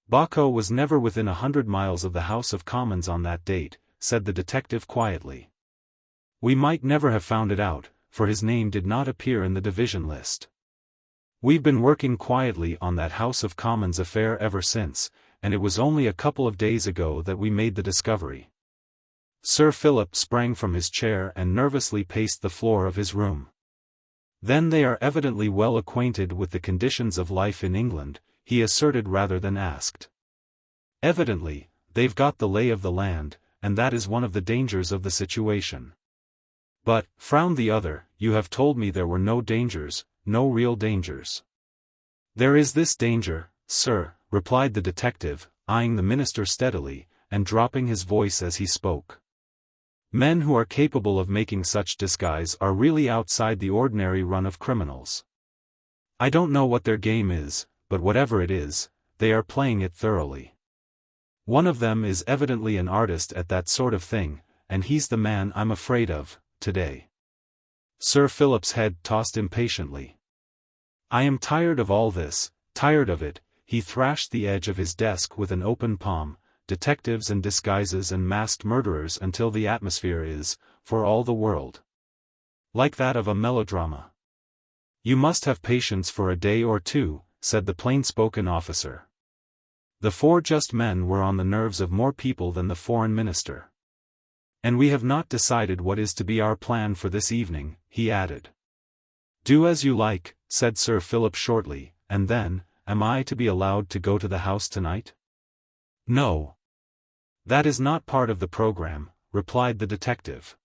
Bacco was never within 100 miles of the House of Commons on that date," said the detective quietly. "We might never have found it out, for his name did not appear in the division list. We've been working quietly on that House of Commons affair ever since, and it was only a couple of days ago that we made the discovery." Sir Philip sprang from his chair and nervously paced the floor of his room. "Then they are evidently well acquainted with the conditions of life in England," he asserted rather than asked. "Evidently, they've got the lay of the land, and that is one of the dangers of the situation." "But," frowned the other, "you have told me there were no dangers, no real dangers." "There is this danger, sir," replied the detective, eyeing the minister steadily, and dropping his voice as he spoke. "Men who are capable of making such disguise are really outside the ordinary run of criminals. I don't know what their game is, but whatever it is, they are playing it thoroughly. One of them is evidently an artist at that sort of thing, and he's the man I'm afraid of, today." Sir Philip's head tossed impatiently. "I am tired of all this, tired of it." He thrashed the edge of his desk with an open palm. "Detectives and disguises and masked murderers until the atmosphere is, for all the world, like that of a melodrama." "You must have patience for a day or two," said the plain-spoken officer. The four just men were on the nerves of more people than the foreign minister. "And we have not decided what is to be our plan for this evening," he added. "Do as you like," said Sir Philip shortly, and then, "Am I to be allowed to go to the house tonight?" "No. That is not part of the program," replied the detective.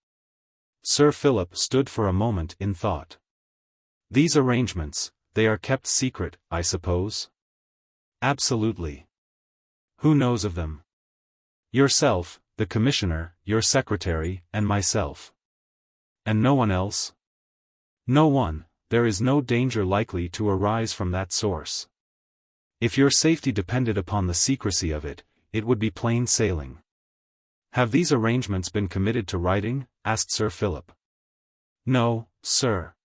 Sir Philip stood for a moment in thought. "These arrangements, they are kept secret, I suppose?" "Absolutely." "Who knows of them?" "Yourself, the commissioner, your secretary, and myself." "And no one else?" "No one. There is no danger likely to arise from that source. If your safety depended upon the secrecy of it, it would be plain sailing." "Have these arrangements been committed to writing?" asked Sir Philip. "No, sir.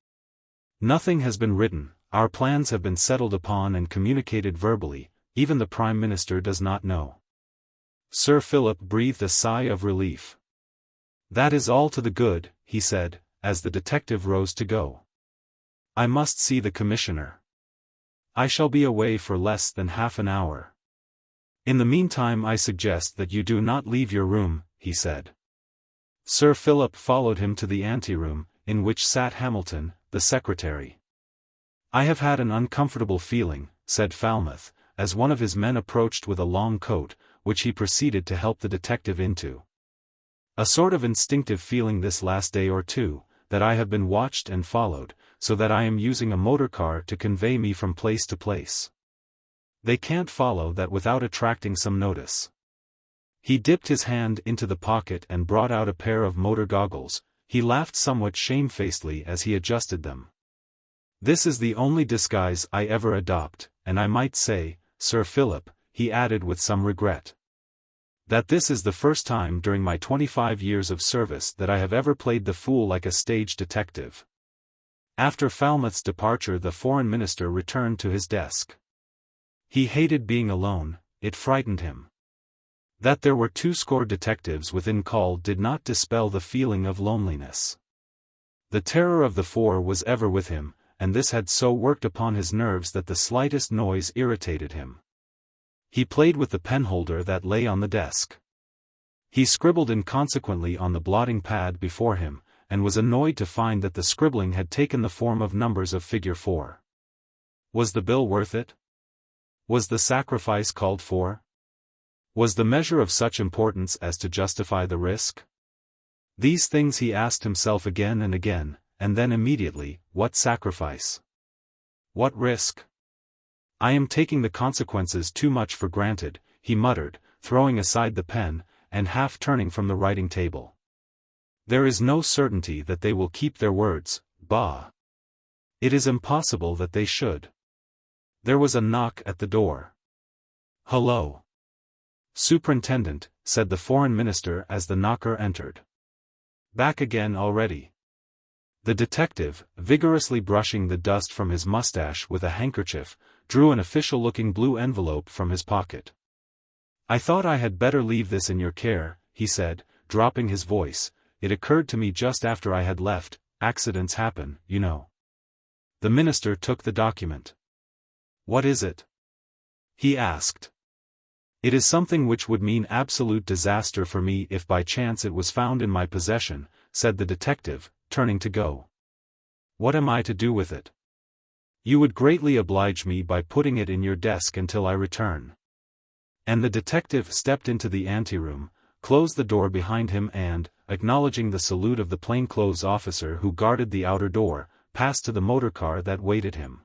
Nothing has been written. Our plans have been settled upon and communicated verbally. Even the Prime Minister does not know." Sir Philip breathed a sigh of relief. "That is all to the good," he said, as the detective rose to go. "I must see the commissioner. I shall be away for less than half an hour. In the meantime I suggest that you do not leave your room," he said. Sir Philip followed him to the anteroom, in which sat Hamilton, the secretary. "I have had an uncomfortable feeling," said Falmouth, as one of his men approached with a long coat, which he proceeded to help the detective into. "A sort of instinctive feeling this last day or two, that I have been watched and followed, so that I am using a motor car to convey me from place to place. They can't follow that without attracting some notice." He dipped his hand into the pocket and brought out a pair of motor goggles. He laughed somewhat shamefacedly as he adjusted them. "This is the only disguise I ever adopt, and I might say, Sir Philip," he added with some regret, "that this is the first time during my 25 years of service that I have ever played the fool like a stage detective." After Falmouth's departure the foreign minister returned to his desk. He hated being alone, it frightened him. That there were 20 detectives within call did not dispel the feeling of loneliness. The terror of the four was ever with him, and this had so worked upon his nerves that the slightest noise irritated him. He played with the penholder that lay on the desk. He scribbled inconsequently on the blotting pad before him, and was annoyed to find that the scribbling had taken the form of numbers of figure 4. Was the bill worth it? Was the sacrifice called for? Was the measure of such importance as to justify the risk? These things he asked himself again and again, and then immediately, what sacrifice? What risk? I am taking the consequences too much for granted, he muttered, throwing aside the pen, and half turning from the writing table. There is no certainty that they will keep their words, bah! It is impossible that they should. There was a knock at the door. Hello. Superintendent, said the foreign minister as the knocker entered. Back again already. The detective, vigorously brushing the dust from his mustache with a handkerchief, drew an official-looking blue envelope from his pocket. I thought I had better leave this in your care, he said, dropping his voice. It occurred to me just after I had left. Accidents happen, you know. The minister took the document. What is it? He asked. It is something which would mean absolute disaster for me if by chance it was found in my possession, said the detective, turning to go. What am I to do with it? You would greatly oblige me by putting it in your desk until I return. And the detective stepped into the anteroom, closed the door behind him and, acknowledging the salute of the plainclothes officer who guarded the outer door, passed to the motor car that waited him.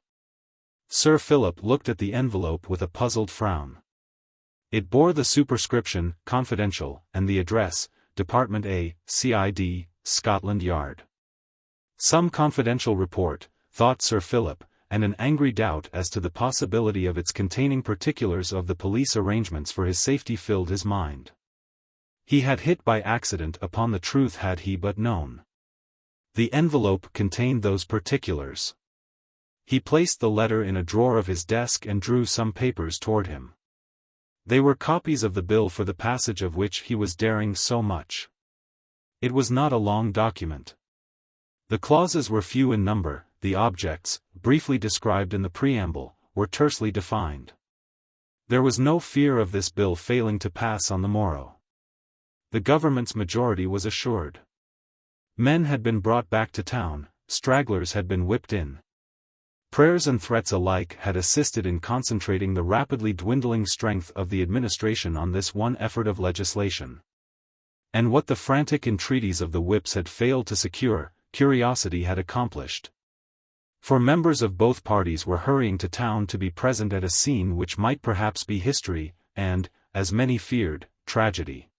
Sir Philip looked at the envelope with a puzzled frown. It bore the superscription, confidential, and the address, Department A, CID, Scotland Yard. Some confidential report, thought Sir Philip, and an angry doubt as to the possibility of its containing particulars of the police arrangements for his safety filled his mind. He had hit by accident upon the truth had he but known. The envelope contained those particulars. He placed the letter in a drawer of his desk and drew some papers toward him. They were copies of the bill for the passage of which he was daring so much. It was not a long document. The clauses were few in number, the objects, briefly described in the preamble, were tersely defined. There was no fear of this bill failing to pass on the morrow. The government's majority was assured. Men had been brought back to town, stragglers had been whipped in. Prayers and threats alike had assisted in concentrating the rapidly dwindling strength of the administration on this one effort of legislation. And what the frantic entreaties of the whips had failed to secure, curiosity had accomplished. For members of both parties were hurrying to town to be present at a scene which might perhaps be history, and, as many feared, tragedy.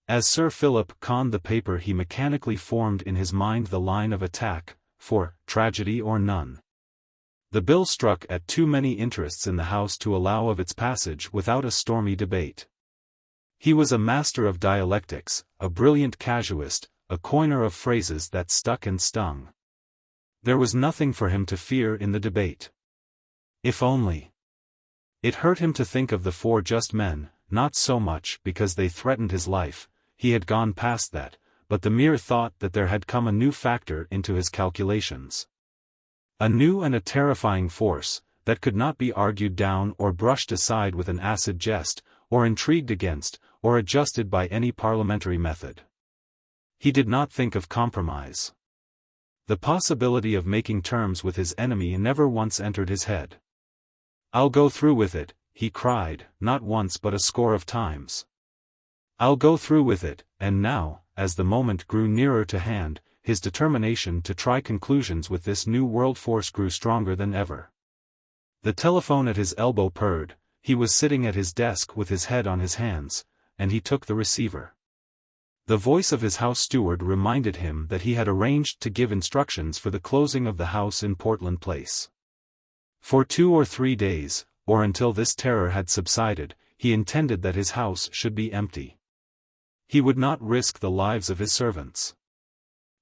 As Sir Philip conned the paper he mechanically formed in his mind the line of attack, for tragedy or none. The bill struck at too many interests in the House to allow of its passage without a stormy debate. He was a master of dialectics, a brilliant casuist, a coiner of phrases that stuck and stung. There was nothing for him to fear in the debate. If only. It hurt him to think of the four just men, not so much because they threatened his life, he had gone past that, but the mere thought that there had come a new factor into his calculations. A new and a terrifying force, that could not be argued down or brushed aside with an acid jest, or intrigued against, or adjusted by any parliamentary method. He did not think of compromise. The possibility of making terms with his enemy never once entered his head. "I'll go through with it," he cried, not once but a score of times. "I'll go through with it," and now, as the moment grew nearer to hand, his determination to try conclusions with this new world force grew stronger than ever. The telephone at his elbow purred, he was sitting at his desk with his head on his hands, and he took the receiver. The voice of his house steward reminded him that he had arranged to give instructions for the closing of the house in Portland Place. For 2 or 3 days, or until this terror had subsided, he intended that his house should be empty. He would not risk the lives of his servants.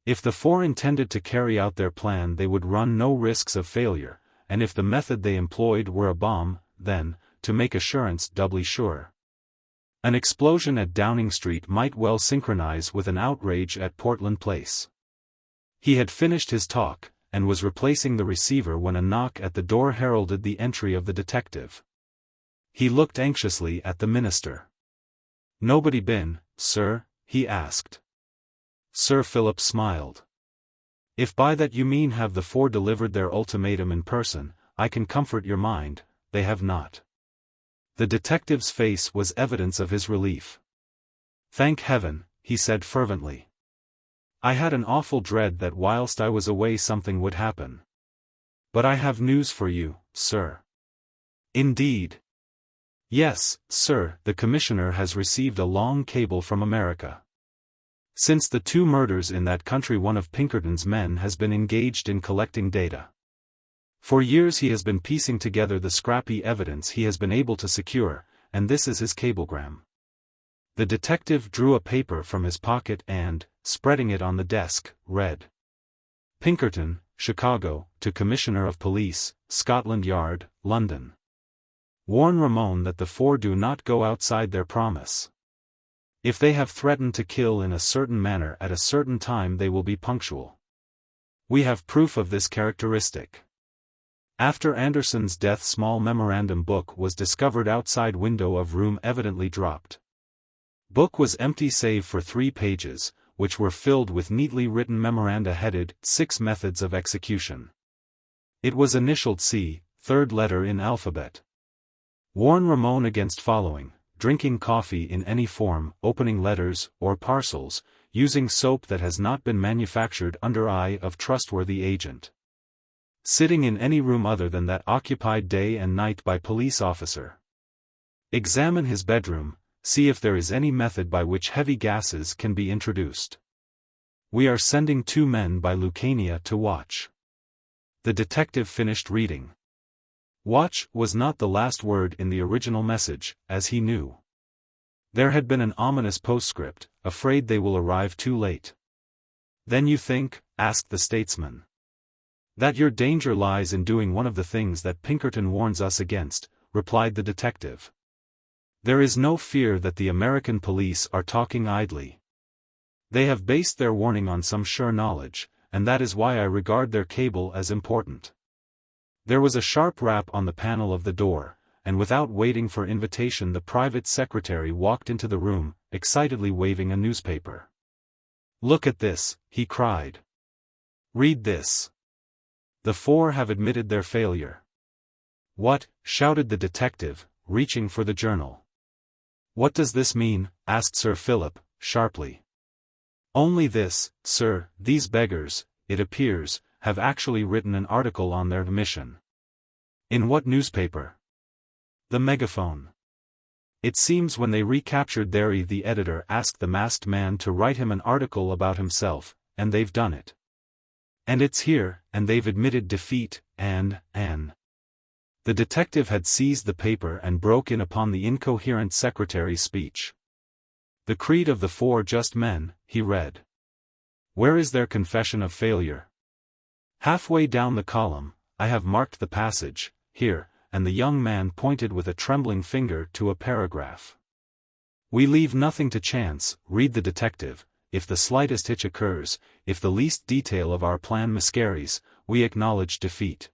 If the four intended to carry out their plan they would run no risks of failure, and if the method they employed were a bomb, then, to make assurance doubly sure. An explosion at Downing Street might well synchronize with an outrage at Portland Place. He had finished his talk, and was replacing the receiver when a knock at the door heralded the entry of the detective. He looked anxiously at the minister. "Nobody been, sir?" he asked. Sir Philip smiled. "If by that you mean have the four delivered their ultimatum in person, I can comfort your mind, they have not." The detective's face was evidence of his relief. "Thank heaven," he said fervently. "I had an awful dread that whilst I was away something would happen. But I have news for you, sir." "Indeed?" "Yes, sir, the Commissioner has received a long cable from America. Since the 2 murders in that country, one of Pinkerton's men has been engaged in collecting data. For years he has been piecing together the scrappy evidence he has been able to secure, and this is his cablegram." The detective drew a paper from his pocket and, spreading it on the desk, read: "Pinkerton, Chicago, to Commissioner of Police, Scotland Yard, London. Warn Ramon that the 4 do not go outside their promise. If they have threatened to kill in a certain manner at a certain time, they will be punctual. We have proof of this characteristic. After Anderson's death, small memorandum book was discovered outside window of room, evidently dropped. Book was empty save for 3 pages, which were filled with neatly written memoranda headed 6 Methods of Execution. It was initialed C, 3rd letter in alphabet. Warn Ramon against following: drinking coffee in any form, opening letters or parcels, using soap that has not been manufactured under eye of trustworthy agent. Sitting in any room other than that occupied day and night by police officer. Examine his bedroom, see if there is any method by which heavy gases can be introduced. We are sending 2 men by Lucania to watch." The detective finished reading. Watch was not the last word in the original message, as he knew. There had been an ominous postscript, "Afraid they will arrive too late." "Then you think," asked the statesman, "that your danger lies in doing one of the things that Pinkerton warns us against," replied the detective. "There is no fear that the American police are talking idly. They have based their warning on some sure knowledge, and that is why I regard their cable as important." There was a sharp rap on the panel of the door, and without waiting for invitation the private secretary walked into the room, excitedly waving a newspaper. "Look at this," he cried. "Read this. The 4 have admitted their failure." "What?" shouted the detective, reaching for the journal. "What does this mean?" asked Sir Philip, sharply. "Only this, sir, these beggars, it appears, have actually written an article on their mission." "In what newspaper?" "The Megaphone. It seems when they recaptured Thery, the editor asked the masked man to write him an article about himself, and they've done it. And it's here, and they've admitted defeat, and. The detective had seized the paper and broke in upon the incoherent secretary's speech. "The creed of the 4 just men," he read. "Where is their confession of failure?" "Halfway down the column, I have marked the passage, here," and the young man pointed with a trembling finger to a paragraph. "We leave nothing to chance," read the detective. "If the slightest hitch occurs, if the least detail of our plan miscarries, we acknowledge defeat.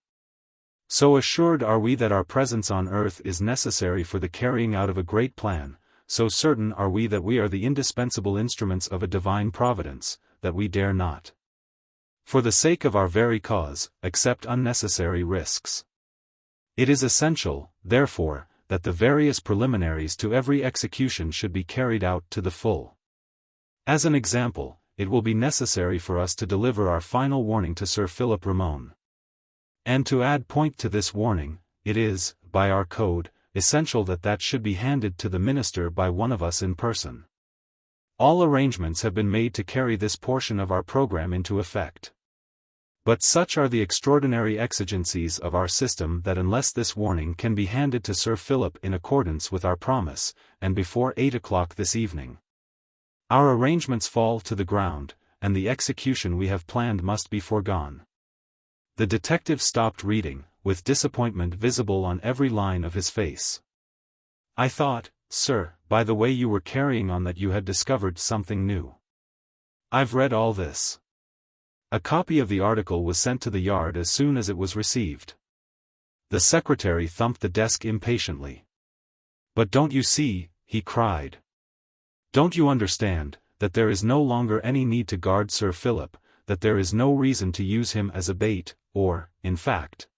So assured are we that our presence on earth is necessary for the carrying out of a great plan, so certain are we that we are the indispensable instruments of a divine providence, that we dare not, for the sake of our very cause, accept unnecessary risks. It is essential, therefore, that the various preliminaries to every execution should be carried out to the full. As an example, it will be necessary for us to deliver our final warning to Sir Philip Ramon. And to add point to this warning, it is, by our code, essential that that should be handed to the minister by one of us in person. All arrangements have been made to carry this portion of our program into effect. But such are the extraordinary exigencies of our system that unless this warning can be handed to Sir Philip in accordance with our promise, and before 8 o'clock this evening, our arrangements fall to the ground, and the execution we have planned must be foregone." The detective stopped reading, with disappointment visible on every line of his face. "I thought, sir, by the way you were carrying on, that you had discovered something new." "I've read all this." A copy of the article was sent to the Yard as soon as it was received. The secretary thumped the desk impatiently. "But don't you see," he cried. "Don't you understand, that there is no longer any need to guard Sir Philip, that there is no reason to use him as a bait, or, in fact,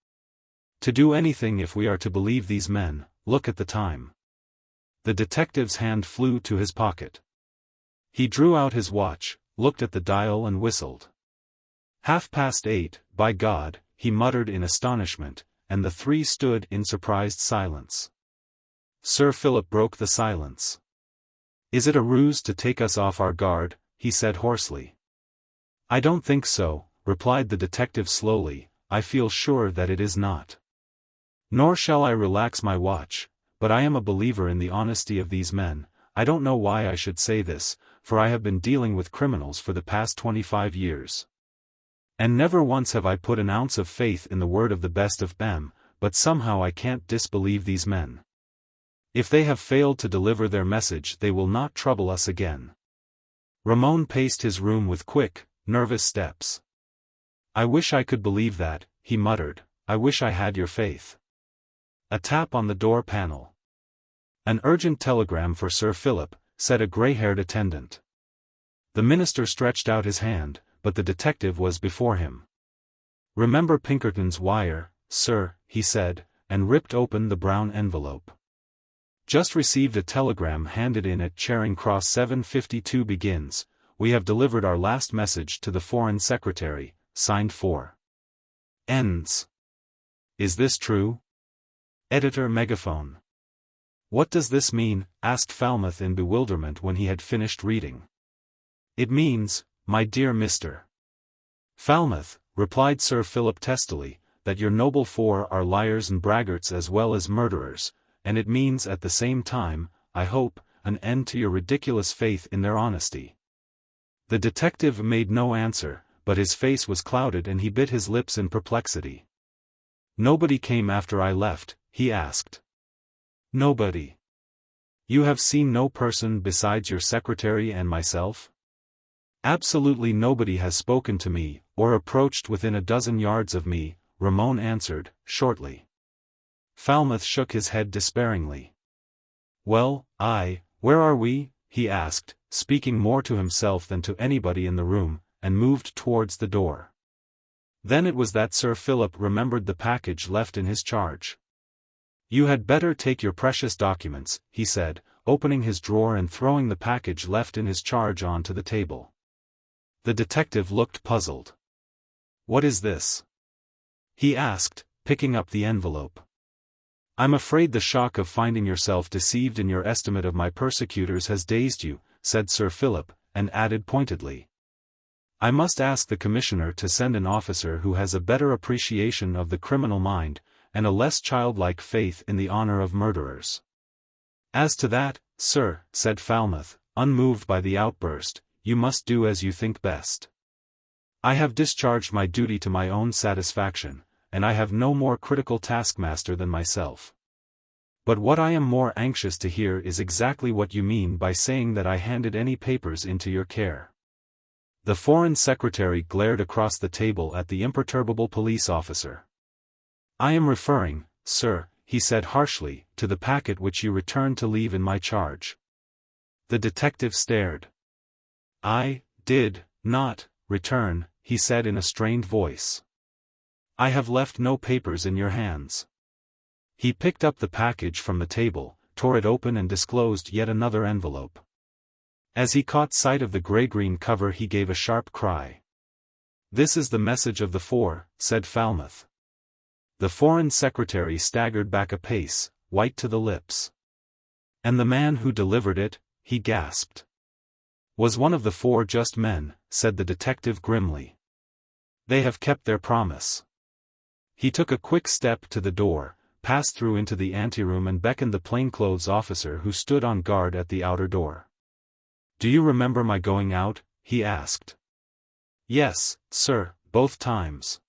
To do anything if we are to believe these men. Look at the time. The detective's hand flew to his pocket. He drew out his watch, looked at the dial and whistled. 8:30, by God, he muttered in astonishment, and the three stood in surprised silence. Sir Philip broke the silence. "Is it a ruse to take us off our guard?" he said hoarsely. "I don't think so," replied the detective slowly. "I feel sure that it is not. Nor shall I relax my watch, but I am a believer in the honesty of these men. I don't know why I should say this, for I have been dealing with criminals for the past 25 years. And never once have I put an ounce of faith in the word of the best of them, but somehow I can't disbelieve these men. If they have failed to deliver their message they will not trouble us again." Ramon paced his room with quick, nervous steps. "I wish I could believe that," he muttered. "I wish I had your faith." A tap on the door panel. "An urgent telegram for Sir Philip," said a grey-haired attendant. The minister stretched out his hand, but the detective was before him. "Remember Pinkerton's wire, sir," he said, and ripped open the brown envelope. "Just received a telegram handed in at Charing Cross 7:52 begins, 'We have delivered our last message to the Foreign Secretary,' signed 4. Ends. Is this true? Editor Megaphone. "What does this mean?" asked Falmouth in bewilderment when he had finished reading. "It means, my dear Mr. Falmouth," replied Sir Philip testily, "that your noble four are liars and braggarts as well as murderers, and it means at the same time, I hope, an end to your ridiculous faith in their honesty." The detective made no answer, but his face was clouded and he bit his lips in perplexity. "Nobody came after I left?" he asked. "Nobody. You have seen no person besides your secretary and myself?" "Absolutely nobody has spoken to me, or approached within a dozen yards of me," Ramon answered, shortly. Falmouth shook his head despairingly. "Well, where are we?" he asked, speaking more to himself than to anybody in the room, and moved towards the door. Then it was that Sir Philip remembered the package left in his charge. "You had better take your precious documents," he said, opening his drawer and throwing the package left in his charge onto the table. The detective looked puzzled. "What is this?" he asked, picking up the envelope. "I'm afraid the shock of finding yourself deceived in your estimate of my persecutors has dazed you," said Sir Philip, and added pointedly. "I must ask the Commissioner to send an officer who has a better appreciation of the criminal mind, and a less childlike faith in the honor of murderers." "As to that, sir," said Falmouth, unmoved by the outburst, "you must do as you think best. I have discharged my duty to my own satisfaction, and I have no more critical taskmaster than myself. But what I am more anxious to hear is exactly what you mean by saying that I handed any papers into your care." The Foreign Secretary glared across the table at the imperturbable police officer. "I am referring, sir," he said harshly, "to the packet which you returned to leave in my charge." The detective stared. "I did not return," he said in a strained voice. "I have left no papers in your hands." He picked up the package from the table, tore it open and disclosed yet another envelope. As he caught sight of the grey-green cover he gave a sharp cry. "This is the message of the four," said Falmouth. The Foreign Secretary staggered back a pace, white to the lips. "And the man who delivered it," he gasped. "Was one of the four just men," said the detective grimly. "They have kept their promise." He took a quick step to the door, passed through into the anteroom and beckoned the plainclothes officer who stood on guard at the outer door. "Do you remember my going out?" he asked. "Yes, sir, both times."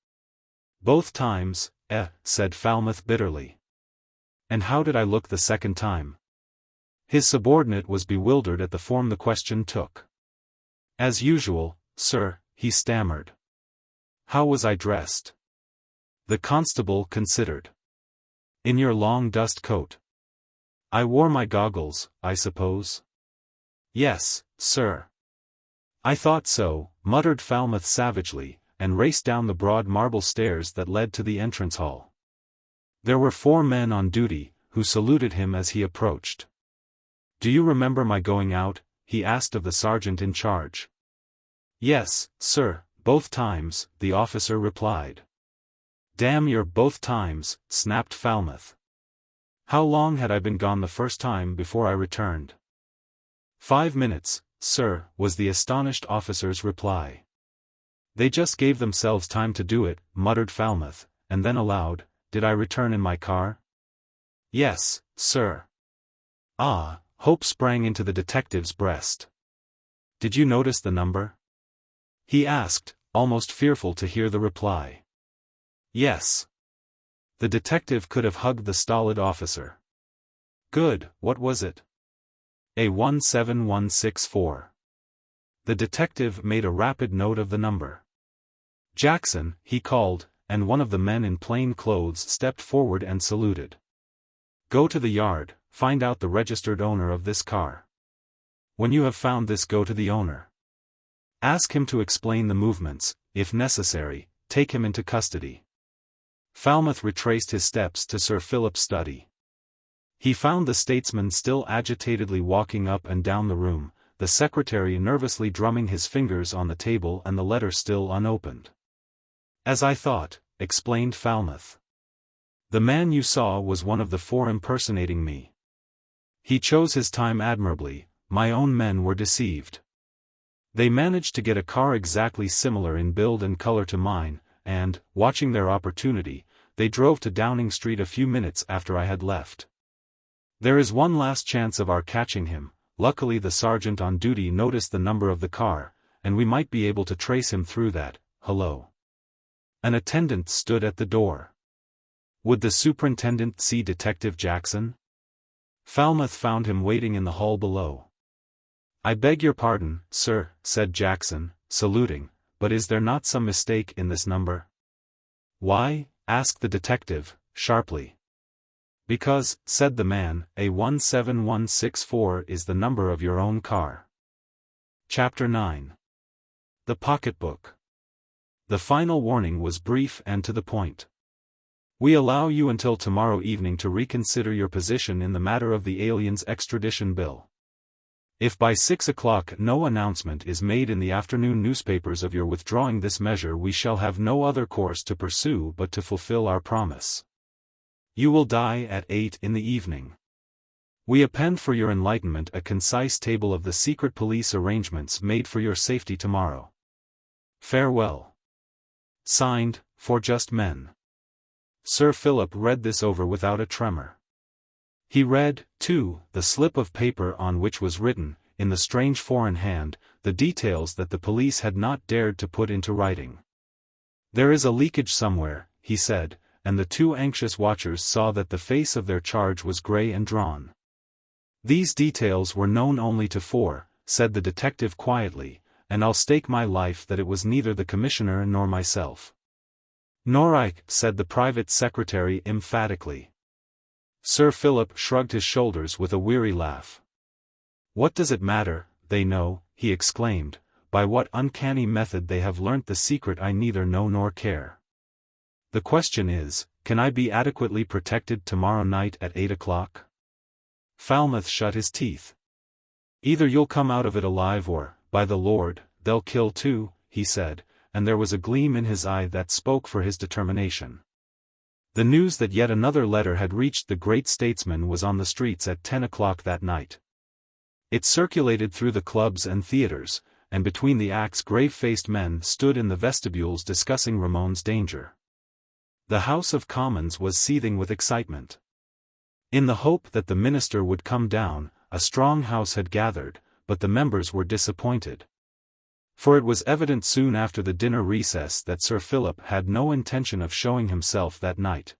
"Both times, said Falmouth bitterly. "And how did I look the second time?" His subordinate was bewildered at the form the question took. "As usual, sir," he stammered. "How was I dressed?" The constable considered. "In your long dust coat." "I wore my goggles, I suppose?" "Yes, sir." "I thought so," muttered Falmouth savagely, and raced down the broad marble stairs that led to the entrance hall. There were 4 men on duty, who saluted him as he approached. "Do you remember my going out?" he asked of the sergeant in charge. "Yes, sir, both times," the officer replied. "Damn your both times," snapped Falmouth. "How long had I been gone the first time before I returned?" "5 minutes, sir," was the astonished officer's reply. "They just gave themselves time to do it," muttered Falmouth, and then aloud, "Did I return in my car?" "Yes, sir." Ah, hope sprang into the detective's breast. "Did you notice the number?" he asked, almost fearful to hear the reply. "Yes." The detective could have hugged the stolid officer. "Good, what was it?" "A17164. The detective made a rapid note of the number. "Jackson," he called, and one of the men in plain clothes stepped forward and saluted. "Go to the yard, find out the registered owner of this car. When you have found this, go to the owner. Ask him to explain the movements, if necessary, take him into custody." Falmouth retraced his steps to Sir Philip's study. He found the statesman still agitatedly walking up and down the room, the secretary nervously drumming his fingers on the table and the letter still unopened. "As I thought," explained Falmouth. "The man you saw was one of the 4 impersonating me. He chose his time admirably, my own men were deceived. They managed to get a car exactly similar in build and color to mine, and, watching their opportunity, they drove to Downing Street a few minutes after I had left. There is one last chance of our catching him. Luckily the sergeant on duty noticed the number of the car, and we might be able to trace him through that. Hello." An attendant stood at the door. Would the superintendent see Detective Jackson? Falmouth found him waiting in the hall below. "I beg your pardon, sir," said Jackson, saluting, "but is there not some mistake in this number?" "Why?" asked the detective, sharply. "Because," said the man, "A17164 is the number of your own car." Chapter 9. The Pocketbook. The final warning was brief and to the point. "We allow you until tomorrow evening to reconsider your position in the matter of the aliens' extradition bill. If by 6 o'clock no announcement is made in the afternoon newspapers of your withdrawing this measure, we shall have no other course to pursue but to fulfill our promise. You will die at 8 in the evening. We append for your enlightenment a concise table of the secret police arrangements made for your safety tomorrow. Farewell. Signed, For Just Men." Sir Philip read this over without a tremor. He read, too, the slip of paper on which was written, in the strange foreign hand, the details that the police had not dared to put into writing. "There is a leakage somewhere," he said, and the 2 anxious watchers saw that the face of their charge was grey and drawn. "These details were known only to 4, said the detective quietly, "and I'll stake my life that it was neither the commissioner nor myself." "Nor I," said the private secretary emphatically. Sir Philip shrugged his shoulders with a weary laugh. "What does it matter? They know," he exclaimed, "by what uncanny method they have learnt the secret I neither know nor care. The question is, can I be adequately protected tomorrow night at 8 o'clock? Falmouth shut his teeth. "Either you'll come out of it alive or, by the Lord, they'll kill too," he said, and there was a gleam in his eye that spoke for his determination. The news that yet another letter had reached the great statesman was on the streets at 10 o'clock that night. It circulated through the clubs and theaters, and between the acts grave-faced men stood in the vestibules discussing Ramon's danger. The House of Commons was seething with excitement. In the hope that the minister would come down, a strong house had gathered, but the members were disappointed. For it was evident soon after the dinner recess that Sir Philip had no intention of showing himself that night.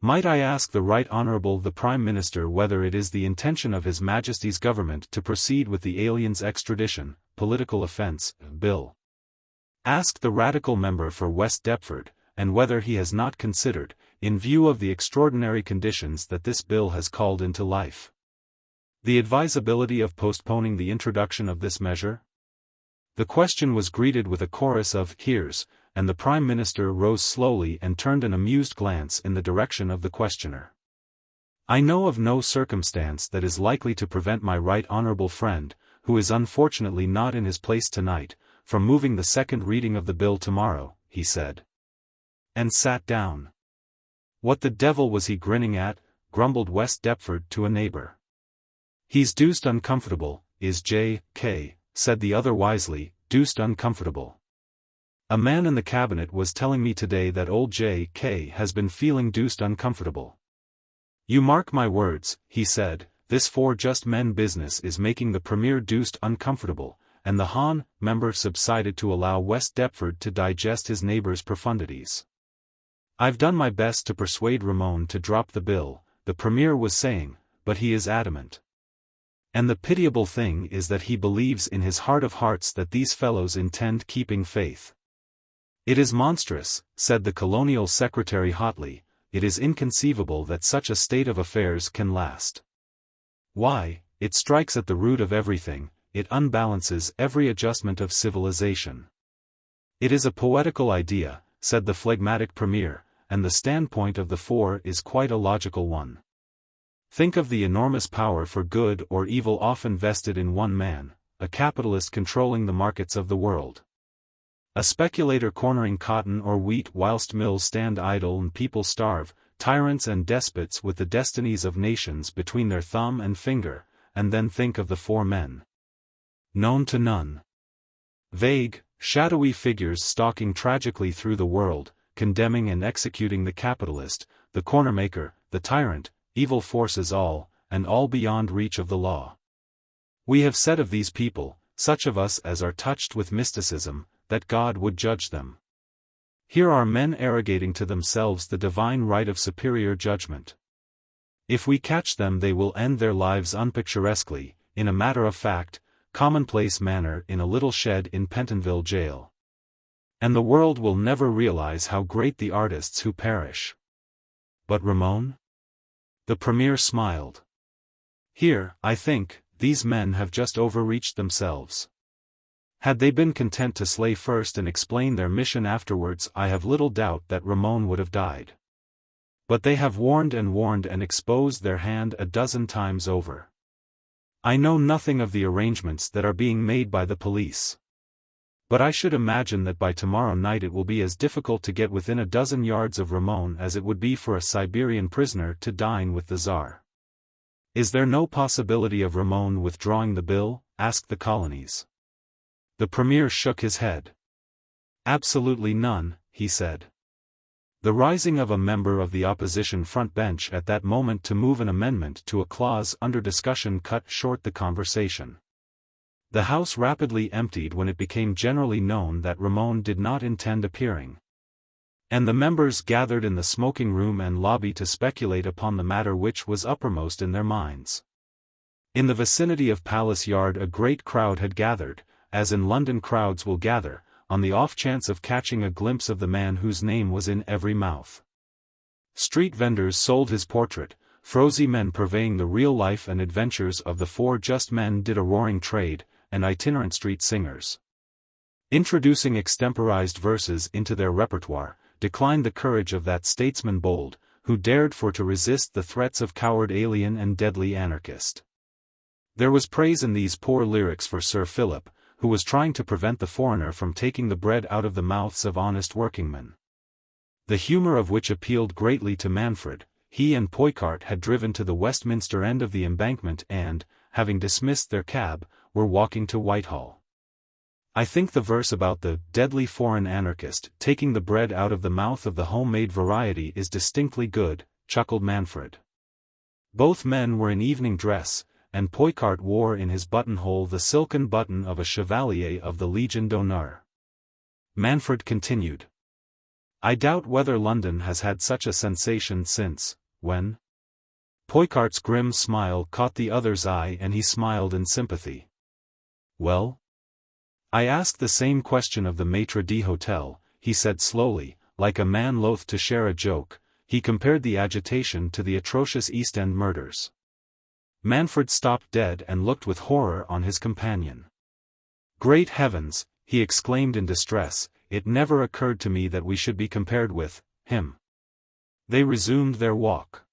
"Might I ask the Right Honourable the Prime Minister whether it is the intention of His Majesty's Government to proceed with the Aliens Extradition, Political Offence, Bill?" asked the Radical member for West Deptford, and whether he has not considered, in view of the extraordinary conditions that this bill has called into life, the advisability of postponing the introduction of this measure? The question was greeted with a chorus of "hears," and the Prime Minister rose slowly and turned an amused glance in the direction of the questioner. "I know of no circumstance that is likely to prevent my right honourable friend, who is unfortunately not in his place tonight, from moving the second reading of the bill tomorrow," he said. And sat down. "What the devil was he grinning at?" grumbled West Deptford to a neighbour. "He's deuced uncomfortable, is J.K., said the other wisely, "deuced uncomfortable. A man in the cabinet was telling me today that old J.K. has been feeling deuced uncomfortable. You mark my words," he said, "this four just men business is making the Premier deuced uncomfortable," and the Hon. member subsided to allow West Deptford to digest his neighbour's profundities. "I've done my best to persuade Ramon to drop the bill," the Premier was saying, "but he is adamant. And the pitiable thing is that he believes in his heart of hearts that these fellows intend keeping faith." "It is monstrous," said the Colonial Secretary hotly, "it is inconceivable that such a state of affairs can last. Why, it strikes at the root of everything, it unbalances every adjustment of civilization." "It is a poetical idea," said the phlegmatic Premier, "and the standpoint of the four is quite a logical one. Think of the enormous power for good or evil often vested in one man, a capitalist controlling the markets of the world. A speculator cornering cotton or wheat whilst mills stand idle and people starve, tyrants and despots with the destinies of nations between their thumb and finger, and then think of the four men. Known to none. Vague, shadowy figures stalking tragically through the world, condemning and executing the capitalist, the cornermaker, the tyrant, evil forces all, and all beyond reach of the law. We have said of these people, such of us as are touched with mysticism, that God would judge them. Here are men arrogating to themselves the divine right of superior judgment. If we catch them they will end their lives unpicturesquely, in a matter-of-fact, commonplace manner in a little shed in Pentonville jail. And the world will never realize how great the artists who perish. But Ramon? The Premier smiled. Here, I think, these men have just overreached themselves. Had they been content to slay first and explain their mission afterwards, I have little doubt that Ramon would have died. But they have warned and exposed their hand a dozen times over. I know nothing of the arrangements that are being made by the police. But I should imagine that by tomorrow night it will be as difficult to get within a dozen yards of Ramon as it would be for a Siberian prisoner to dine with the Tsar. Is there no possibility of Ramon withdrawing the bill? Asked the colonies. The Premier shook his head. Absolutely none, he said. The rising of a member of the opposition front bench at that moment to move an amendment to a clause under discussion cut short the conversation. The House rapidly emptied when it became generally known that Ramon did not intend appearing. And the members gathered in the smoking room and lobby to speculate upon the matter which was uppermost in their minds. In the vicinity of Palace Yard a great crowd had gathered, as in London crowds will gather, on the off chance of catching a glimpse of the man whose name was in every mouth. Street vendors sold his portrait, frowsy men purveying the real life and adventures of the four just men did a roaring trade, and itinerant street singers, introducing extemporized verses into their repertoire, declined the courage of that statesman bold, who dared for to resist the threats of coward alien and deadly anarchist. There was praise in these poor lyrics for Sir Philip, who was trying to prevent the foreigner from taking the bread out of the mouths of honest workingmen. The humour of which appealed greatly to Manfred. He and Poicart had driven to the Westminster end of the Embankment and, having dismissed their cab, were walking to Whitehall. I think the verse about the deadly foreign anarchist taking the bread out of the mouth of the homemade variety is distinctly good, chuckled Manfred. Both men were in evening dress, and Poicart wore in his buttonhole the silken button of a chevalier of the Legion d'Honneur. Manfred continued. I doubt whether London has had such a sensation since, when? Poicart's grim smile caught the other's eye and he smiled in sympathy. Well? I asked the same question of the maitre d'hotel, he said slowly, like a man loath to share a joke. He compared the agitation to the atrocious East End murders. Manfred stopped dead and looked with horror on his companion. Great heavens, he exclaimed in distress, it never occurred to me that we should be compared with him. They resumed their walk.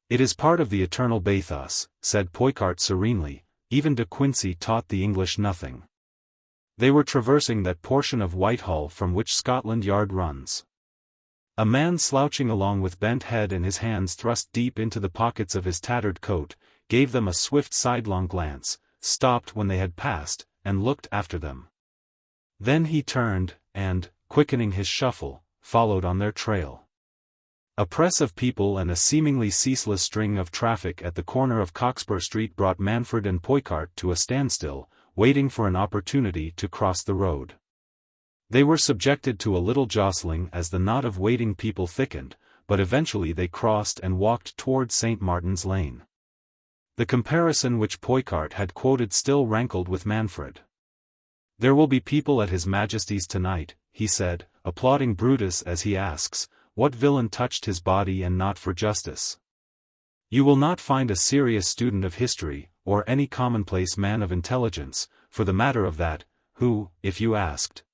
It is part of the eternal bathos, said Poicart serenely, even De Quincey taught the English nothing. They were traversing that portion of Whitehall from which Scotland Yard runs. A man slouching along with bent head and his hands thrust deep into the pockets of his tattered coat, gave them a swift sidelong glance, stopped when they had passed, and looked after them. Then he turned, and, quickening his shuffle, followed on their trail. A press of people and a seemingly ceaseless string of traffic at the corner of Cockspur Street brought Manfred and Poicart to a standstill, waiting for an opportunity to cross the road. They were subjected to a little jostling as the knot of waiting people thickened, but eventually they crossed and walked toward St. Martin's Lane. The comparison which Poicart had quoted still rankled with Manfred. "There will be people at His Majesty's tonight," he said, applauding Brutus as he asks, "What villain touched his body and not for justice?" You will not find a serious student of history, or any commonplace man of intelligence, for the matter of that, who, if you asked,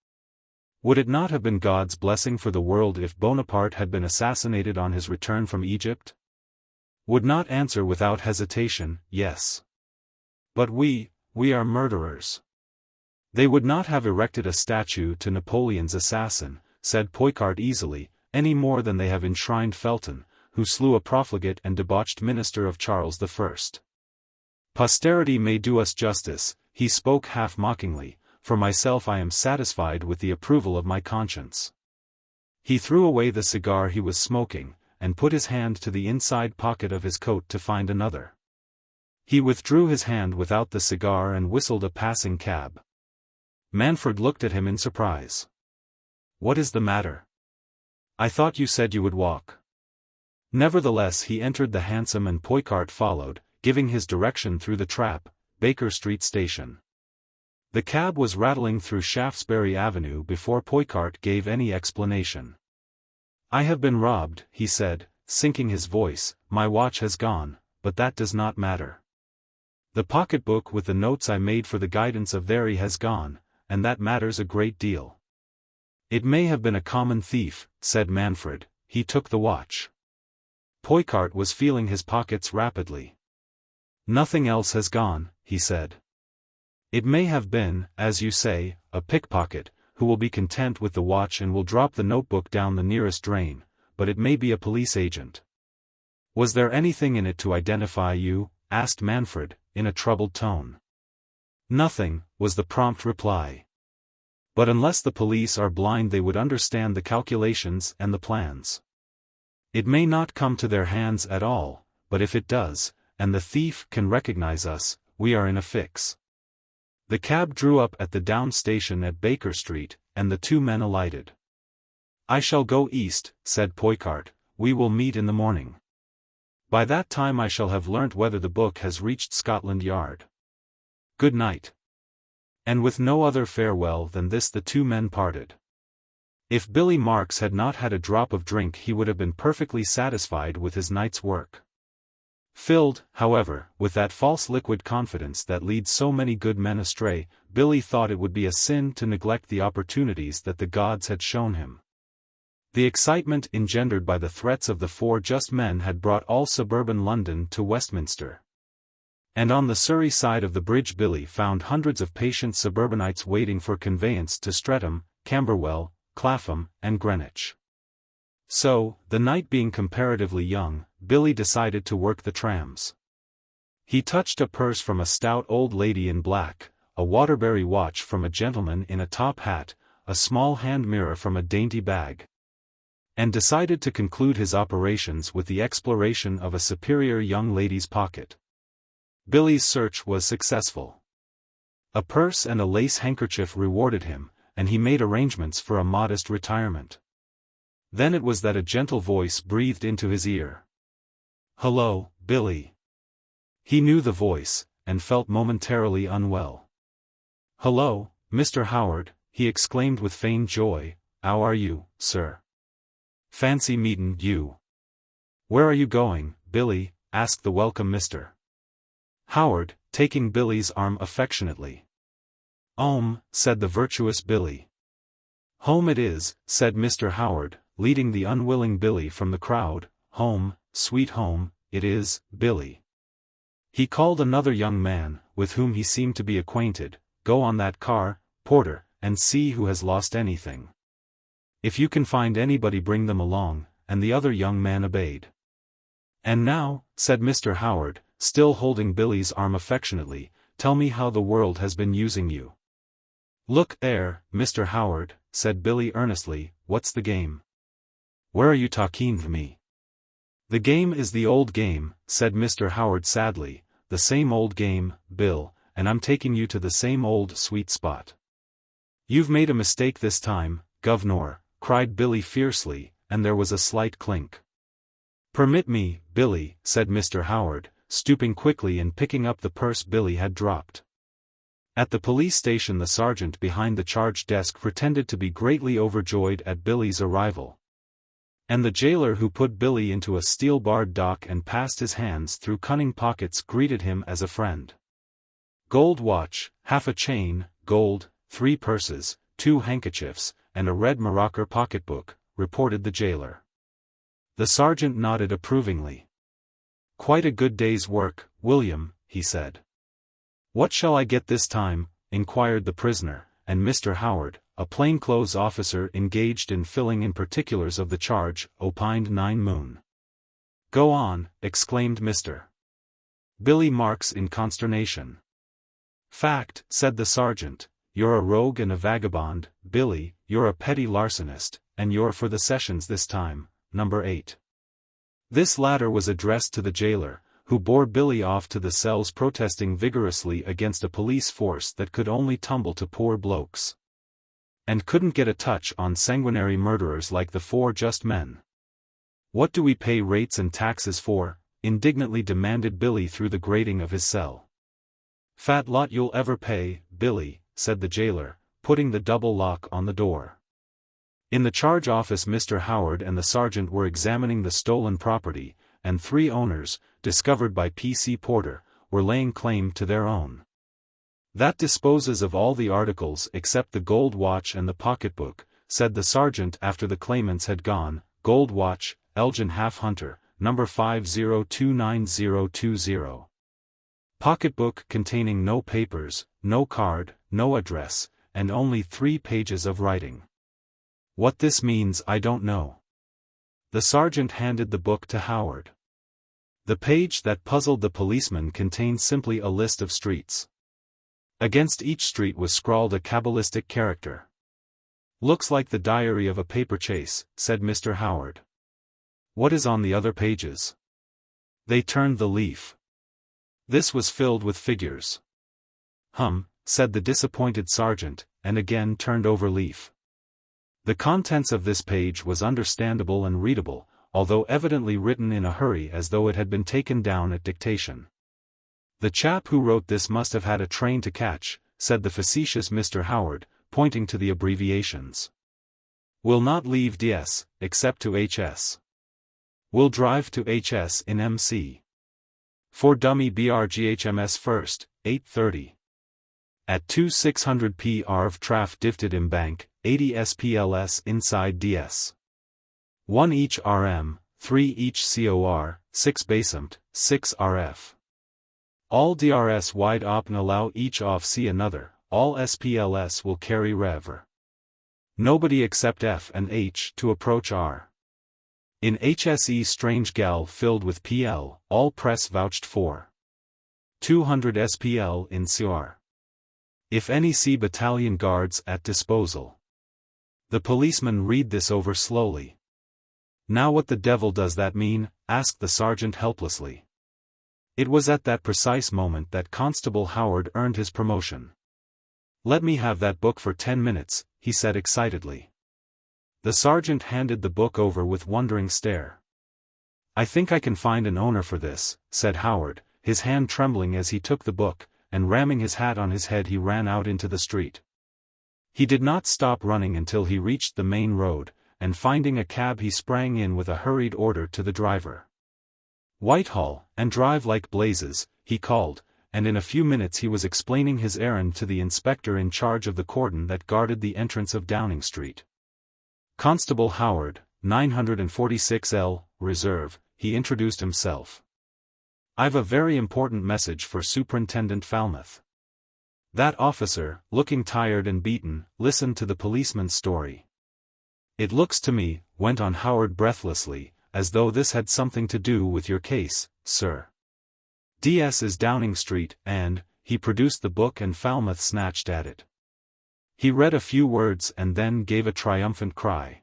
would it not have been God's blessing for the world if Bonaparte had been assassinated on his return from Egypt? Would not answer without hesitation, yes. But we are murderers. They would not have erected a statue to Napoleon's assassin, said Poicart easily, any more than they have enshrined Felton, who slew a profligate and debauched minister of Charles I. Posterity may do us justice, he spoke half-mockingly, for myself I am satisfied with the approval of my conscience. He threw away the cigar he was smoking, and put his hand to the inside pocket of his coat to find another. He withdrew his hand without the cigar and whistled a passing cab. Manfred looked at him in surprise. "What is the matter? I thought you said you would walk." Nevertheless he entered the hansom and Poicart followed, giving his direction through the trap, Baker Street Station. The cab was rattling through Shaftesbury Avenue before Poicart gave any explanation. "I have been robbed," he said, sinking his voice, "my watch has gone, but that does not matter. The pocketbook with the notes I made for the guidance of Thery has gone, and that matters a great deal." "It may have been a common thief," said Manfred, "he took the watch." Poicart was feeling his pockets rapidly. "Nothing else has gone," he said. "It may have been, as you say, a pickpocket, who will be content with the watch and will drop the notebook down the nearest drain, but it may be a police agent." "Was there anything in it to identify you?" asked Manfred, in a troubled tone. "Nothing," was the prompt reply. "But unless the police are blind they would understand the calculations and the plans. It may not come to their hands at all, but if it does, and the thief can recognize us, we are in a fix." The cab drew up at the down station at Baker Street, and the two men alighted. "I shall go east," said Poicart, "we will meet in the morning. By that time I shall have learnt whether the book has reached Scotland Yard. Good night." And with no other farewell than this the two men parted. If Billy Marks had not had a drop of drink he would have been perfectly satisfied with his night's work. Filled, however, with that false liquid confidence that leads so many good men astray, Billy thought it would be a sin to neglect the opportunities that the gods had shown him. The excitement engendered by the threats of the four just men had brought all suburban London to Westminster. And on the Surrey side of the bridge Billy found hundreds of patient suburbanites waiting for conveyance to Streatham, Camberwell, Clapham, and Greenwich. So, the night being comparatively young, Billy decided to work the trams. He touched a purse from a stout old lady in black, a Waterbury watch from a gentleman in a top hat, a small hand mirror from a dainty bag, and decided to conclude his operations with the exploration of a superior young lady's pocket. Billy's search was successful. A purse and a lace handkerchief rewarded him, and he made arrangements for a modest retirement. Then it was that a gentle voice breathed into his ear. "Hello, Billy." He knew the voice, and felt momentarily unwell. "Hello, Mr. Howard," he exclaimed with feigned joy, "how are you, sir? Fancy meetin' you." "Where are you going, Billy?" asked the welcome Mr. Howard, taking Billy's arm affectionately. "'Ome," said the virtuous Billy. "Home it is," said Mr. Howard, leading the unwilling Billy from the crowd. "Home, sweet home, it is, Billy." He called another young man, with whom he seemed to be acquainted. "Go on that car, porter, and see who has lost anything. If you can find anybody, bring them along," and the other young man obeyed. "And now," said Mr. Howard, still holding Billy's arm affectionately, "tell me how the world has been using you." "Look there, Mr. Howard," said Billy earnestly, "what's the game? Where are you talking to me?" "The game is the old game," said Mr. Howard sadly, "the same old game, Bill, and I'm taking you to the same old sweet spot." "You've made a mistake this time, governor," cried Billy fiercely, and there was a slight clink. "Permit me, Billy," said Mr. Howard, stooping quickly and picking up the purse Billy had dropped. At the police station the sergeant behind the charge desk pretended to be greatly overjoyed at Billy's arrival. And the jailer who put Billy into a steel-barred dock and passed his hands through cunning pockets greeted him as a friend. "Gold watch, half a chain, gold, 3 purses, 2 handkerchiefs, and a red morocco pocketbook," reported the jailer. The sergeant nodded approvingly. "Quite a good day's work, William," he said. "What shall I get this time?" inquired the prisoner, and Mr. Howard, a plainclothes officer engaged in filling in particulars of the charge, opined 9 moon. "Go on," exclaimed Mr. Billy Marks in consternation. "Fact," said the sergeant, "you're a rogue and a vagabond, Billy, you're a petty larcenist, and you're for the sessions this time, number 8. This latter was addressed to the jailer, who bore Billy off to the cells protesting vigorously against a police force that could only tumble to poor blokes. And couldn't get a touch on sanguinary murderers like the 4 just men. "What do we pay rates and taxes for?" indignantly demanded Billy through the grating of his cell. "Fat lot you'll ever pay, Billy," said the jailer, putting the double lock on the door. In the charge office Mr. Howard and the sergeant were examining the stolen property, and 3 owners, discovered by P.C. Porter, were laying claim to their own. "That disposes of all the articles except the gold watch and the pocketbook," said the sergeant after the claimants had gone. "Gold watch, Elgin Half Hunter, number 5029020. Pocketbook containing no papers, no card, no address, and only 3 pages of writing. What this means I don't know." The sergeant handed the book to Howard. The page that puzzled the policeman contained simply a list of streets. Against each street was scrawled a cabalistic character. "Looks like the diary of a paper chase," said Mr. Howard. "What is on the other pages?" They turned the leaf. This was filled with figures. Said the disappointed sergeant, and again turned over leaf. The contents of this page was understandable and readable, although evidently written in a hurry as though it had been taken down at dictation. "The chap who wrote this must have had a train to catch," said the facetious Mr. Howard, pointing to the abbreviations. "Will not leave DS, except to HS. Will drive to HS in MC. For dummy BRGHMS first, 8:30. At 2600 PR Traf Difted im Bank, 80 SPLS inside DS. 1 each RM, 3 each COR, 6 basemt, 6 RF. All DRS wide open allow each off C another, all SPLS will carry rev. Nobody except F and H to approach R. In HSE strange gal filled with PL, all press vouched for. 200 SPL in CR. If any C battalion guards at disposal." The policeman read this over slowly. "Now what the devil does that mean?" asked the sergeant helplessly. It was at that precise moment that Constable Howard earned his promotion. "Let me have that book for 10 minutes, he said excitedly. The sergeant handed the book over with wondering stare. "I think I can find an owner for this," said Howard, his hand trembling as he took the book, and ramming his hat on his head he ran out into the street. He did not stop running until he reached the main road, and finding a cab he sprang in with a hurried order to the driver. "Whitehall, and drive like blazes," he called, and in a few minutes he was explaining his errand to the inspector in charge of the cordon that guarded the entrance of Downing Street. Constable Howard, 946L, Reserve, he introduced himself. I've a very important message for Superintendent Falmouth. That officer, looking tired and beaten, listened to the policeman's story. It looks to me, went on Howard breathlessly, as though this had something to do with your case, sir. DS is Downing Street, and, he produced the book and Falmouth snatched at it. He read a few words and then gave a triumphant cry.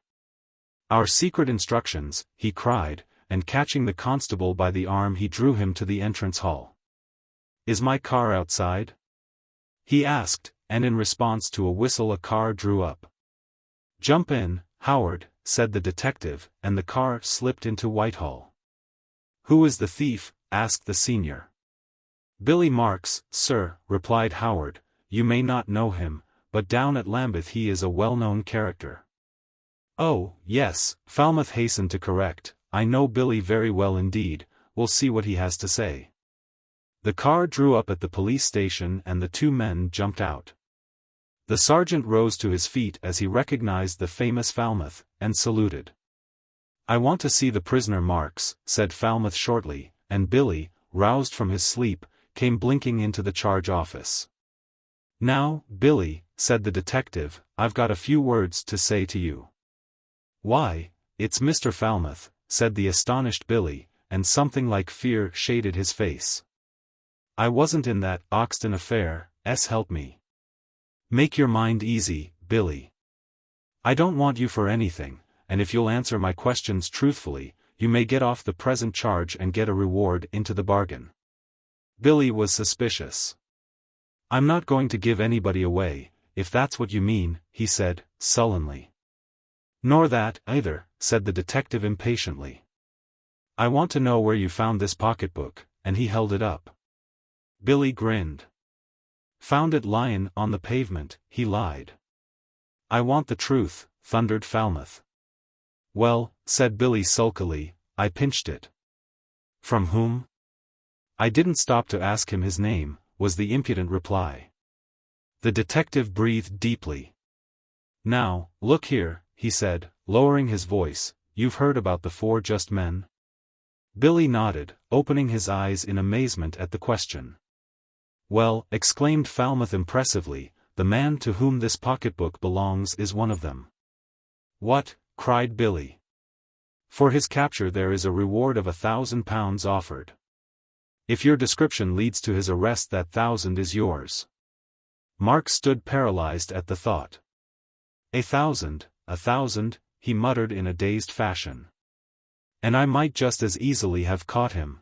Our secret instructions, he cried, and catching the constable by the arm he drew him to the entrance hall. Is my car outside? He asked, and in response to a whistle a car drew up. Jump in, Howard, said the detective, and the car slipped into Whitehall. Who is the thief? Asked the senior. Billy Marks, sir, replied Howard. You may not know him, but down at Lambeth he is a well-known character. Oh, yes, Falmouth hastened to correct, I know Billy very well indeed, we'll see what he has to say. The car drew up at the police station and the two men jumped out. The sergeant rose to his feet as he recognized the famous Falmouth, and saluted. I want to see the prisoner Marks, said Falmouth shortly, and Billy, roused from his sleep, came blinking into the charge office. Now, Billy, said the detective, I've got a few words to say to you. Why, it's Mr. Falmouth, said the astonished Billy, and something like fear shaded his face. I wasn't in that Oxton affair, help me. Make your mind easy, Billy. I don't want you for anything, and if you'll answer my questions truthfully, you may get off the present charge and get a reward into the bargain. Billy was suspicious. I'm not going to give anybody away, if that's what you mean, he said, sullenly. Nor that, either, said the detective impatiently. I want to know where you found this pocketbook, and he held it up. Billy grinned. Found it lying on the pavement, he lied. I want the truth, thundered Falmouth. Well, said Billy sulkily, I pinched it. From whom? I didn't stop to ask him his name, was the impudent reply. The detective breathed deeply. Now, look here, he said, lowering his voice, you've heard about the four just men? Billy nodded, opening his eyes in amazement at the question. Well, exclaimed Falmouth impressively, the man to whom this pocketbook belongs is one of them. What? Cried Billy. For his capture there is a reward of £1,000 offered. If your description leads to his arrest, that 1,000 is yours. Mark stood paralyzed at the thought. 1,000, 1,000, he muttered in a dazed fashion. And I might just as easily have caught him.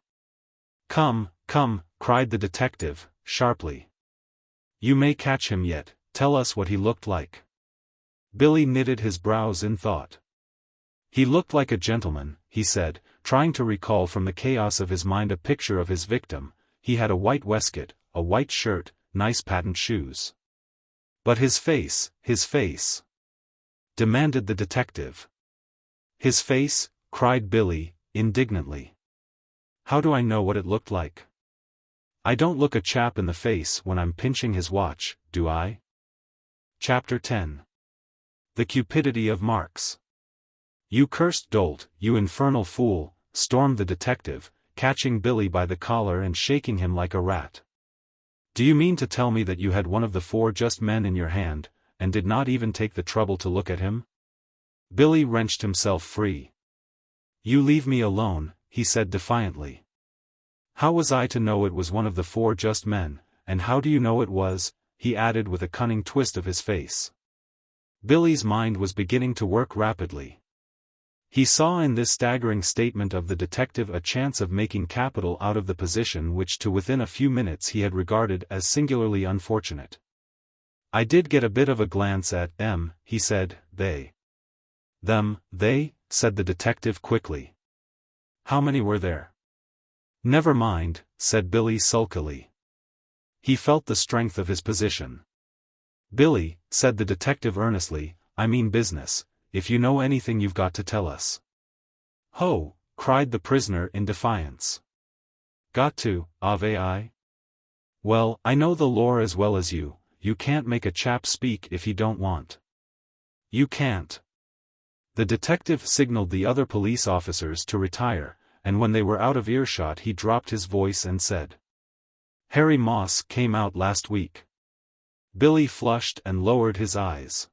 Come, come, cried the detective, sharply. You may catch him yet, tell us what he looked like. Billy knitted his brows in thought. He looked like a gentleman, he said, trying to recall from the chaos of his mind a picture of his victim. He had a white waistcoat, a white shirt, nice patent shoes. But his face, demanded the detective. His face, cried Billy, indignantly. How do I know what it looked like? I don't look a chap in the face when I'm pinching his watch, do I? Chapter 10. The Cupidity of Marks. You cursed dolt, you infernal fool, stormed the detective, catching Billy by the collar and shaking him like a rat. Do you mean to tell me that you had one of the four just men in your hand, and did not even take the trouble to look at him? Billy wrenched himself free. You leave me alone, he said defiantly. How was I to know it was one of the four just men, and how do you know it was? He added with a cunning twist of his face. Billy's mind was beginning to work rapidly. He saw in this staggering statement of the detective a chance of making capital out of the position which to within a few minutes he had regarded as singularly unfortunate. I did get a bit of a glance at them, he said. They. Them, they, said the detective quickly. How many were there? Never mind, said Billy sulkily. He felt the strength of his position. Billy, said the detective earnestly, I mean business. If you know anything you've got to tell us. Ho, cried the prisoner in defiance. Got to, have I? Well, I know the law as well as you can't make a chap speak if he don't want. You can't. The detective signaled the other police officers to retire, and when they were out of earshot he dropped his voice and said, "Harry Moss came out last week." Billy flushed and lowered his eyes.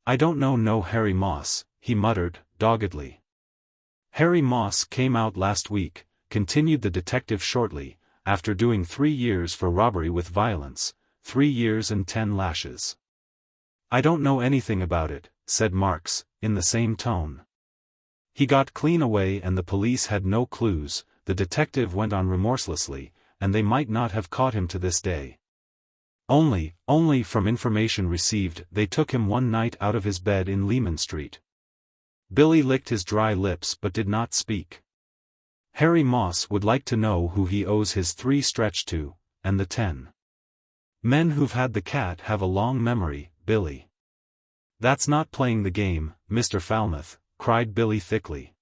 "I don't know no Harry Moss," he muttered, doggedly. "Harry Moss came out last week," continued the detective shortly, "after doing 3 years for robbery with violence, 3 years and 10 lashes. "I don't know anything about it," said Marks, in the same tone. "He got clean away and the police had no clues," the detective went on remorselessly, "and they might not have caught him to this day. Only from information received they took him one night out of his bed in Lehman Street." Billy licked his dry lips but did not speak. "Harry Moss would like to know who he owes his 3 stretch to, and the 10. Men who've had the cat have a long memory, Billy." "That's not playing the game, Mr. Falmouth," cried Billy thickly.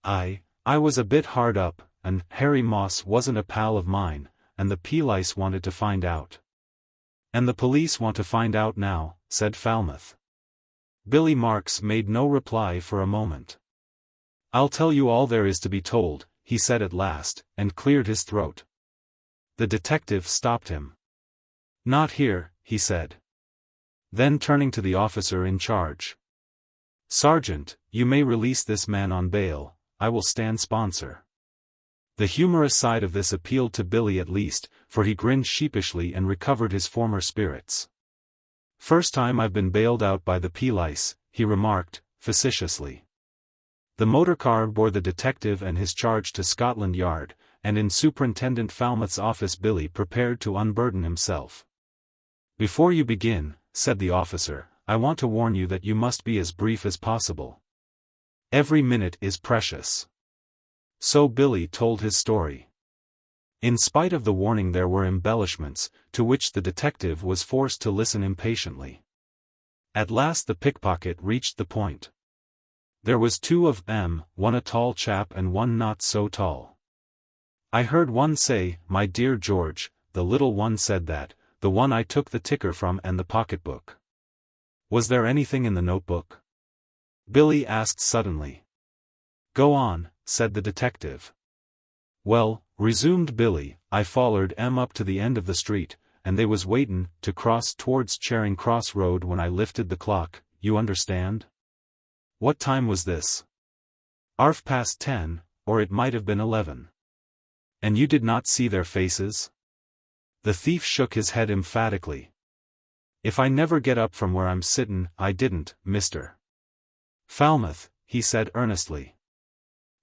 I was a bit hard up, and Harry Moss wasn't a pal of mine, and the police wanted to find out." "And the police want to find out now," said Falmouth. Billy Marks made no reply for a moment. "I'll tell you all there is to be told," he said at last, and cleared his throat. The detective stopped him. "Not here," he said. Then turning to the officer in charge. "Sergeant, you may release this man on bail, I will stand sponsor." The humorous side of this appealed to Billy at least, for he grinned sheepishly and recovered his former spirits. "First time I've been bailed out by the police," he remarked, facetiously. The motorcar bore the detective and his charge to Scotland Yard, and in Superintendent Falmouth's office Billy prepared to unburden himself. "Before you begin," said the officer, "I want to warn you that you must be as brief as possible. Every minute is precious." So Billy told his story. In spite of the warning there were embellishments, to which the detective was forced to listen impatiently. At last the pickpocket reached the point. "There was 2 of them, one a tall chap and one not so tall. I heard one say, 'My dear George,' the little one said that, the one I took the ticker from and the pocketbook." "Was there anything in the notebook?" Billy asked suddenly. "Go on," said the detective. "Well," resumed Billy, "I follered 'em up to the end of the street, and they was waitin' to cross towards Charing Cross Road when I lifted the clock, you understand?" "What time was this?" "10, or it might have been 11. "And you did not see their faces?" The thief shook his head emphatically. "If I never get up from where I'm sittin', I didn't, Mr. Falmouth," he said earnestly.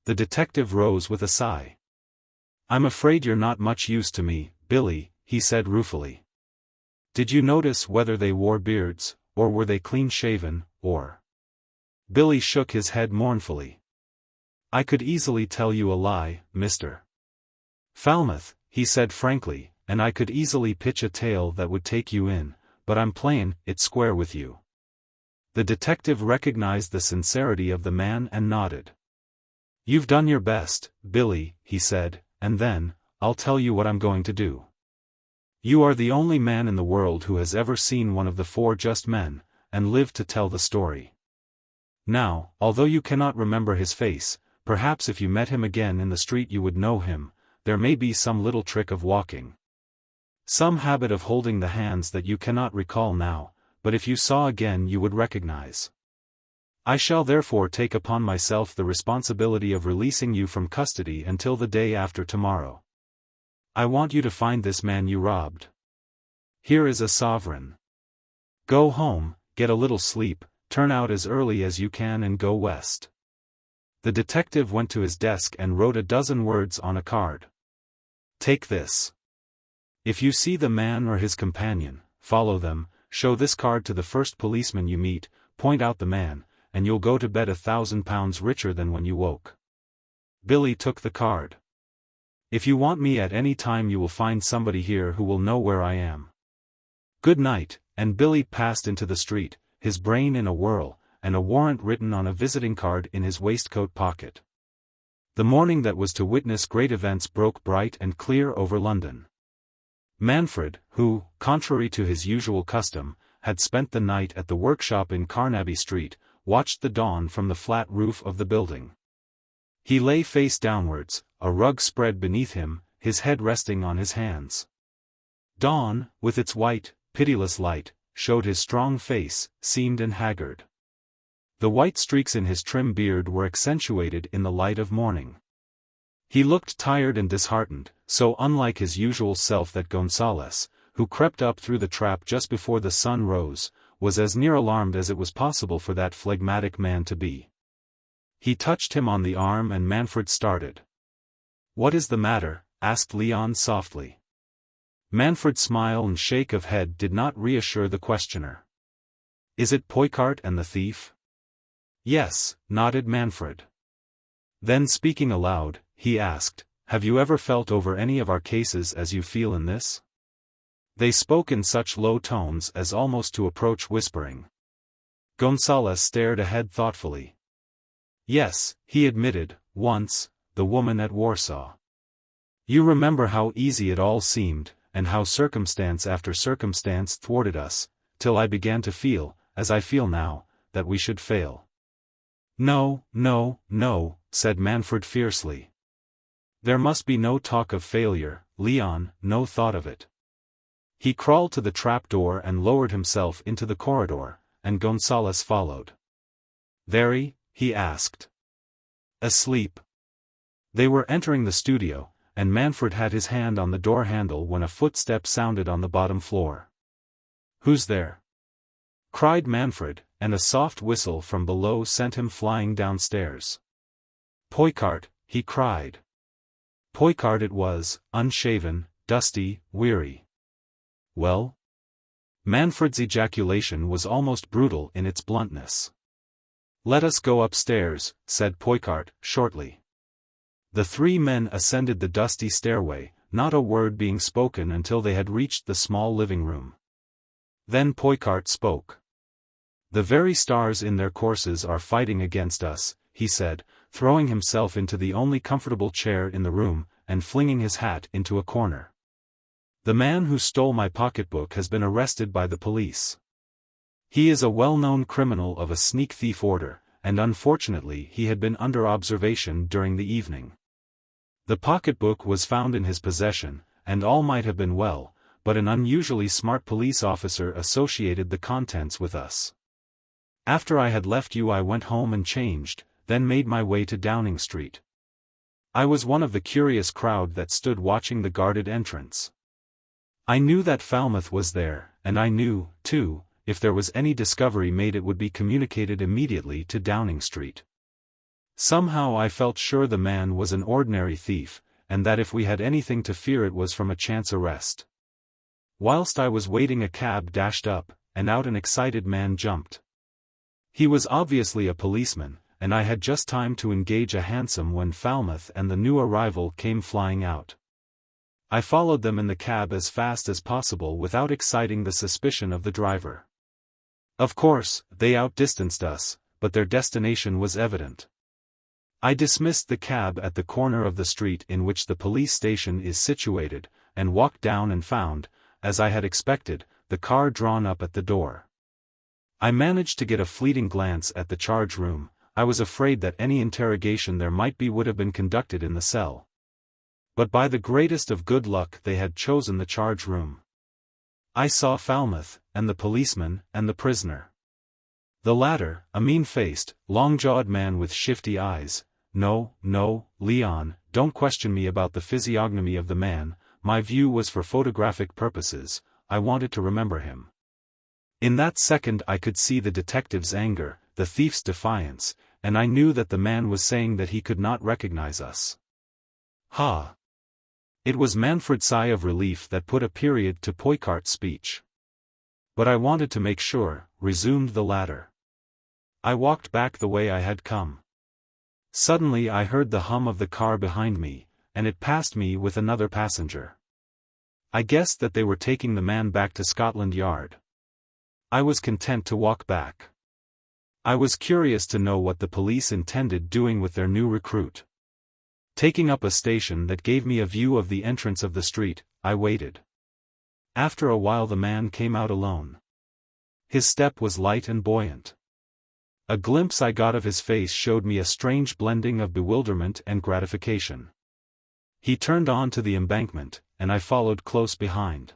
The detective rose with a sigh. "I'm afraid you're not much use to me, Billy," he said ruefully. "Did you notice whether they wore beards, or were they clean-shaven, or—" Billy shook his head mournfully. "I could easily tell you a lie, Mr. Falmouth," he said frankly, "and I could easily pitch a tale that would take you in, but I'm playin' it square with you." The detective recognized the sincerity of the man and nodded. "You've done your best, Billy," he said, "and then, I'll tell you what I'm going to do. You are the only man in the world who has ever seen one of the 4 just men, and lived to tell the story. Now, although you cannot remember his face, perhaps if you met him again in the street you would know him. There may be some little trick of walking, some habit of holding the hands that you cannot recall now, but if you saw again you would recognize. I shall therefore take upon myself the responsibility of releasing you from custody until the day after tomorrow. I want you to find this man you robbed. Here is a sovereign. Go home, get a little sleep, turn out as early as you can and go west." The detective went to his desk and wrote a dozen words on a card. "Take this. If you see the man or his companion, follow them, show this card to the first policeman you meet, point out the man, and you'll go to bed £1,000 richer than when you woke." Billy took the card. "If you want me at any time you will find somebody here who will know where I am. Good night," and Billy passed into the street, his brain in a whirl, and a warrant written on a visiting card in his waistcoat pocket. The morning that was to witness great events broke bright and clear over London. Manfred, who, contrary to his usual custom, had spent the night at the workshop in Carnaby Street, watched the dawn from the flat roof of the building. He lay face downwards, a rug spread beneath him, his head resting on his hands. Dawn, with its white, pitiless light, showed his strong face, seamed and haggard. The white streaks in his trim beard were accentuated in the light of morning. He looked tired and disheartened, so unlike his usual self that Gonzales, who crept up through the trap just before the sun rose, was as near alarmed as it was possible for that phlegmatic man to be. He touched him on the arm and Manfred started. "What is the matter?" asked Leon softly. Manfred's smile and shake of head did not reassure the questioner. "Is it Poicart and the thief?" "Yes," nodded Manfred. Then speaking aloud, he asked, "Have you ever felt over any of our cases as you feel in this?" They spoke in such low tones as almost to approach whispering. Gonzales stared ahead thoughtfully. "Yes," he admitted, "once, the woman at Warsaw. You remember how easy it all seemed, and how circumstance after circumstance thwarted us, till I began to feel, as I feel now, that we should fail." "No, no, no," said Manfred fiercely. "There must be no talk of failure, Leon, no thought of it." He crawled to the trapdoor and lowered himself into the corridor, and Gonzales followed. "Thery?" he asked. "Asleep." They were entering the studio, and Manfred had his hand on the door handle when a footstep sounded on the bottom floor. "Who's there?" cried Manfred, and a soft whistle from below sent him flying downstairs. "Poicart," he cried. Poicart it was, unshaven, dusty, weary. "Well?" Manfred's ejaculation was almost brutal in its bluntness. "Let us go upstairs," said Poicart, shortly. The three men ascended the dusty stairway, not a word being spoken until they had reached the small living room. Then Poicart spoke. "The very stars in their courses are fighting against us," he said, throwing himself into the only comfortable chair in the room, and flinging his hat into a corner. "The man who stole my pocketbook has been arrested by the police. He is a well-known criminal of a sneak thief order, and unfortunately he had been under observation during the evening. The pocketbook was found in his possession, and all might have been well, but an unusually smart police officer associated the contents with us. After I had left you I went home and changed, then made my way to Downing Street. I was one of the curious crowd that stood watching the guarded entrance. I knew that Falmouth was there, and I knew, too, if there was any discovery made it would be communicated immediately to Downing Street. Somehow I felt sure the man was an ordinary thief, and that if we had anything to fear it was from a chance arrest. Whilst I was waiting a cab dashed up, and out an excited man jumped. He was obviously a policeman, and I had just time to engage a hansom when Falmouth and the new arrival came flying out. I followed them in the cab as fast as possible without exciting the suspicion of the driver. Of course, they outdistanced us, but their destination was evident. I dismissed the cab at the corner of the street in which the police station is situated, and walked down and found, as I had expected, the car drawn up at the door. I managed to get a fleeting glance at the charge room. I was afraid that any interrogation there might be would have been conducted in the cell. But by the greatest of good luck they had chosen the charge room. I saw Falmouth, and the policeman, and the prisoner. The latter, a mean-faced, long-jawed man with shifty eyes. No, Leon, don't question me about the physiognomy of the man, my view was for photographic purposes, I wanted to remember him. In that second I could see the detective's anger, the thief's defiance, and I knew that the man was saying that he could not recognize us. Ha! It was Manfred's sigh of relief that put a period to Poicart's speech. "But I wanted to make sure," resumed the latter. "I walked back the way I had come. Suddenly I heard the hum of the car behind me, and it passed me with another passenger. I guessed that they were taking the man back to Scotland Yard. I was content to walk back. I was curious to know what the police intended doing with their new recruit. Taking up a station that gave me a view of the entrance of the street, I waited. After a while the man came out alone. His step was light and buoyant. A glimpse I got of his face showed me a strange blending of bewilderment and gratification. He turned on to the embankment, and I followed close behind.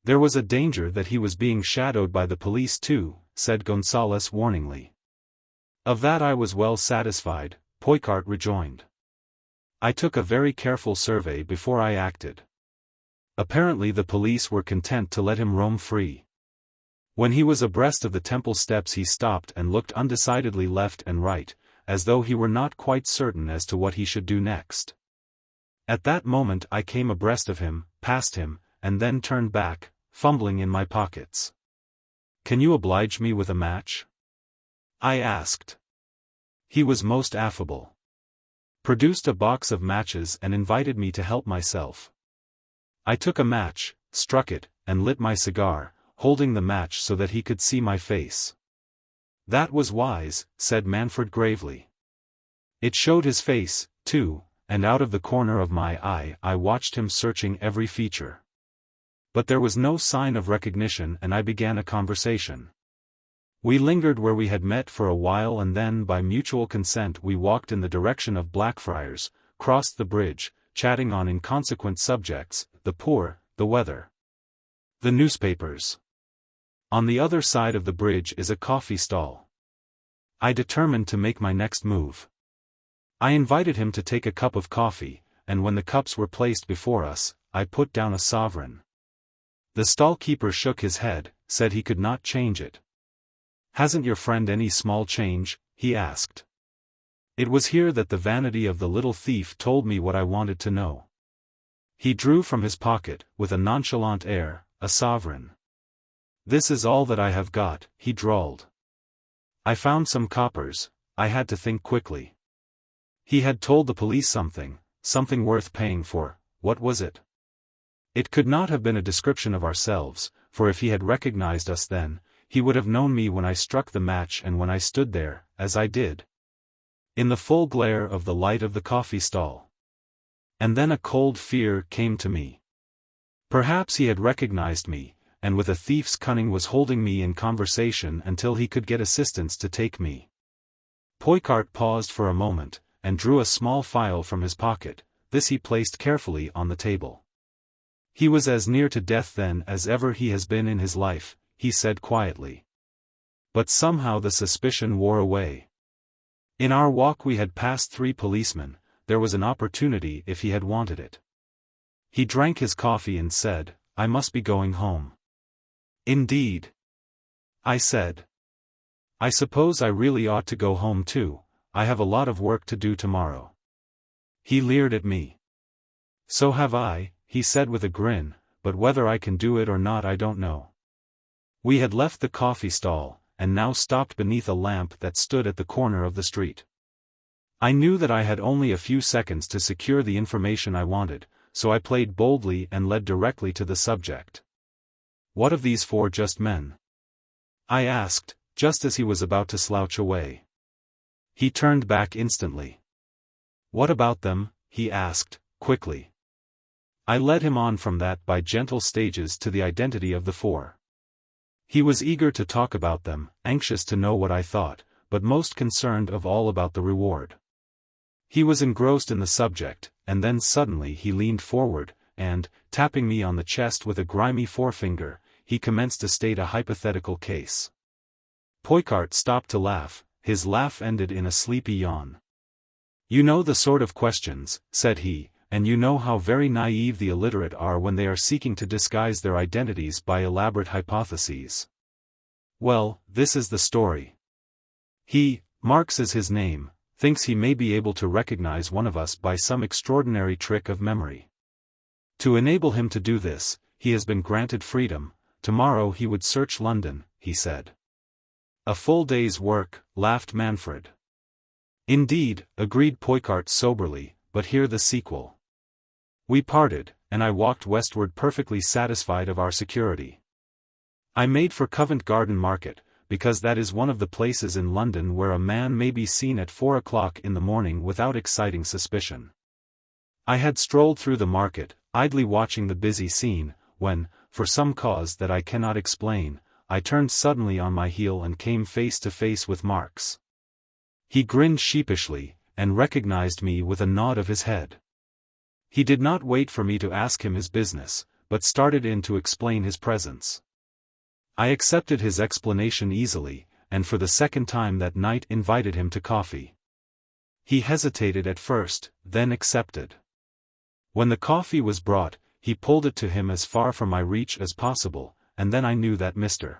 There was a danger that he was being shadowed by the police too, said Gonzales warningly. Of that I was well satisfied, Poicart rejoined. I took a very careful survey before I acted. Apparently the police were content to let him roam free. When he was abreast of the temple steps he stopped and looked undecidedly left and right, as though he were not quite certain as to what he should do next. At that moment I came abreast of him, passed him, and then turned back, fumbling in my pockets. "Can you oblige me with a match?" I asked. He was most affable. Produced a box of matches and invited me to help myself. I took a match, struck it, and lit my cigar, holding the match so that he could see my face. "That was wise," said Manfred gravely. It showed his face, too, and out of the corner of my eye I watched him searching every feature. But there was no sign of recognition and I began a conversation. We lingered where we had met for a while and then by mutual consent we walked in the direction of Blackfriars, crossed the bridge, chatting on inconsequent subjects, the poor, the weather, the newspapers. On the other side of the bridge is a coffee stall. I determined to make my next move. I invited him to take a cup of coffee, and when the cups were placed before us, I put down a sovereign. The stall-keeper shook his head, said he could not change it. "Hasn't your friend any small change?" he asked. It was here that the vanity of the little thief told me what I wanted to know. He drew from his pocket, with a nonchalant air, a sovereign. "This is all that I have got," he drawled. I found some coppers. I had to think quickly. He had told the police something worth paying for. What was it? It could not have been a description of ourselves, for if he had recognized us then, he would have known me when I struck the match and when I stood there, as I did, in the full glare of the light of the coffee stall. And then a cold fear came to me. Perhaps he had recognized me, and with a thief's cunning was holding me in conversation until he could get assistance to take me. Poicart paused for a moment, and drew a small file from his pocket. This he placed carefully on the table. "He was as near to death then as ever he has been in his life," he said quietly. But somehow the suspicion wore away. In our walk we had passed 3 policemen. There was an opportunity if he had wanted it. He drank his coffee and said, "I must be going home." "Indeed?" I said. "I suppose I really ought to go home too. I have a lot of work to do tomorrow." He leered at me. "So have I," he said with a grin, "but whether I can do it or not I don't know." We had left the coffee stall, and now stopped beneath a lamp that stood at the corner of the street. I knew that I had only a few seconds to secure the information I wanted, so I played boldly and led directly to the subject. "What of these 4 just men?" I asked, just as he was about to slouch away. He turned back instantly. "What about them?" he asked, quickly. I led him on from that by gentle stages to the identity of the 4. He was eager to talk about them, anxious to know what I thought, but most concerned of all about the reward. He was engrossed in the subject, and then suddenly he leaned forward, and, tapping me on the chest with a grimy forefinger, he commenced to state a hypothetical case. Poicart stopped to laugh. His laugh ended in a sleepy yawn. "You know the sort of questions," said he, "and you know how very naive the illiterate are when they are seeking to disguise their identities by elaborate hypotheses. Well, this is the story. He, Marks is his name, thinks he may be able to recognize one of us by some extraordinary trick of memory. To enable him to do this, he has been granted freedom. Tomorrow he would search London," he said. "A full day's work," laughed Manfred. "Indeed," agreed Poicart soberly, "but hear the sequel." We parted, and I walked westward perfectly satisfied of our security. I made for Covent Garden Market, because that is one of the places in London where a man may be seen at 4 o'clock in the morning without exciting suspicion. I had strolled through the market, idly watching the busy scene, when, for some cause that I cannot explain, I turned suddenly on my heel and came face to face with Marks. He grinned sheepishly, and recognized me with a nod of his head. He did not wait for me to ask him his business, but started in to explain his presence. I accepted his explanation easily, and for the second time that night invited him to coffee. He hesitated at first, then accepted. When the coffee was brought, he pulled it to him as far from my reach as possible, and then I knew that Mr.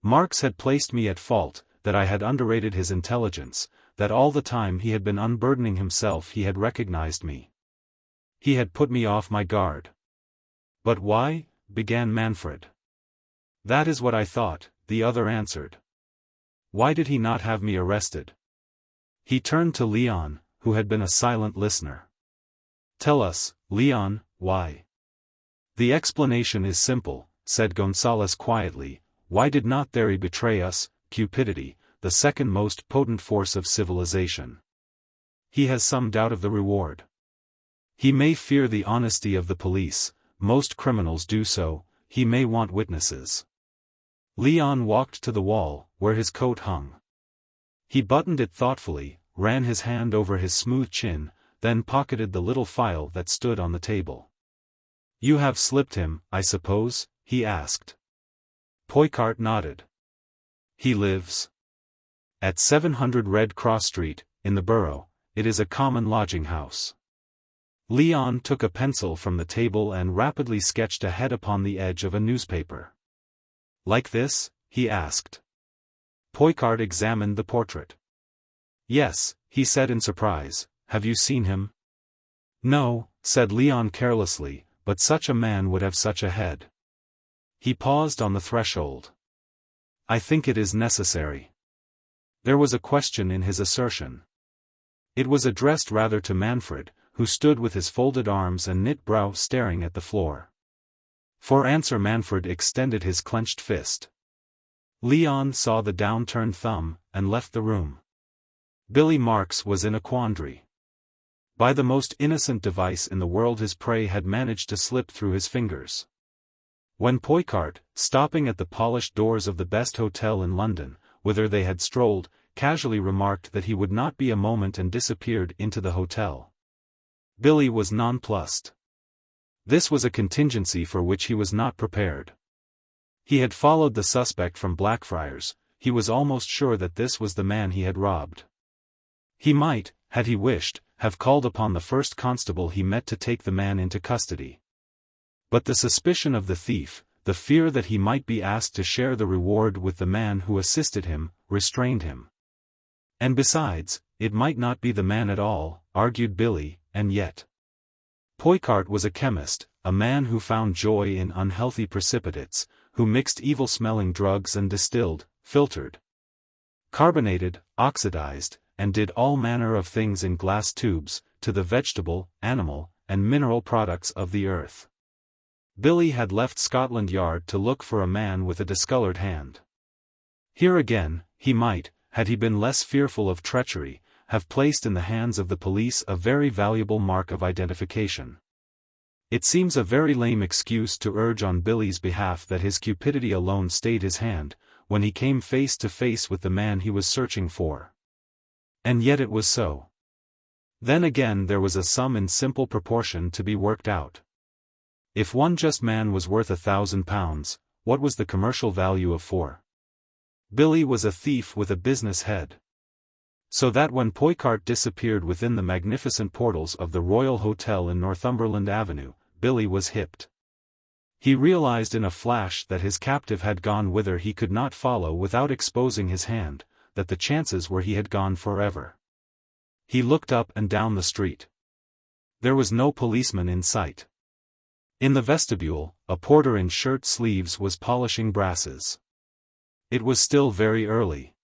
Marks had placed me at fault, that I had underrated his intelligence, that all the time he had been unburdening himself he had recognized me. He had put me off my guard. "But why?" began Manfred. "That is what I thought," the other answered. "Why did he not have me arrested?" He turned to Leon, who had been a silent listener. "Tell us, Leon, why?" "The explanation is simple," said Gonzales quietly. "Why did not Thery betray us, cupidity, the second most potent force of civilization? He has some doubt of the reward. He may fear the honesty of the police, most criminals do so, he may want witnesses." Leon walked to the wall, where his coat hung. He buttoned it thoughtfully, ran his hand over his smooth chin, then pocketed the little file that stood on the table. "You have slipped him, I suppose?" he asked. Poicart nodded. "He lives at 700 Red Cross Street, in the borough. It is a common lodging house." Leon took a pencil from the table and rapidly sketched a head upon the edge of a newspaper. "Like this?" he asked. Poicart examined the portrait. "Yes," he said in surprise. "Have you seen him?" "No," said Leon carelessly, "but such a man would have such a head." He paused on the threshold. "I think it is necessary." There was a question in his assertion. It was addressed rather to Manfred, who stood with his folded arms and knit brow staring at the floor. For answer Manfred extended his clenched fist. Leon saw the downturned thumb, and left the room. Billy Marks was in a quandary. By the most innocent device in the world his prey had managed to slip through his fingers. When Poicart, stopping at the polished doors of the best hotel in London, whither they had strolled, casually remarked that he would not be a moment and disappeared into the hotel, Billy was nonplussed. This was a contingency for which he was not prepared. He had followed the suspect from Blackfriars. He was almost sure that this was the man he had robbed. He might, had he wished, have called upon the first constable he met to take the man into custody. But the suspicion of the thief, the fear that he might be asked to share the reward with the man who assisted him, restrained him. And besides, it might not be the man at all, argued Billy, and yet. Poicart was a chemist, a man who found joy in unhealthy precipitates, who mixed evil-smelling drugs and distilled, filtered, carbonated, oxidized, and did all manner of things in glass tubes, to the vegetable, animal, and mineral products of the earth. Billy had left Scotland Yard to look for a man with a discolored hand. Here again, he might, had he been less fearful of treachery, have placed in the hands of the police a very valuable mark of identification. It seems a very lame excuse to urge on Billy's behalf that his cupidity alone stayed his hand, when he came face to face with the man he was searching for. And yet it was so. Then again there was a sum in simple proportion to be worked out. If one just man was worth £1,000, what was the commercial value of 4? Billy was a thief with a business head. So that when Poicart disappeared within the magnificent portals of the Royal Hotel in Northumberland Avenue, Billy was hipped. He realized in a flash that his captive had gone whither he could not follow without exposing his hand, that the chances were he had gone forever. He looked up and down the street. There was no policeman in sight. In the vestibule, a porter in shirt sleeves was polishing brasses. It was still very early.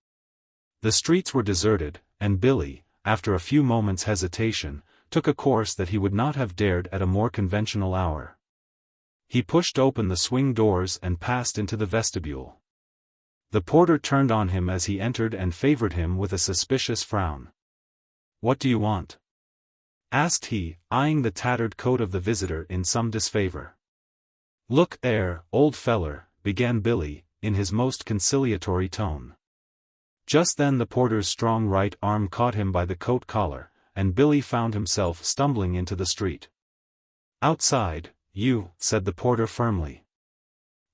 The streets were deserted, and Billy, after a few moments' hesitation, took a course that he would not have dared at a more conventional hour. He pushed open the swing doors and passed into the vestibule. The porter turned on him as he entered and favored him with a suspicious frown. "What do you want?" asked he, eyeing the tattered coat of the visitor in some disfavor. "Look there, old feller," began Billy, in his most conciliatory tone. Just then the porter's strong right arm caught him by the coat collar, and Billy found himself stumbling into the street. "Outside, you," said the porter firmly.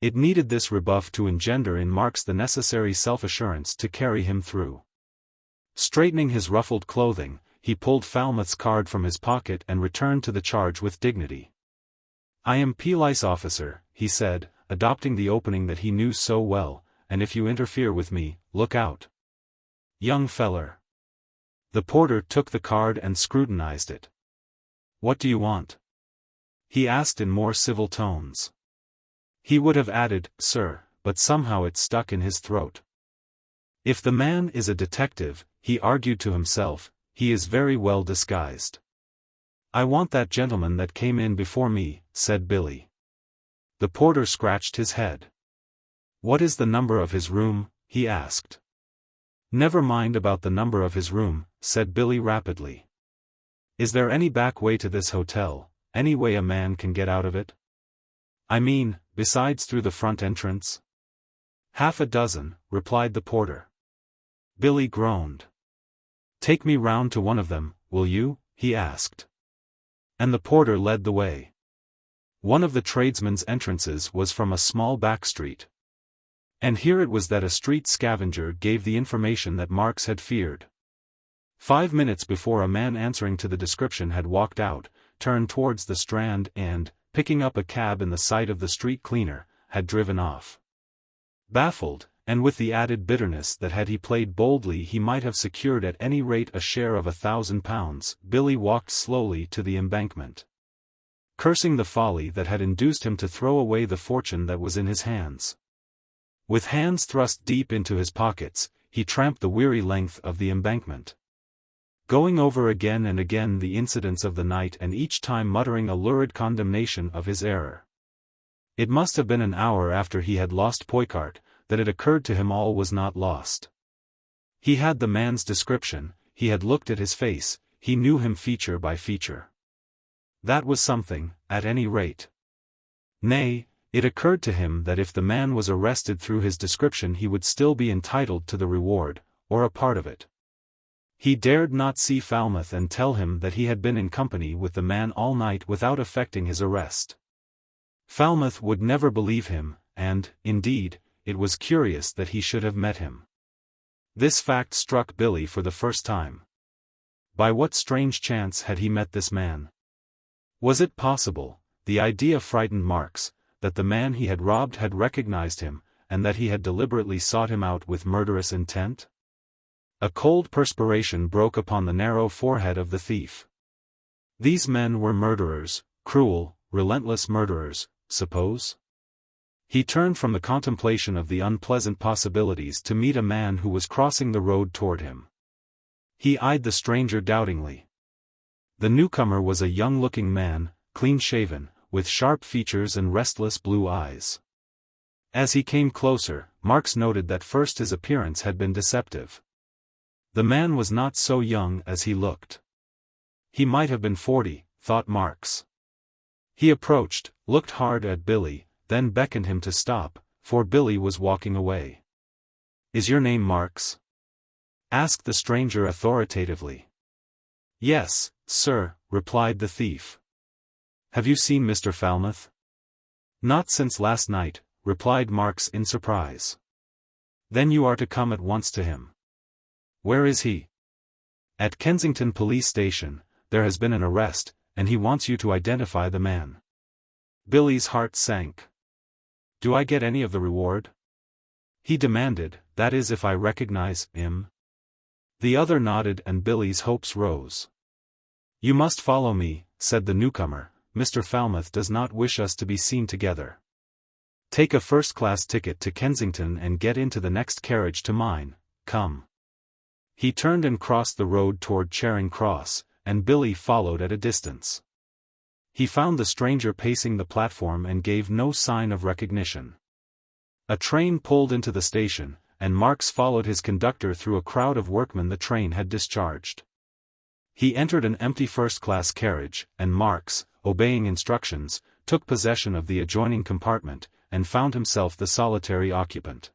It needed this rebuff to engender in Marks the necessary self-assurance to carry him through. Straightening his ruffled clothing, he pulled Falmouth's card from his pocket and returned to the charge with dignity. "I am police officer," he said, adopting the opening that he knew so well, "and if you interfere with me, look out. Young feller." The porter took the card and scrutinized it. "What do you want?" he asked in more civil tones. He would have added, "Sir," but somehow it stuck in his throat. If the man is a detective, he argued to himself, he is very well disguised. "I want that gentleman that came in before me," said Billy. The porter scratched his head. "What is the number of his room?" he asked. "Never mind about the number of his room," said Billy rapidly. "Is there any back way to this hotel, any way a man can get out of it? I mean, besides through the front entrance?" "Half a dozen," replied the porter. Billy groaned. "Take me round to one of them, will you?" he asked. And the porter led the way. One of the tradesmen's entrances was from a small back street. And here it was that a street scavenger gave the information that Marks had feared. 5 minutes before, a man answering to the description had walked out, turned towards the Strand and, picking up a cab in the sight of the street cleaner, had driven off. Baffled, and with the added bitterness that had he played boldly he might have secured at any rate a share of £1,000, Billy walked slowly to the Embankment. Cursing the folly that had induced him to throw away the fortune that was in his hands. With hands thrust deep into his pockets, he tramped the weary length of the Embankment. Going over again and again the incidents of the night and each time muttering a lurid condemnation of his error. It must have been an hour after he had lost Poicart, that it occurred to him all was not lost. He had the man's description, he had looked at his face, he knew him feature by feature. That was something, at any rate. Nay, it occurred to him that if the man was arrested through his description he would still be entitled to the reward, or a part of it. He dared not see Falmouth and tell him that he had been in company with the man all night without effecting his arrest. Falmouth would never believe him, and, indeed, it was curious that he should have met him. This fact struck Billy for the first time. By what strange chance had he met this man? Was it possible, the idea frightened Marks, that the man he had robbed had recognized him, and that he had deliberately sought him out with murderous intent? A cold perspiration broke upon the narrow forehead of the thief. These men were murderers, cruel, relentless murderers, suppose? He turned from the contemplation of the unpleasant possibilities to meet a man who was crossing the road toward him. He eyed the stranger doubtingly. The newcomer was a young-looking man, clean-shaven, with sharp features and restless blue eyes. As he came closer, Marks noted that first his appearance had been deceptive. The man was not so young as he looked. He might have been 40, thought Marks. He approached, looked hard at Billy, then beckoned him to stop, for Billy was walking away. "Is your name Marks?" asked the stranger authoritatively. "Yes, sir," replied the thief. "Have you seen Mr. Falmouth?" "Not since last night," replied Marks in surprise. "Then you are to come at once to him." "Where is he?" "At Kensington Police Station. There has been an arrest, and he wants you to identify the man." Billy's heart sank. "Do I get any of the reward?" he demanded, "that is if I recognize him?" The other nodded and Billy's hopes rose. "You must follow me," said the newcomer, "Mr. Falmouth does not wish us to be seen together. Take a first-class ticket to Kensington and get into the next carriage to mine, come." He turned and crossed the road toward Charing Cross, and Billy followed at a distance. He found the stranger pacing the platform and gave no sign of recognition. A train pulled into the station, and Marks followed his conductor through a crowd of workmen the train had discharged. He entered an empty first-class carriage, and Marks, obeying instructions, took possession of the adjoining compartment, and found himself the solitary occupant.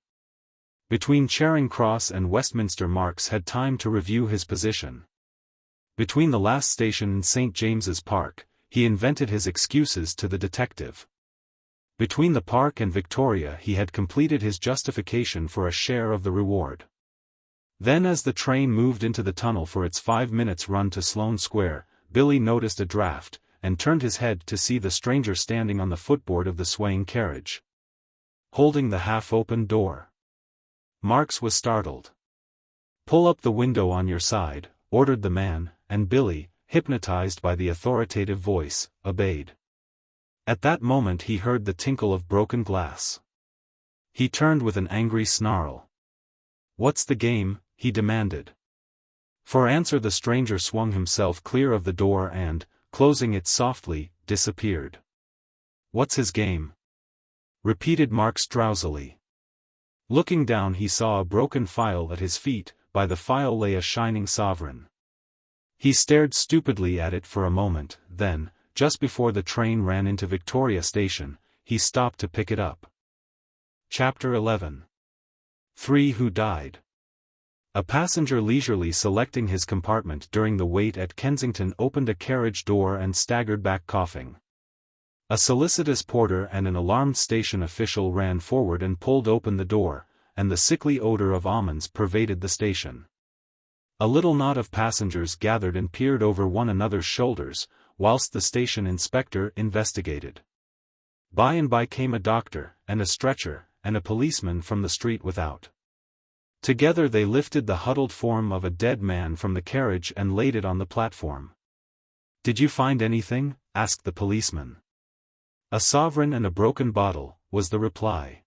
Between Charing Cross and Westminster, Marks had time to review his position. Between the last station and St. James's Park, he invented his excuses to the detective. Between the Park and Victoria he had completed his justification for a share of the reward. Then as the train moved into the tunnel for its 5 minutes run to Sloane Square, Billy noticed a draft, and turned his head to see the stranger standing on the footboard of the swaying carriage, holding the half-open door. Marks was startled. "Pull up the window on your side," ordered the man, and Billy, hypnotized by the authoritative voice, obeyed. At that moment he heard the tinkle of broken glass. He turned with an angry snarl. "What's the game?" he demanded. For answer the stranger swung himself clear of the door and, closing it softly, disappeared. "What's his game?" repeated Marks drowsily. Looking down he saw a broken phial at his feet. By the phial lay a shining sovereign. He stared stupidly at it for a moment, then, just before the train ran into Victoria Station, he stopped to pick it up. Chapter 11. Three Who Died. A passenger leisurely selecting his compartment during the wait at Kensington opened a carriage door and staggered back coughing. A solicitous porter and an alarmed station official ran forward and pulled open the door, and the sickly odor of almonds pervaded the station. A little knot of passengers gathered and peered over one another's shoulders, whilst the station inspector investigated. By and by came a doctor, and a stretcher, and a policeman from the street without. Together they lifted the huddled form of a dead man from the carriage and laid it on the platform. "Did you find anything?" asked the policeman. "A sovereign and a broken bottle," was the reply.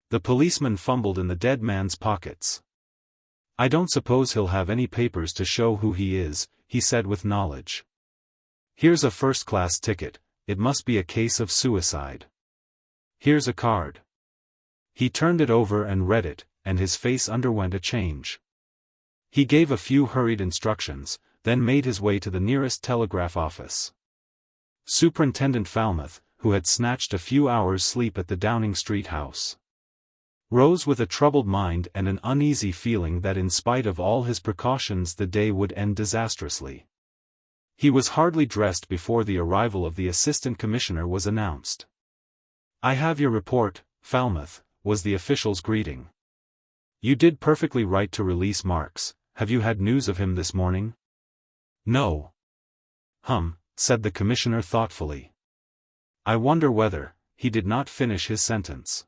The policeman fumbled in the dead man's pockets. "I don't suppose he'll have any papers to show who he is," he said with knowledge. "Here's a first-class ticket, it must be a case of suicide. Here's a card." He turned it over and read it, and his face underwent a change. He gave a few hurried instructions, then made his way to the nearest telegraph office. Superintendent Falmouth, who had snatched a few hours' sleep at the Downing Street house, rose with a troubled mind and an uneasy feeling that in spite of all his precautions the day would end disastrously. He was hardly dressed before the arrival of the Assistant Commissioner was announced. "I have your report, Falmouth," was the official's greeting. "You did perfectly right to release Marks. Have you had news of him this morning?" "No." Said the Commissioner thoughtfully. "I wonder whether," he did not finish his sentence.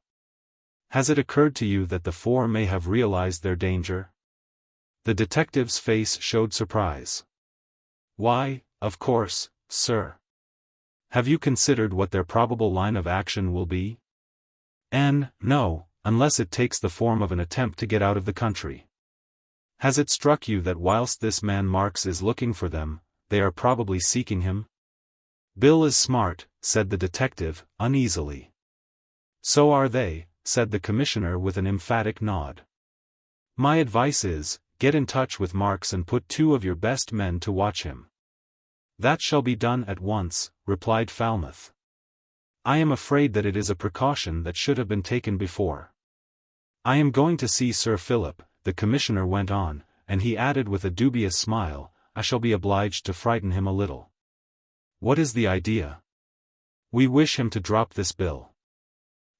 "Has it occurred to you that the four may have realized their danger?" The detective's face showed surprise. "Why, of course, sir. Have you considered what their probable line of action will be?" "No, unless it takes the form of an attempt to get out of the country. Has it struck you that whilst this man Marks is looking for them, they are probably seeking him?" "Bill is smart," said the detective, uneasily. "So are they," said the Commissioner with an emphatic nod. "My advice is, get in touch with Marks and put 2 of your best men to watch him." "That shall be done at once," replied Falmouth. "I am afraid that it is a precaution that should have been taken before. I am going to see Sir Philip," the Commissioner went on, and he added with a dubious smile, "I shall be obliged to frighten him a little." "What is the idea?" "We wish him to drop this bill."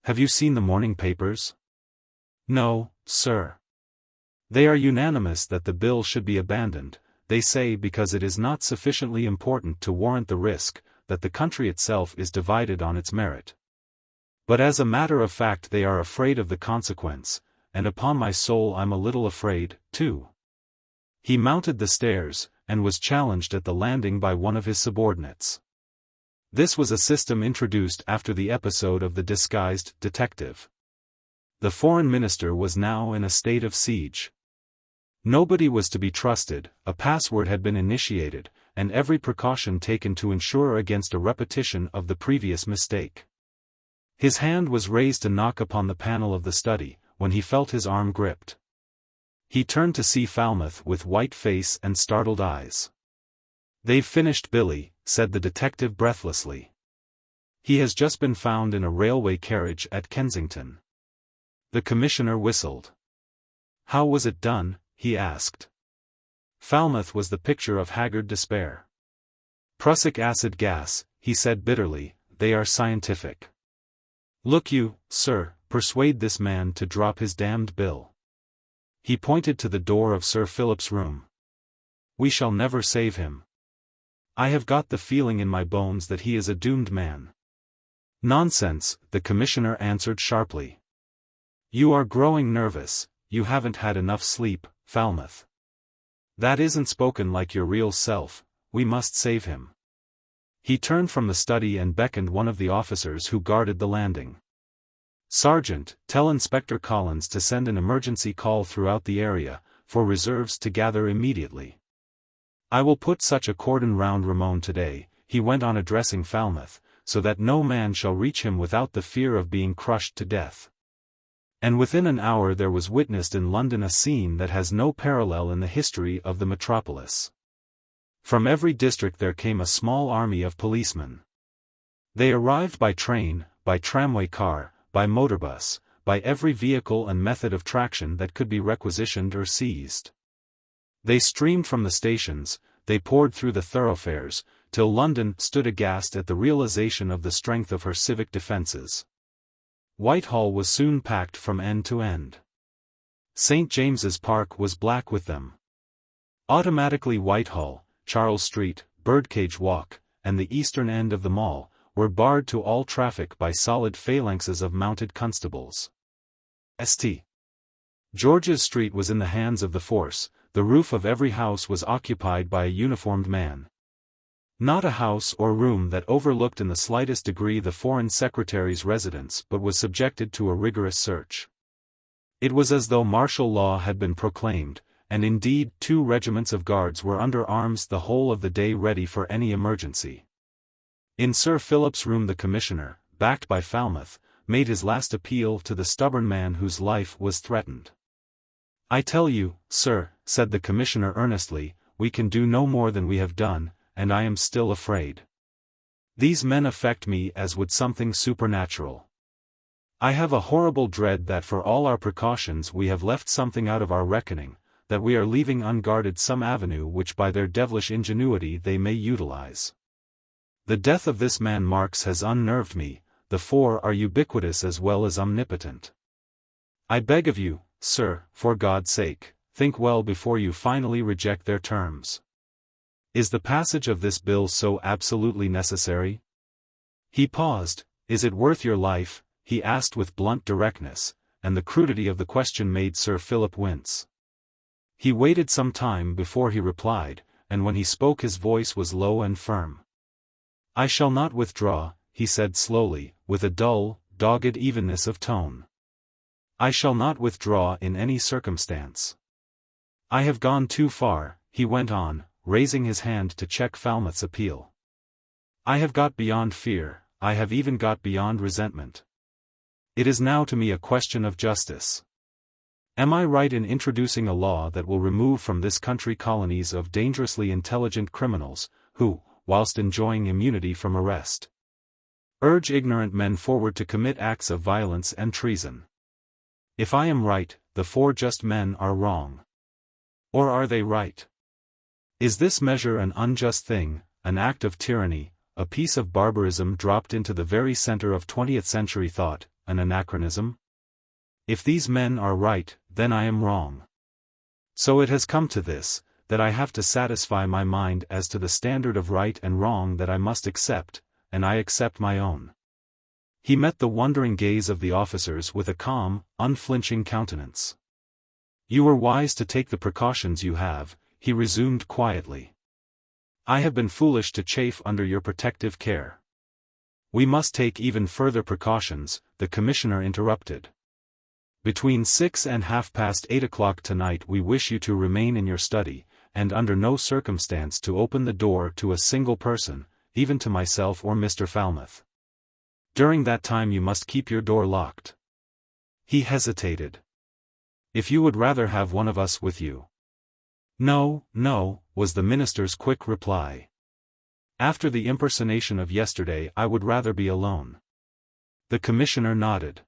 "Have you seen the morning papers?" "No, sir. They are unanimous that the bill should be abandoned, they say because it is not sufficiently important to warrant the risk, that the country itself is divided on its merit. But as a matter of fact they are afraid of the consequence, and upon my soul I'm a little afraid, too." He mounted the stairs, and was challenged at the landing by one of his subordinates. This was a system introduced after the episode of the disguised detective. The Foreign Minister was now in a state of siege. Nobody was to be trusted, a password had been initiated, and every precaution taken to ensure against a repetition of the previous mistake. His hand was raised to knock upon the panel of the study, when he felt his arm gripped. He turned to see Falmouth with white face and startled eyes. "They've finished Billy," said the detective breathlessly. He has just been found in a railway carriage at Kensington. The commissioner whistled. How was it done? He asked. Falmouth was the picture of haggard despair. Prussic acid gas, he said bitterly, they are scientific. Look you, sir, persuade this man to drop his damned bill. He pointed to the door of Sir Philip's room. We shall never save him. I have got the feeling in my bones that he is a doomed man. Nonsense, the commissioner answered sharply. You are growing nervous, you haven't had enough sleep, Falmouth. That isn't spoken like your real self, we must save him. He turned from the study and beckoned one of the officers who guarded the landing. Sergeant, tell Inspector Collins to send an emergency call throughout the area, for reserves to gather immediately. I will put such a cordon round Ramon today, he went on addressing Falmouth, so that no man shall reach him without the fear of being crushed to death. And within an hour there was witnessed in London a scene that has no parallel in the history of the metropolis. From every district there came a small army of policemen. They arrived by train, by tramway car, by motorbus, by every vehicle and method of traction that could be requisitioned or seized. They streamed from the stations, they poured through the thoroughfares, till London stood aghast at the realization of the strength of her civic defences. Whitehall was soon packed from end to end. St. James's Park was black with them. Automatically Whitehall, Charles Street, Birdcage Walk, and the eastern end of the Mall, were barred to all traffic by solid phalanxes of mounted constables. St. George's Street was in the hands of the force, the roof of every house was occupied by a uniformed man. Not a house or room that overlooked in the slightest degree the Foreign Secretary's residence but was subjected to a rigorous search. It was as though martial law had been proclaimed, and indeed 2 regiments of guards were under arms the whole of the day ready for any emergency. In Sir Philip's room the commissioner, backed by Falmouth, made his last appeal to the stubborn man whose life was threatened. I tell you, sir, said the commissioner earnestly, we can do no more than we have done, and I am still afraid. These men affect me as would something supernatural. I have a horrible dread that for all our precautions we have left something out of our reckoning, that we are leaving unguarded some avenue which by their devilish ingenuity they may utilize. The death of this man Marks has unnerved me, the 4 are ubiquitous as well as omnipotent. I beg of you, sir, for God's sake, think well before you finally reject their terms. Is the passage of this bill so absolutely necessary? He paused. Is it worth your life? He asked with blunt directness, and the crudity of the question made Sir Philip wince. He waited some time before he replied, and when he spoke his voice was low and firm. I shall not withdraw, he said slowly, with a dull, dogged evenness of tone. I shall not withdraw in any circumstance. I have gone too far, he went on, raising his hand to check Falmouth's appeal. I have got beyond fear, I have even got beyond resentment. It is now to me a question of justice. Am I right in introducing a law that will remove from this country colonies of dangerously intelligent criminals, who, whilst enjoying immunity from arrest, urge ignorant men forward to commit acts of violence and treason? If I am right, the 4 just men are wrong. Or are they right? Is this measure an unjust thing, an act of tyranny, a piece of barbarism dropped into the very center of 20th century thought, an anachronism? If these men are right, then I am wrong. So it has come to this, that I have to satisfy my mind as to the standard of right and wrong that I must accept, and I accept my own. He met the wondering gaze of the officers with a calm, unflinching countenance. You were wise to take the precautions you have, he resumed quietly. I have been foolish to chafe under your protective care. We must take even further precautions, the commissioner interrupted. Between 6 and 8:30 tonight we wish you to remain in your study, and under no circumstance to open the door to a single person, even to myself or Mr. Falmouth. During that time you must keep your door locked. He hesitated. If you would rather have one of us with you. No, no, was the minister's quick reply. After the impersonation of yesterday I would rather be alone. The commissioner nodded.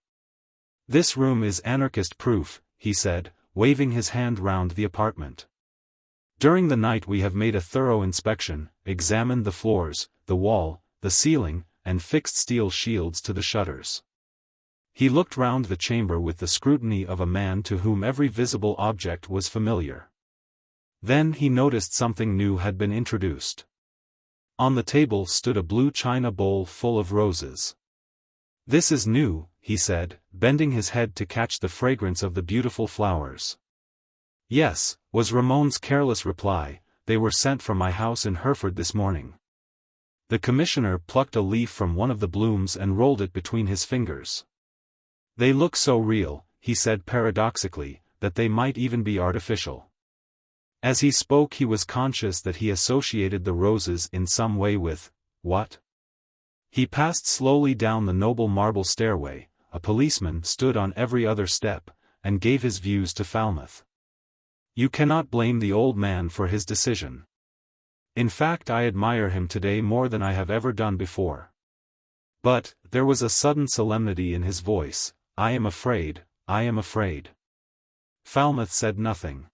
This room is anarchist-proof, he said, waving his hand round the apartment. During the night we have made a thorough inspection, examined the floors, the wall, the ceiling, and fixed steel shields to the shutters. He looked round the chamber with the scrutiny of a man to whom every visible object was familiar. Then he noticed something new had been introduced. On the table stood a blue china bowl full of roses. "This is new," he said, bending his head to catch the fragrance of the beautiful flowers. "Yes," was Ramon's careless reply, "they were sent from my house in Hereford this morning." The commissioner plucked a leaf from one of the blooms and rolled it between his fingers. "They look so real," he said paradoxically, "that they might even be artificial." As he spoke he was conscious that he associated the roses in some way with, what? He passed slowly down the noble marble stairway, a policeman stood on every other step, and gave his views to Falmouth. You cannot blame the old man for his decision. In fact I admire him today more than I have ever done before. But, there was a sudden solemnity in his voice, I am afraid, I am afraid. Falmouth said nothing.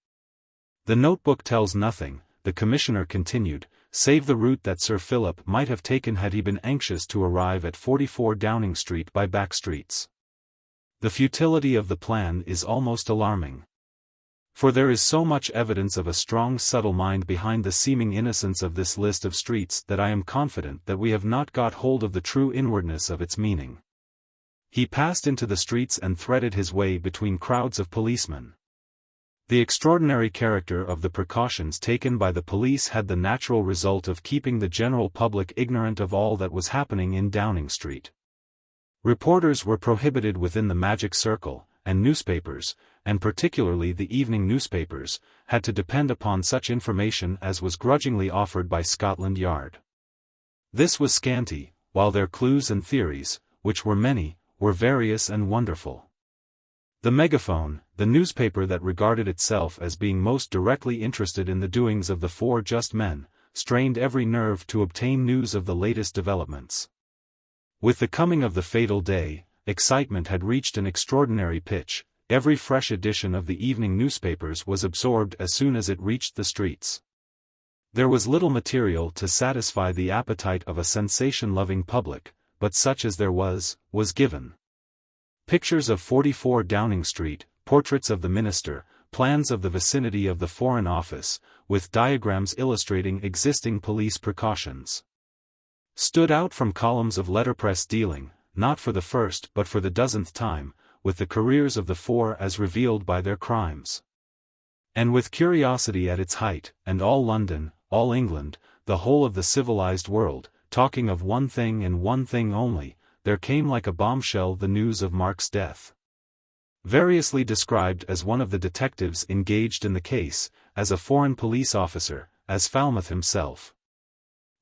The notebook tells nothing, the commissioner continued, save the route that Sir Philip might have taken had he been anxious to arrive at 44 Downing Street by back streets. The futility of the plan is almost alarming. For there is so much evidence of a strong subtle mind behind the seeming innocence of this list of streets that I am confident that we have not got hold of the true inwardness of its meaning. He passed into the streets and threaded his way between crowds of policemen. The extraordinary character of the precautions taken by the police had the natural result of keeping the general public ignorant of all that was happening in Downing Street. Reporters were prohibited within the magic circle, and newspapers, and particularly the evening newspapers, had to depend upon such information as was grudgingly offered by Scotland Yard. This was scanty, while their clues and theories, which were many, were various and wonderful. The Megaphone, the newspaper that regarded itself as being most directly interested in the doings of the four just men, strained every nerve to obtain news of the latest developments. With the coming of the fatal day, excitement had reached an extraordinary pitch. Every fresh edition of the evening newspapers was absorbed as soon as it reached the streets. There was little material to satisfy the appetite of a sensation-loving public, but such as there was given. Pictures of 44 Downing Street, portraits of the minister, plans of the vicinity of the Foreign Office, with diagrams illustrating existing police precautions, stood out from columns of letterpress dealing, not for the first but for the dozenth time, with the careers of the four as revealed by their crimes. And with curiosity at its height, and all London, all England, the whole of the civilized world, talking of one thing and one thing only, there came like a bombshell the news of Marks' death. Variously described as one of the detectives engaged in the case, as a foreign police officer, as Falmouth himself.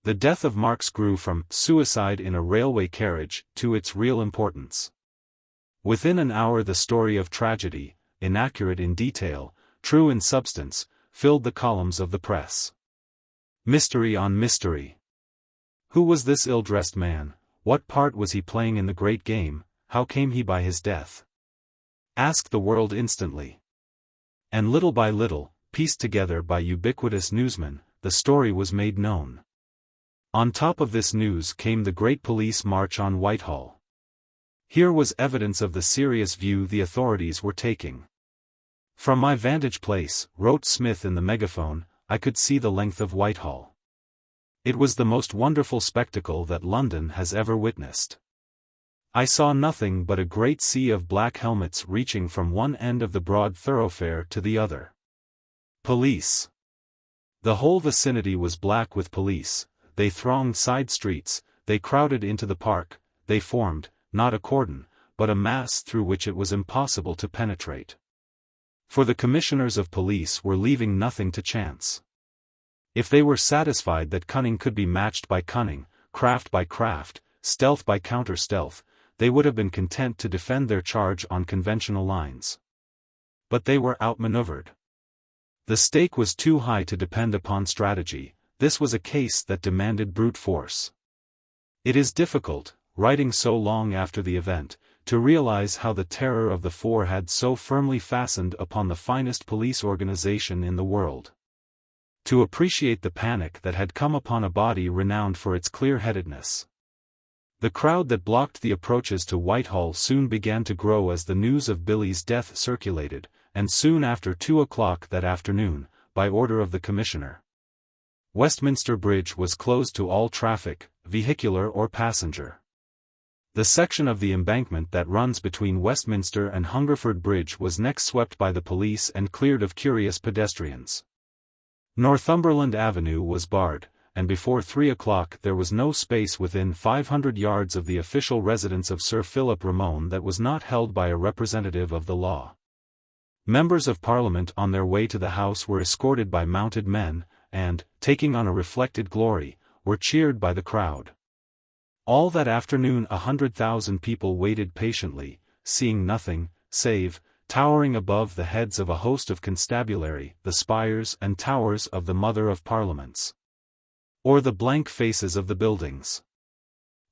The death of Marks grew from suicide in a railway carriage to its real importance. Within an hour the story of tragedy, inaccurate in detail, true in substance, filled the columns of the press. Mystery on mystery. Who was this ill-dressed man? What part was he playing in the great game? How came he by his death? Asked the world instantly. And little by little, pieced together by ubiquitous newsmen, the story was made known. On top of this news came the great police march on Whitehall. Here was evidence of the serious view the authorities were taking. From my vantage place, wrote Smith in the Megaphone, I could see the length of Whitehall. It was the most wonderful spectacle that London has ever witnessed. I saw nothing but a great sea of black helmets reaching from one end of the broad thoroughfare to the other. Police. The whole vicinity was black with police. They thronged side streets, they crowded into the park, they formed, not a cordon, but a mass through which it was impossible to penetrate. For the commissioners of police were leaving nothing to chance. If they were satisfied that cunning could be matched by cunning, craft by craft, stealth by counter-stealth, they would have been content to defend their charge on conventional lines. But they were outmaneuvered. The stake was too high to depend upon strategy, this was a case that demanded brute force. It is difficult, writing so long after the event, to realize how the terror of the four had so firmly fastened upon the finest police organization in the world. To appreciate the panic that had come upon a body renowned for its clear-headedness. The crowd that blocked the approaches to Whitehall soon began to grow as the news of Billy's death circulated, and soon after 2 o'clock that afternoon, by order of the Commissioner, Westminster Bridge was closed to all traffic, vehicular or passenger. The section of the embankment that runs between Westminster and Hungerford Bridge was next swept by the police and cleared of curious pedestrians. Northumberland Avenue was barred, and before 3 o'clock there was no space within 500 yards of the official residence of Sir Philip Ramone that was not held by a representative of the law. Members of Parliament on their way to the House were escorted by mounted men, and, taking on a reflected glory, were cheered by the crowd. All that afternoon 100,000 people waited patiently, seeing nothing, save, towering above the heads of a host of constabulary, the spires and towers of the Mother of Parliaments. Or the blank faces of the buildings.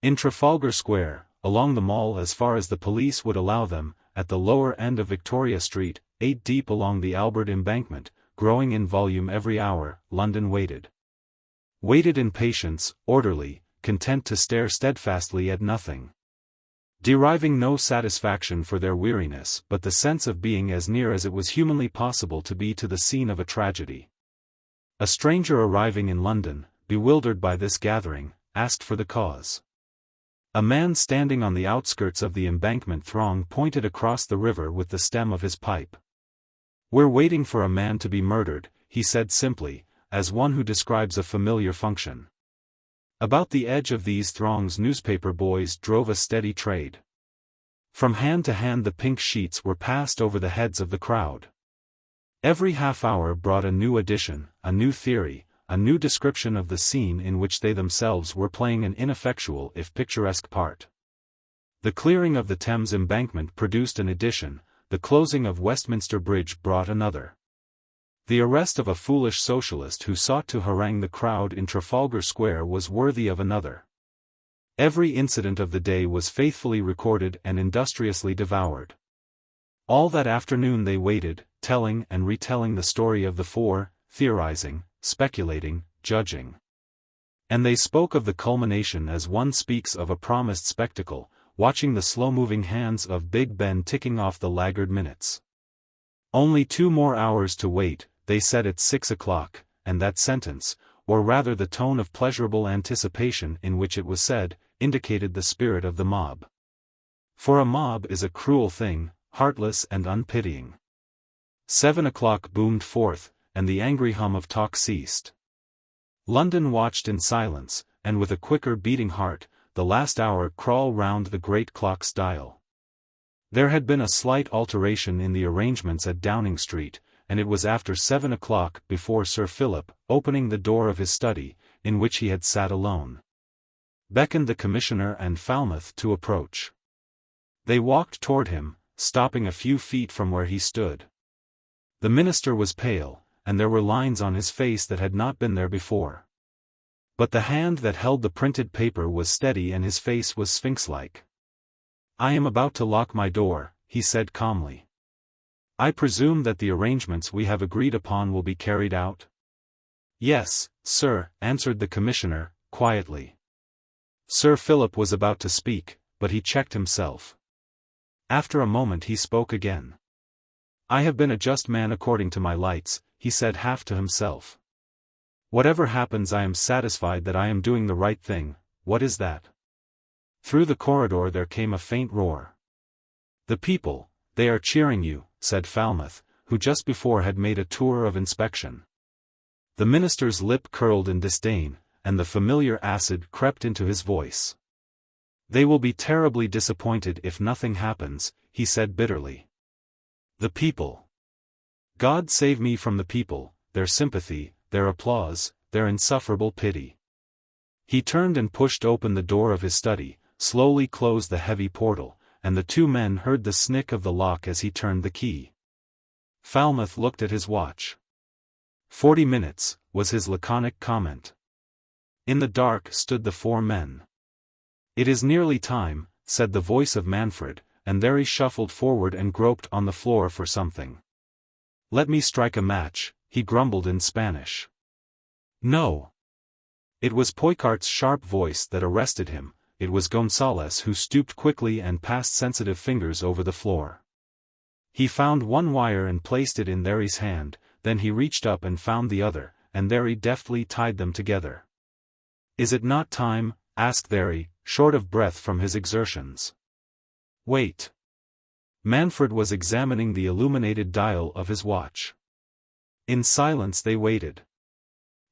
In Trafalgar Square, along the Mall as far as the police would allow them, at the lower end of Victoria Street, 8 deep along the Albert Embankment, growing in volume every hour, London waited. Waited in patience, orderly, content to stare steadfastly at nothing. Deriving no satisfaction for their weariness but the sense of being as near as it was humanly possible to be to the scene of a tragedy. A stranger arriving in London, bewildered by this gathering, asked for the cause. A man standing on the outskirts of the embankment throng pointed across the river with the stem of his pipe. "We're waiting for a man to be murdered," he said simply, as one who describes a familiar function. About the edge of these throngs newspaper boys drove a steady trade. From hand to hand the pink sheets were passed over the heads of the crowd. Every half hour brought a new edition, a new theory, a new description of the scene in which they themselves were playing an ineffectual if picturesque part. The clearing of the Thames embankment produced an edition, the closing of Westminster Bridge brought another. The arrest of a foolish socialist who sought to harangue the crowd in Trafalgar Square was worthy of another. Every incident of the day was faithfully recorded and industriously devoured. All that afternoon they waited, telling and retelling the story of the four, theorizing, speculating, judging. And they spoke of the culmination as one speaks of a promised spectacle, watching the slow-moving hands of Big Ben ticking off the laggard minutes. Only 2 more hours to wait, they said at 6 o'clock, and that sentence, or rather the tone of pleasurable anticipation in which it was said, indicated the spirit of the mob. For a mob is a cruel thing, heartless and unpitying. 7 o'clock boomed forth, and the angry hum of talk ceased. London watched in silence, and with a quicker beating heart, the last hour crawl round the great clock's dial. There had been a slight alteration in the arrangements at Downing Street, and it was after 7 o'clock before Sir Philip, opening the door of his study, in which he had sat alone, beckoned the Commissioner and Falmouth to approach. They walked toward him, stopping a few feet from where he stood. The minister was pale, and there were lines on his face that had not been there before. But the hand that held the printed paper was steady and his face was sphinx-like. "I am about to lock my door," he said calmly. "I presume that the arrangements we have agreed upon will be carried out?" "Yes, sir," answered the Commissioner, quietly. Sir Philip was about to speak, but he checked himself. After a moment he spoke again. "I have been a just man according to my lights," he said half to himself. "Whatever happens I am satisfied that I am doing the right thing. What is that?" Through the corridor there came a faint roar. "The people, they are cheering you," said Falmouth, who just before had made a tour of inspection. The minister's lip curled in disdain, and the familiar acid crept into his voice. "They will be terribly disappointed if nothing happens," he said bitterly. "The people. God save me from the people, their sympathy, their applause, their insufferable pity." He turned and pushed open the door of his study, slowly closed the heavy portal, and the 2 men heard the snick of the lock as he turned the key. Falmouth looked at his watch. 40 minutes, was his laconic comment. In the dark stood the 4 men. "It is nearly time," said the voice of Manfred, and Thery shuffled forward and groped on the floor for something. "Let me strike a match," he grumbled in Spanish. "No." It was Poicart's sharp voice that arrested him. It was Gonzales who stooped quickly and passed sensitive fingers over the floor. He found one wire and placed it in Thery's hand, then he reached up and found the other, and Thery deftly tied them together. "Is it not time?" asked Thery, short of breath from his exertions. "Wait." Manfred was examining the illuminated dial of his watch. In silence they waited.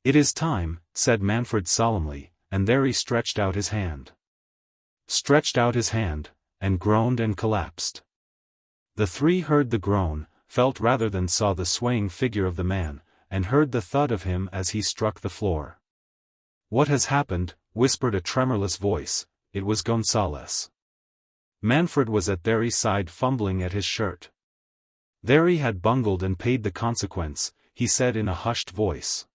"It is time," said Manfred solemnly, and Thery stretched out his hand. And groaned and collapsed. The 3 heard the groan, felt rather than saw the swaying figure of the man, and heard the thud of him as he struck the floor. "What has happened?" whispered a tremorless voice. It was Gonzales. Manfred was at Thery's side fumbling at his shirt. "Thery had bungled and paid the consequence," he said in a hushed voice.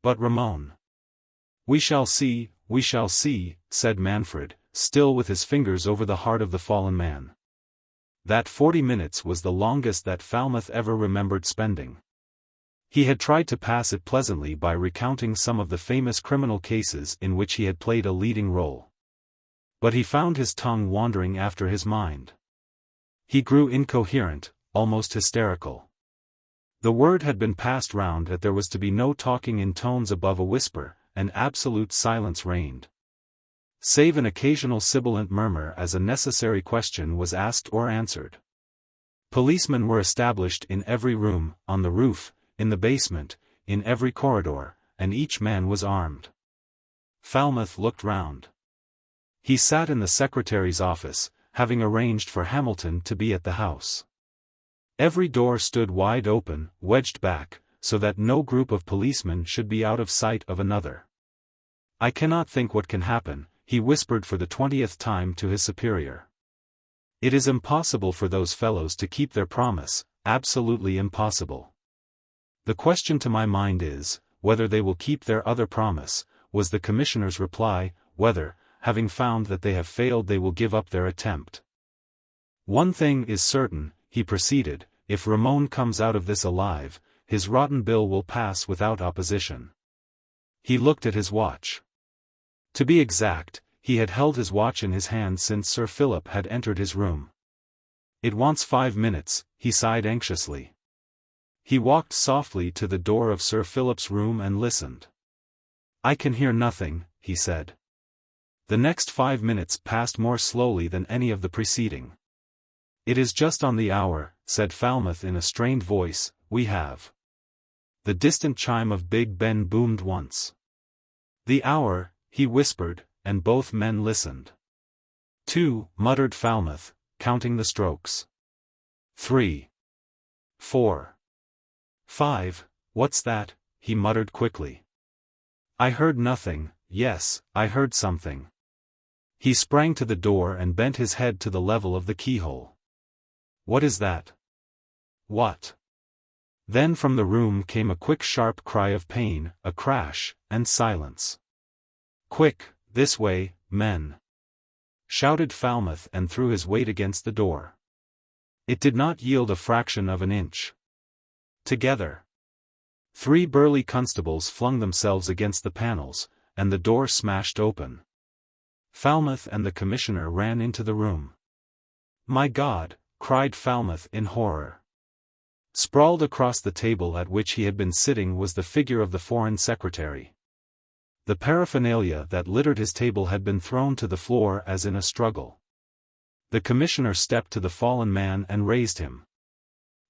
"But Ramon—" We shall see," said Manfred, still with his fingers over the heart of the fallen man. That 40 minutes was the longest that Falmouth ever remembered spending. He had tried to pass it pleasantly by recounting some of the famous criminal cases in which he had played a leading role. But he found his tongue wandering after his mind. He grew incoherent, almost hysterical. The word had been passed round that there was to be no talking in tones above a whisper, and absolute silence reigned. Save an occasional sibilant murmur as a necessary question was asked or answered. Policemen were established in every room, on the roof, in the basement, in every corridor, and each man was armed. Falmouth looked round. He sat in the secretary's office, having arranged for Hamilton to be at the house. Every door stood wide open, wedged back, so that no group of policemen should be out of sight of another. "I cannot think what can happen," he whispered for the 20th time to his superior. "It is impossible for those fellows to keep their promise, absolutely impossible. The question to my mind is, whether they will keep their other promise," was the commissioner's reply, "whether, having found that they have failed, they will give up their attempt. One thing is certain," he proceeded, "if Ramon comes out of this alive, his rotten bill will pass without opposition." He looked at his watch. To be exact, he had held his watch in his hand since Sir Philip had entered his room. "It wants 5 minutes," he sighed anxiously. He walked softly to the door of Sir Philip's room and listened. "I can hear nothing," he said. The next 5 minutes passed more slowly than any of the preceding. "It is just on the hour," said Falmouth in a strained voice. "We have." The distant chime of Big Ben boomed once. "The hour," he whispered, and both men listened. "2," muttered Falmouth, counting the strokes. "3. 4. 5, what's that?" he muttered quickly. "I heard nothing." "Yes, I heard something." He sprang to the door and bent his head to the level of the keyhole. "What is that?" "What?" Then from the room came a quick sharp cry of pain, a crash, and silence. "Quick, this way, men!" shouted Falmouth and threw his weight against the door. It did not yield a fraction of an inch. Together, 3 burly constables flung themselves against the panels, and the door smashed open. Falmouth and the commissioner ran into the room. "My God!" cried Falmouth in horror. Sprawled across the table at which he had been sitting was the figure of the Foreign Secretary. The paraphernalia that littered his table had been thrown to the floor as in a struggle. The commissioner stepped to the fallen man and raised him.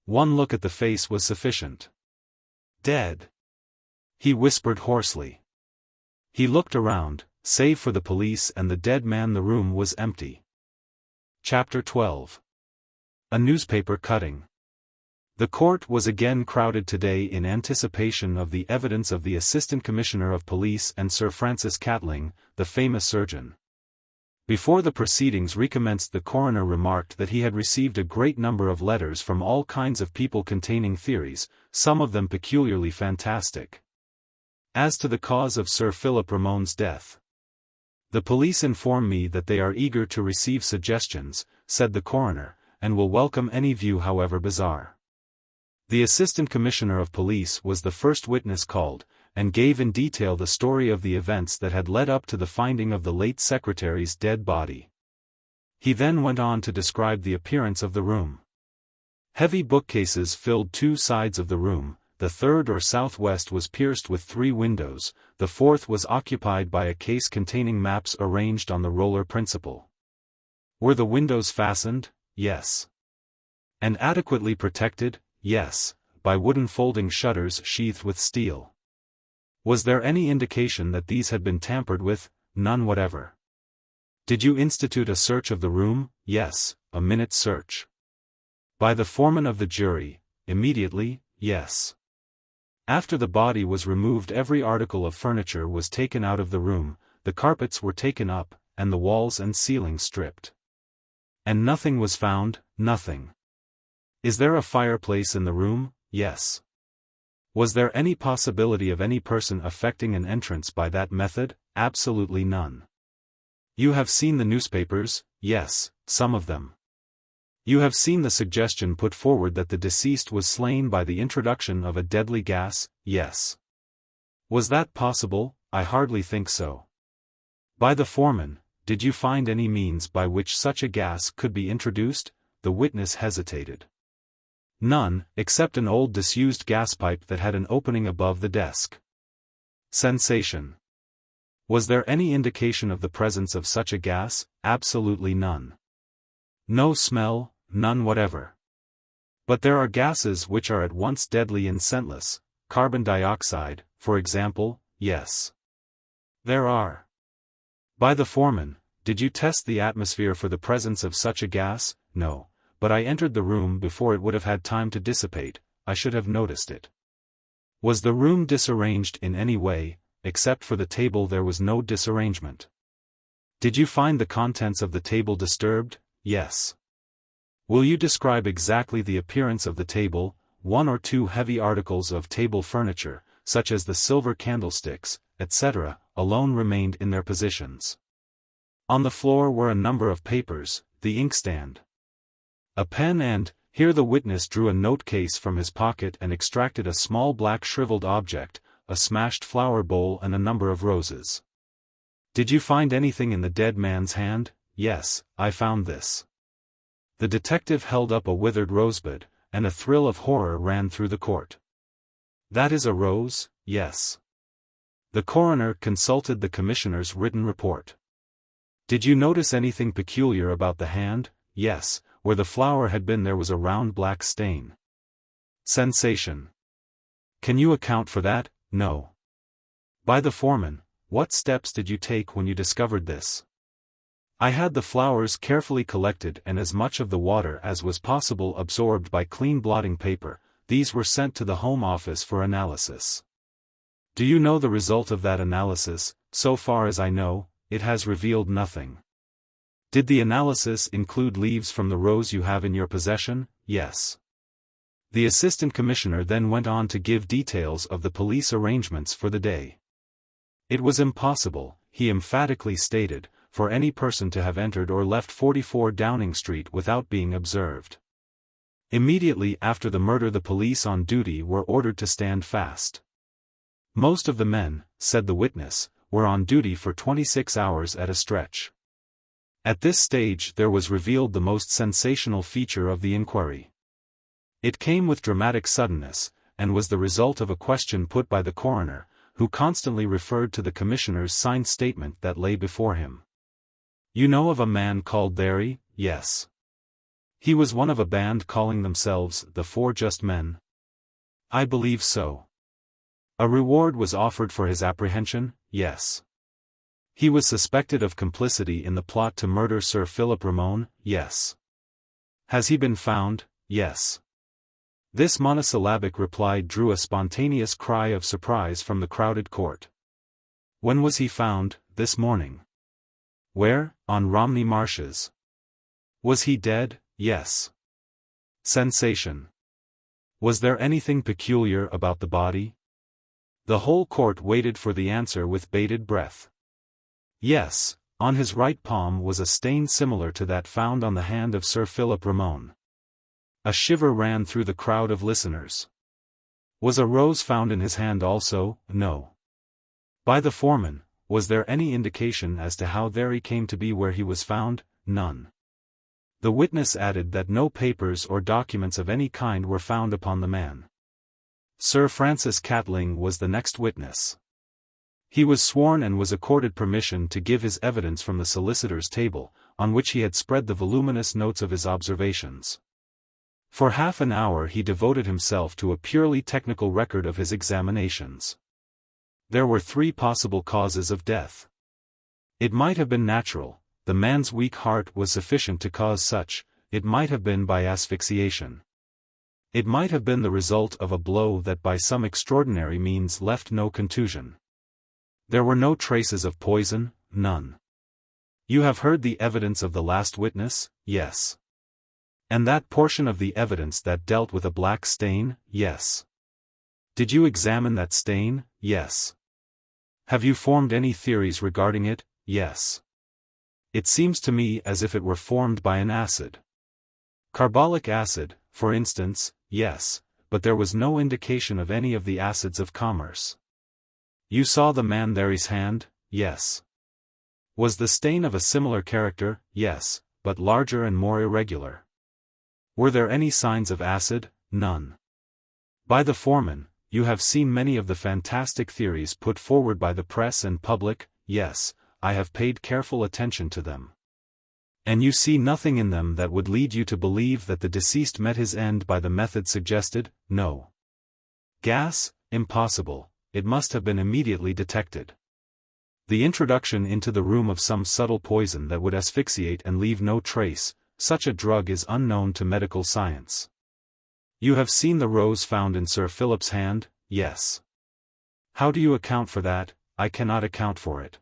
One look at the face was sufficient. "Dead," he whispered hoarsely. He looked around. Save for the police and the dead man, the room was empty. Chapter 12. A newspaper cutting. The court was again crowded today in anticipation of the evidence of the Assistant Commissioner of Police and Sir Francis Catling, the famous surgeon. Before the proceedings recommenced, the coroner remarked that he had received a great number of letters from all kinds of people containing theories, some of them peculiarly fantastic. As to the cause of Sir Philip Ramone's death, the police inform me that they are eager to receive suggestions, said the coroner, and will welcome any view however bizarre. The Assistant Commissioner of Police was the first witness called, and gave in detail the story of the events that had led up to the finding of the late secretary's dead body. He then went on to describe the appearance of the room. Heavy bookcases filled 2 sides of the room, the third or southwest was pierced with 3 windows, the fourth was occupied by a case containing maps arranged on the roller principle. Were the windows fastened? Yes. And adequately protected? Yes, by wooden folding shutters sheathed with steel. Was there any indication that these had been tampered with? None whatever. Did you institute a search of the room? Yes, a minute search. By the foreman of the jury? Immediately? Yes. After the body was removed, every article of furniture was taken out of the room, the carpets were taken up, and the walls and ceiling stripped. And nothing was found? Nothing. Is there a fireplace in the room? Yes. Was there any possibility of any person effecting an entrance by that method? Absolutely none. You have seen the newspapers? Yes, some of them. You have seen the suggestion put forward that the deceased was slain by the introduction of a deadly gas? Yes. Was that possible? I hardly think so. By the foreman, did you find any means by which such a gas could be introduced? The witness hesitated. None, except an old disused gas pipe that had an opening above the desk. Sensation. Was there any indication of the presence of such a gas? Absolutely none. No smell? None whatever. But there are gases which are at once deadly and scentless, carbon dioxide, for example? Yes. There are. By the foreman, did you test the atmosphere for the presence of such a gas? No, but I entered the room before it would have had time to dissipate, I should have noticed it. Was the room disarranged in any way? Except for the table there was no disarrangement. Did you find the contents of the table disturbed? Yes. Will you describe exactly the appearance of the table? 1 or 2 heavy articles of table furniture, such as the silver candlesticks, etc., alone remained in their positions. On the floor were a number of papers, the inkstand, a pen and, here the witness drew a note case from his pocket and extracted a small black shriveled object, a smashed flower bowl and a number of roses. Did you find anything in the dead man's hand? Yes, I found this. The detective held up a withered rosebud, and a thrill of horror ran through the court. That is a rose? Yes. The coroner consulted the commissioner's written report. Did you notice anything peculiar about the hand? Yes, where the flower had been there was a round black stain. Sensation. Can you account for that? No. By the foreman, what steps did you take when you discovered this? I had the flowers carefully collected and as much of the water as was possible absorbed by clean blotting paper. These were sent to the Home Office for analysis. Do you know the result of that analysis? So far as I know, it has revealed nothing. Did the analysis include leaves from the rose you have in your possession? Yes. The Assistant Commissioner then went on to give details of the police arrangements for the day. It was impossible, he emphatically stated, for any person to have entered or left 44 Downing Street without being observed. Immediately after the murder the police on duty were ordered to stand fast. Most of the men, said the witness, were on duty for 26 hours at a stretch. At this stage there was revealed the most sensational feature of the inquiry. It came with dramatic suddenness, and was the result of a question put by the coroner, who constantly referred to the commissioner's signed statement that lay before him. You know of a man called Thery? Yes. He was one of a band calling themselves the Four Just Men? I believe so. A reward was offered for his apprehension? Yes. He was suspected of complicity in the plot to murder Sir Philip Ramone? Yes. Has he been found? Yes. This monosyllabic reply drew a spontaneous cry of surprise from the crowded court. When was he found? This morning. Where? On Romney Marshes. Was he dead? Yes. Sensation. Was there anything peculiar about the body? The whole court waited for the answer with bated breath. Yes, on his right palm was a stain similar to that found on the hand of Sir Philip Ramone. A shiver ran through the crowd of listeners. Was a rose found in his hand also? No. By the foreman, was there any indication as to how Thery came to be where he was found? None. The witness added that no papers or documents of any kind were found upon the man. Sir Francis Catling was the next witness. He was sworn and was accorded permission to give his evidence from the solicitor's table, on which he had spread the voluminous notes of his observations. For half an hour he devoted himself to a purely technical record of his examinations. There were 3 possible causes of death. It might have been natural, the man's weak heart was sufficient to cause such, it might have been by asphyxiation. It might have been the result of a blow that by some extraordinary means left no contusion. There were no traces of poison, none. You have heard the evidence of the last witness, yes. And that portion of the evidence that dealt with a black stain, yes. Did you examine that stain? Yes. Have you formed any theories regarding it? Yes. It seems to me as if it were formed by an acid. Carbolic acid, for instance, yes, but there was no indication of any of the acids of commerce. You saw the man Thery's hand? Yes. Was the stain of a similar character? Yes, but larger and more irregular. Were there any signs of acid? None. By the foreman, you have seen many of the fantastic theories put forward by the press and public, yes, I have paid careful attention to them. And you see nothing in them that would lead you to believe that the deceased met his end by the method suggested? No. Gas? Impossible, it must have been immediately detected. The introduction into the room of some subtle poison that would asphyxiate and leave no trace, such a drug is unknown to medical science. You have seen the rose found in Sir Philip's hand? Yes. How do you account for that? I cannot account for it.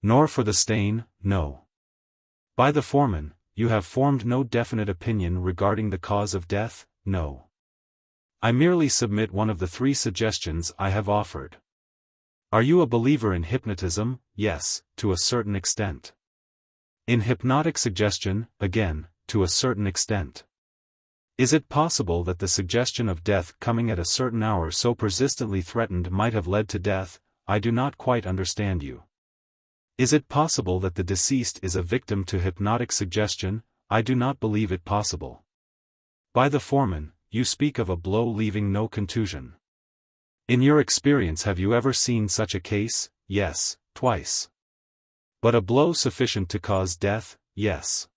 Nor for the stain? No. By the foreman, you have formed no definite opinion regarding the cause of death? No. I merely submit one of the 3 suggestions I have offered. Are you a believer in hypnotism? Yes, to a certain extent. In hypnotic suggestion, again, to a certain extent. Is it possible that the suggestion of death coming at a certain hour so persistently threatened might have led to death? I do not quite understand you. Is it possible that the deceased is a victim to hypnotic suggestion? I do not believe it possible. By the foreman, you speak of a blow leaving no contusion. In your experience, have you ever seen such a case? Yes, twice. But a blow sufficient to cause death? Yes.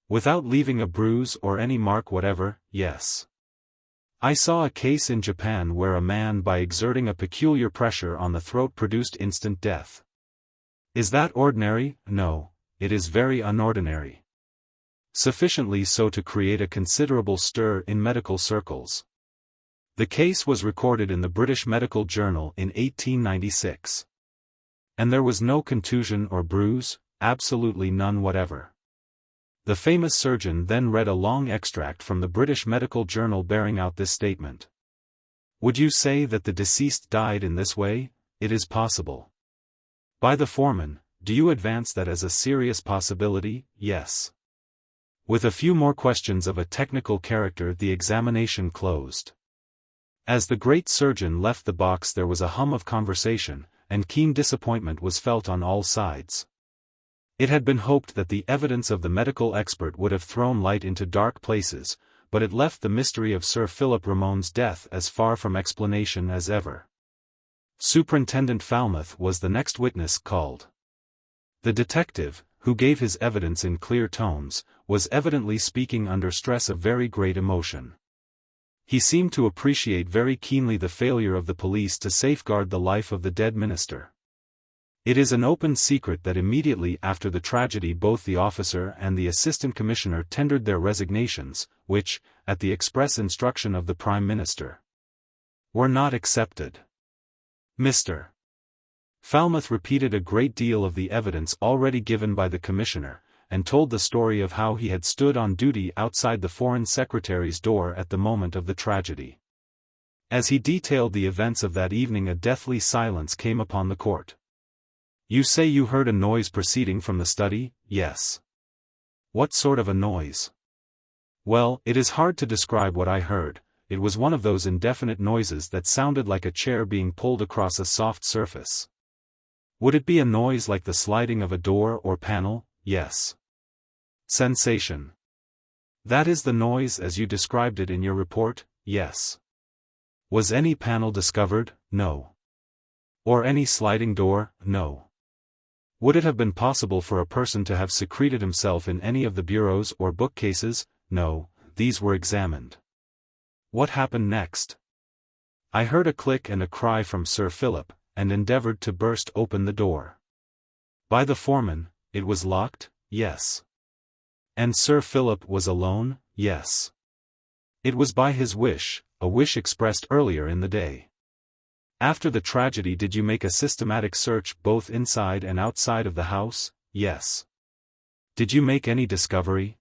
Without leaving a bruise or any mark whatever? Yes. I saw a case in Japan where a man by exerting a peculiar pressure on the throat produced instant death. Is that ordinary? No, it is very unordinary. Sufficiently so to create a considerable stir in medical circles. The case was recorded in the British Medical Journal in 1896. And there was no contusion or bruise, absolutely none whatever. The famous surgeon then read a long extract from the British Medical Journal bearing out this statement. Would you say that the deceased died in this way? It is possible. By the foreman, do you advance that as a serious possibility? Yes. With a few more questions of a technical character, the examination closed. As the great surgeon left the box, there was a hum of conversation, and keen disappointment was felt on all sides. It had been hoped that the evidence of the medical expert would have thrown light into dark places, but it left the mystery of Sir Philip Ramone's death as far from explanation as ever. Superintendent Falmouth was the next witness called. The detective, who gave his evidence in clear tones, was evidently speaking under stress of very great emotion. He seemed to appreciate very keenly the failure of the police to safeguard the life of the dead minister. It is an open secret that immediately after the tragedy both the officer and the assistant commissioner tendered their resignations, which, at the express instruction of the Prime Minister, were not accepted. Mr. Falmouth repeated a great deal of the evidence already given by the commissioner, and told the story of how he had stood on duty outside the Foreign Secretary's door at the moment of the tragedy. As he detailed the events of that evening, a deathly silence came upon the court. "You say you heard a noise proceeding from the study?" "Yes." "What sort of a noise?" "Well, it is hard to describe what I heard. It was one of those indefinite noises that sounded like a chair being pulled across a soft surface." "Would it be a noise like the sliding of a door or panel?" "Yes." "Sensation." "That is the noise as you described it in your report?" "Yes." "Was any panel discovered?" "No." "Or any sliding door?" "No." "Would it have been possible for a person to have secreted himself in any of the bureaus or bookcases?" "No, these were examined." "What happened next?" "I heard a click and a cry from Sir Philip, and endeavored to burst open the door." "By the foreman, it was locked?" "Yes." "And Sir Philip was alone?" "Yes." "It was by his wish, a wish expressed earlier in the day." "After the tragedy did you make a systematic search both inside and outside of the house?" "Yes." "Did you make any discovery?"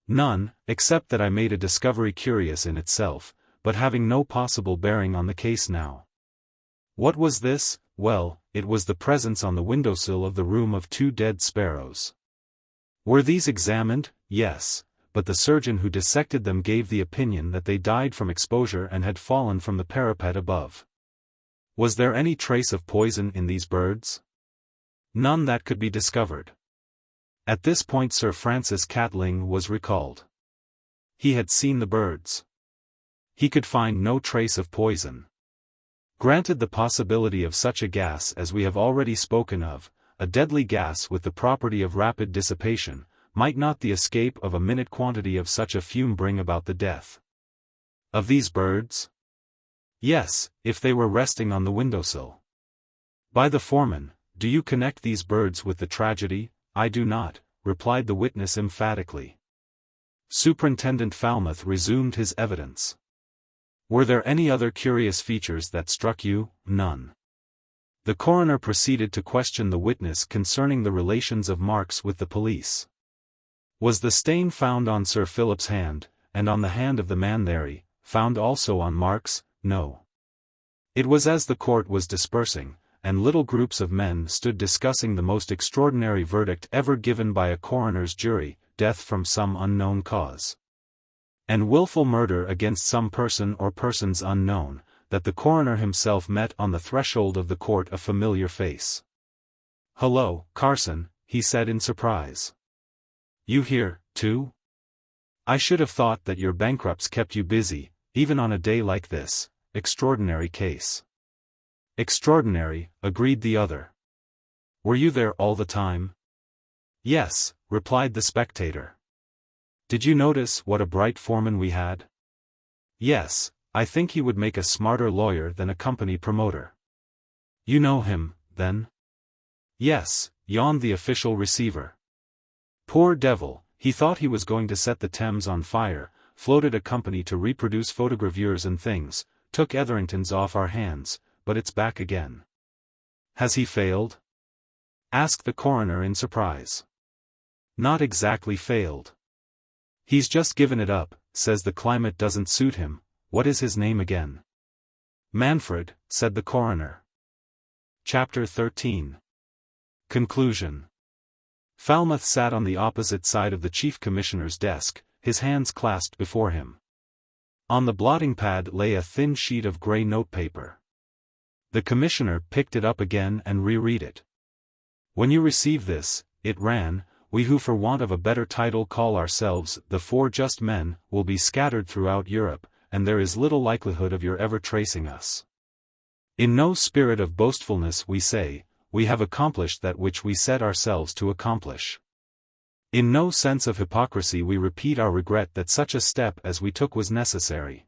"None, except that I made a discovery curious in itself, but having no possible bearing on the case now." "What was this?" "Well, it was the presence on the windowsill of the room of 2 dead sparrows." "Were these examined?" "Yes, but the surgeon who dissected them gave the opinion that they died from exposure and had fallen from the parapet above." "Was there any trace of poison in these birds?" "None that could be discovered." At this point Sir Francis Catling was recalled. He had seen the birds. He could find no trace of poison. Granted the possibility of such a gas as we have already spoken of, a deadly gas with the property of rapid dissipation, might not the escape of a minute quantity of such a fume bring about the death of these birds? Yes, if they were resting on the windowsill. "By the foreman, do you connect these birds with the tragedy?" "I do not," replied the witness emphatically. Superintendent Falmouth resumed his evidence. "Were there any other curious features that struck you?" "None." The coroner proceeded to question the witness concerning the relations of Marks with the police. "Was the stain found on Sir Philip's hand, and on the hand of the man Thery, found also on Marks?" "No." It was as the court was dispersing, and little groups of men stood discussing the most extraordinary verdict ever given by a coroner's jury, death from some unknown cause, and willful murder against some person or persons unknown, that the coroner himself met on the threshold of the court a familiar face. "Hello, Carson," he said in surprise. "You here, too? I should have thought that your bankrupts kept you busy, even on a day like this. Extraordinary case." "Extraordinary," agreed the other. "Were you there all the time?" "Yes," replied the spectator. "Did you notice what a bright foreman we had?" "Yes, I think he would make a smarter lawyer than a company promoter." "You know him, then?" "Yes," yawned the official receiver. "Poor devil, he thought he was going to set the Thames on fire, floated a company to reproduce photogravures and things, took Etherington's off our hands, but it's back again." "Has he failed?" asked the coroner in surprise. "Not exactly failed. He's just given it up, says the climate doesn't suit him." "What is his name again?" "Manfred," said the coroner. Chapter 13. Conclusion. Falmouth sat on the opposite side of the Chief Commissioner's desk, his hands clasped before him. On the blotting pad lay a thin sheet of grey notepaper. The Commissioner picked it up again and reread it. "When you receive this," it ran, "we who for want of a better title call ourselves the Four Just Men, will be scattered throughout Europe, and there is little likelihood of your ever tracing us. In no spirit of boastfulness we say, we have accomplished that which we set ourselves to accomplish. In no sense of hypocrisy we repeat our regret that such a step as we took was necessary.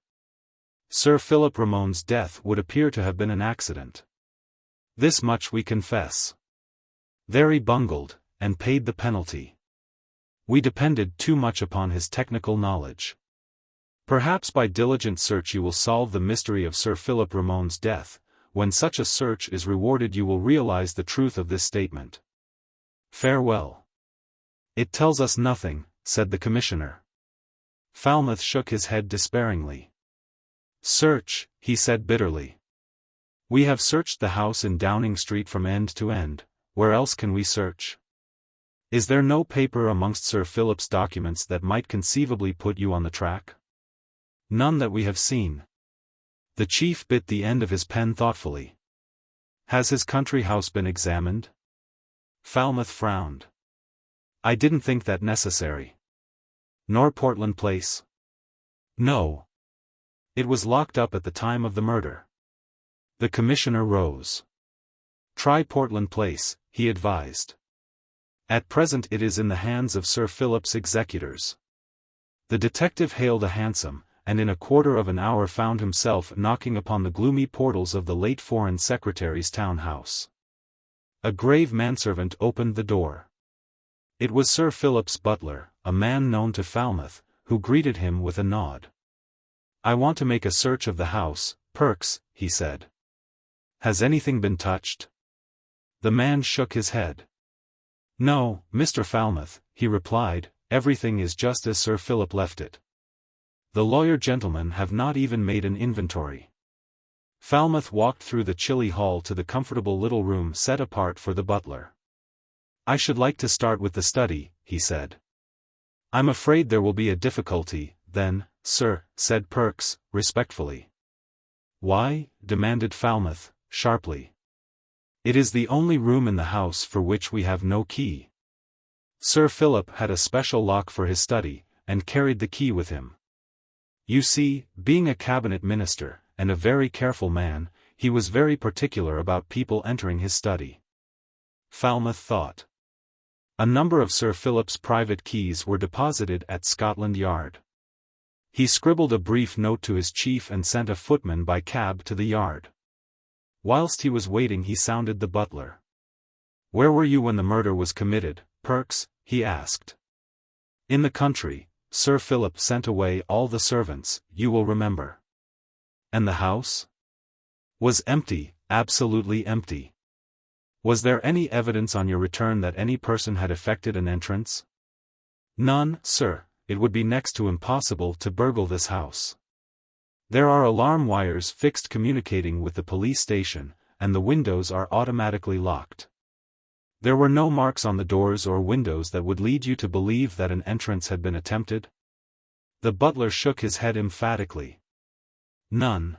Sir Philip Ramon's death would appear to have been an accident. This much we confess. Thery bungled, and paid the penalty. We depended too much upon his technical knowledge. Perhaps by diligent search you will solve the mystery of Sir Philip Ramon's death. When such a search is rewarded you will realize the truth of this statement. Farewell." "It tells us nothing," said the Commissioner. Falmouth shook his head despairingly. Search, he said bitterly. We have searched the house in Downing Street from end to end, where else can we search? Is there no paper amongst Sir Philip's documents that might conceivably put you on the track? None that we have seen. The chief bit the end of his pen thoughtfully. Has his country house been examined? Falmouth frowned. I didn't think that necessary. Nor Portland Place? No. It was locked up at the time of the murder. The commissioner rose. Try Portland Place, he advised. At present it is in the hands of Sir Philip's executors. The detective hailed a hansom, and in a quarter of an hour found himself knocking upon the gloomy portals of the late Foreign Secretary's townhouse. A grave manservant opened the door. It was Sir Philip's butler, a man known to Falmouth, who greeted him with a nod. I want to make a search of the house, Perks, he said. Has anything been touched? The man shook his head. No, Mr. Falmouth, he replied, everything is just as Sir Philip left it. The lawyer gentlemen have not even made an inventory. Falmouth walked through the chilly hall to the comfortable little room set apart for the butler. I should like to start with the study, he said. I'm afraid there will be a difficulty, then, sir, said Perks, respectfully. Why? Demanded Falmouth, sharply. It is the only room in the house for which we have no key. Sir Philip had a special lock for his study, and carried the key with him. You see, being a cabinet minister, and a very careful man, he was very particular about people entering his study. Falmouth thought. A number of Sir Philip's private keys were deposited at Scotland Yard. He scribbled a brief note to his chief and sent a footman by cab to the yard. Whilst he was waiting he sounded the butler. Where were you when the murder was committed, Perks? He asked. In the country. Sir Philip sent away all the servants, you will remember. And the house? Was empty, absolutely empty. Was there any evidence on your return that any person had effected an entrance? None, sir. It would be next to impossible to burgle this house. There are alarm wires fixed communicating with the police station, and the windows are automatically locked. There were no marks on the doors or windows that would lead you to believe that an entrance had been attempted? The butler shook his head emphatically. None.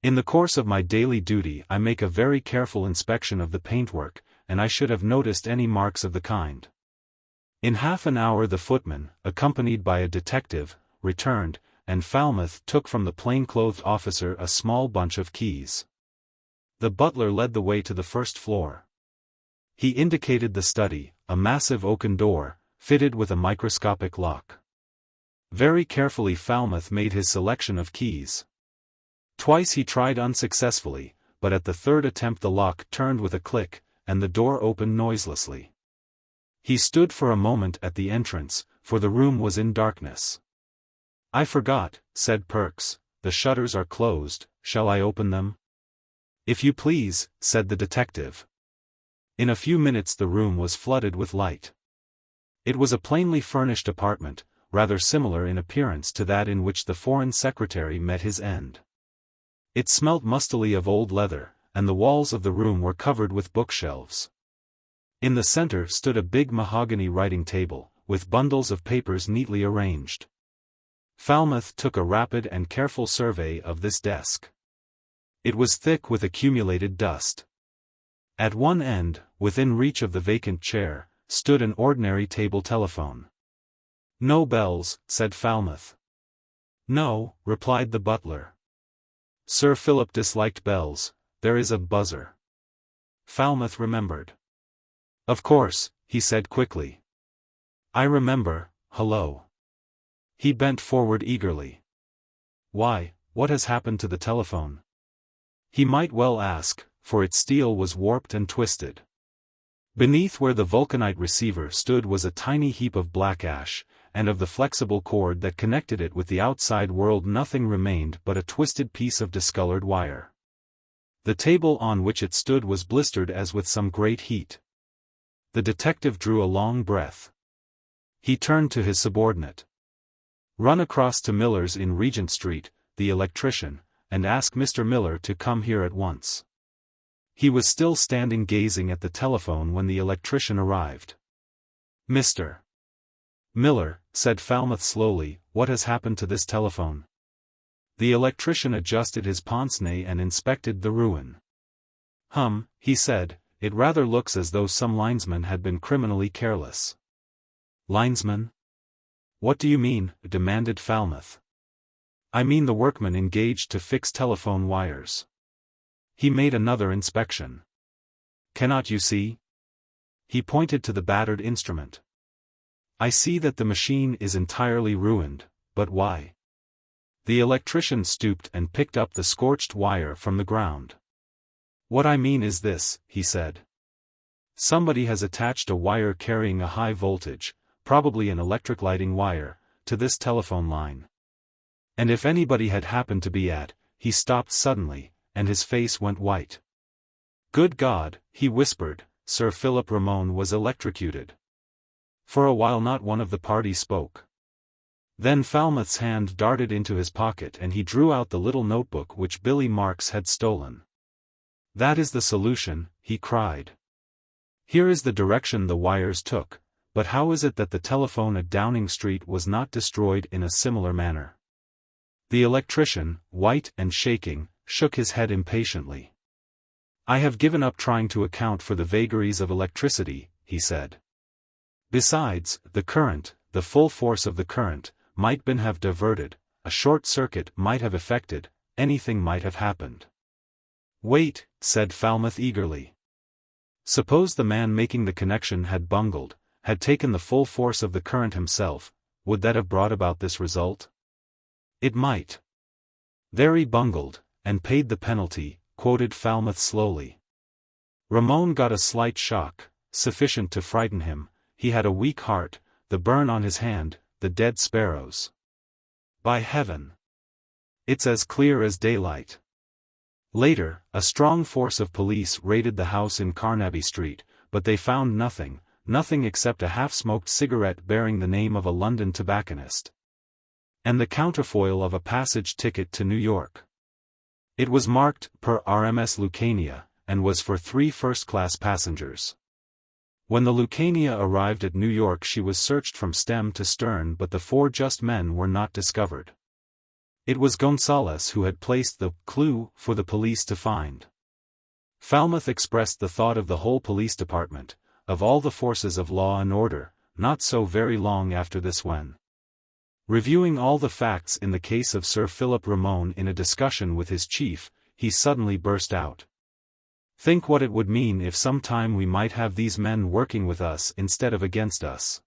In the course of my daily duty I make a very careful inspection of the paintwork, and I should have noticed any marks of the kind. In half an hour the footman, accompanied by a detective, returned, and Falmouth took from the plain-clothed officer a small bunch of keys. The butler led the way to the first floor. He indicated the study, a massive oaken door, fitted with a microscopic lock. Very carefully Falmouth made his selection of keys. Twice he tried unsuccessfully, but at the third attempt the lock turned with a click, and the door opened noiselessly. He stood for a moment at the entrance, for the room was in darkness. I forgot, said Perks, the shutters are closed, shall I open them? If you please, said the detective. In a few minutes the room was flooded with light. It was a plainly furnished apartment, rather similar in appearance to that in which the Foreign Secretary met his end. It smelt mustily of old leather, and the walls of the room were covered with bookshelves. In the center stood a big mahogany writing table, with bundles of papers neatly arranged. Falmouth took a rapid and careful survey of this desk. It was thick with accumulated dust. At one end, within reach of the vacant chair, stood an ordinary table telephone. No bells, said Falmouth. No, replied the butler. Sir Philip disliked bells, there is a buzzer. Falmouth remembered. Of course, he said quickly. I remember, hello. He bent forward eagerly. Why, what has happened to the telephone? He might well ask, for its steel was warped and twisted. Beneath where the vulcanite receiver stood was a tiny heap of black ash, and of the flexible cord that connected it with the outside world nothing remained but a twisted piece of discolored wire. The table on which it stood was blistered as with some great heat. The detective drew a long breath. He turned to his subordinate. Run across to Miller's in Regent Street, the electrician, and ask Mr. Miller to come here at once. He was still standing gazing at the telephone when the electrician arrived. Mr. Miller, said Falmouth slowly, what has happened to this telephone? The electrician adjusted his pince-nez and inspected the ruin. He said, it rather looks as though some linesman had been criminally careless. Linesman? What do you mean? Demanded Falmouth. I mean the workman engaged to fix telephone wires. He made another inspection. Cannot you see? He pointed to the battered instrument. I see that the machine is entirely ruined, but why? The electrician stooped and picked up the scorched wire from the ground. What I mean is this, he said. Somebody has attached a wire carrying a high voltage, probably an electric lighting wire, to this telephone line. And if anybody had happened to be at, he stopped suddenly, and his face went white. Good God, he whispered, Sir Philip Ramone was electrocuted. For a while not one of the party spoke. Then Falmouth's hand darted into his pocket and he drew out the little notebook which Billy Marks had stolen. That is the solution, he cried. Here is the direction the wires took, but how is it that the telephone at Downing Street was not destroyed in a similar manner? The electrician, white and shaking, shook his head impatiently. I have given up trying to account for the vagaries of electricity, he said. Besides, the current, the full force of the current, might have diverted, a short circuit might have effected, anything might have happened. Wait, said Falmouth eagerly. Suppose the man making the connection had bungled, had taken the full force of the current himself, would that have brought about this result? It might. Thery bungled, and paid the penalty, quoted Falmouth slowly. Ramone got a slight shock, sufficient to frighten him, he had a weak heart, the burn on his hand, the dead sparrows. By heaven! It's as clear as daylight. Later, a strong force of police raided the house in Carnaby Street, but they found nothing except a half-smoked cigarette bearing the name of a London tobacconist. And the counterfoil of a passage ticket to New York. It was marked, per RMS Lucania, and was for 3 first-class passengers. When the Lucania arrived at New York she was searched from stem to stern but the 4 just men were not discovered. It was Gonzales who had placed the clue for the police to find. Falmouth expressed the thought of the whole police department, of all the forces of law and order, not so very long after this when, reviewing all the facts in the case of Sir Philip Ramone in a discussion with his chief, he suddenly burst out. Think what it would mean if some time we might have these men working with us instead of against us.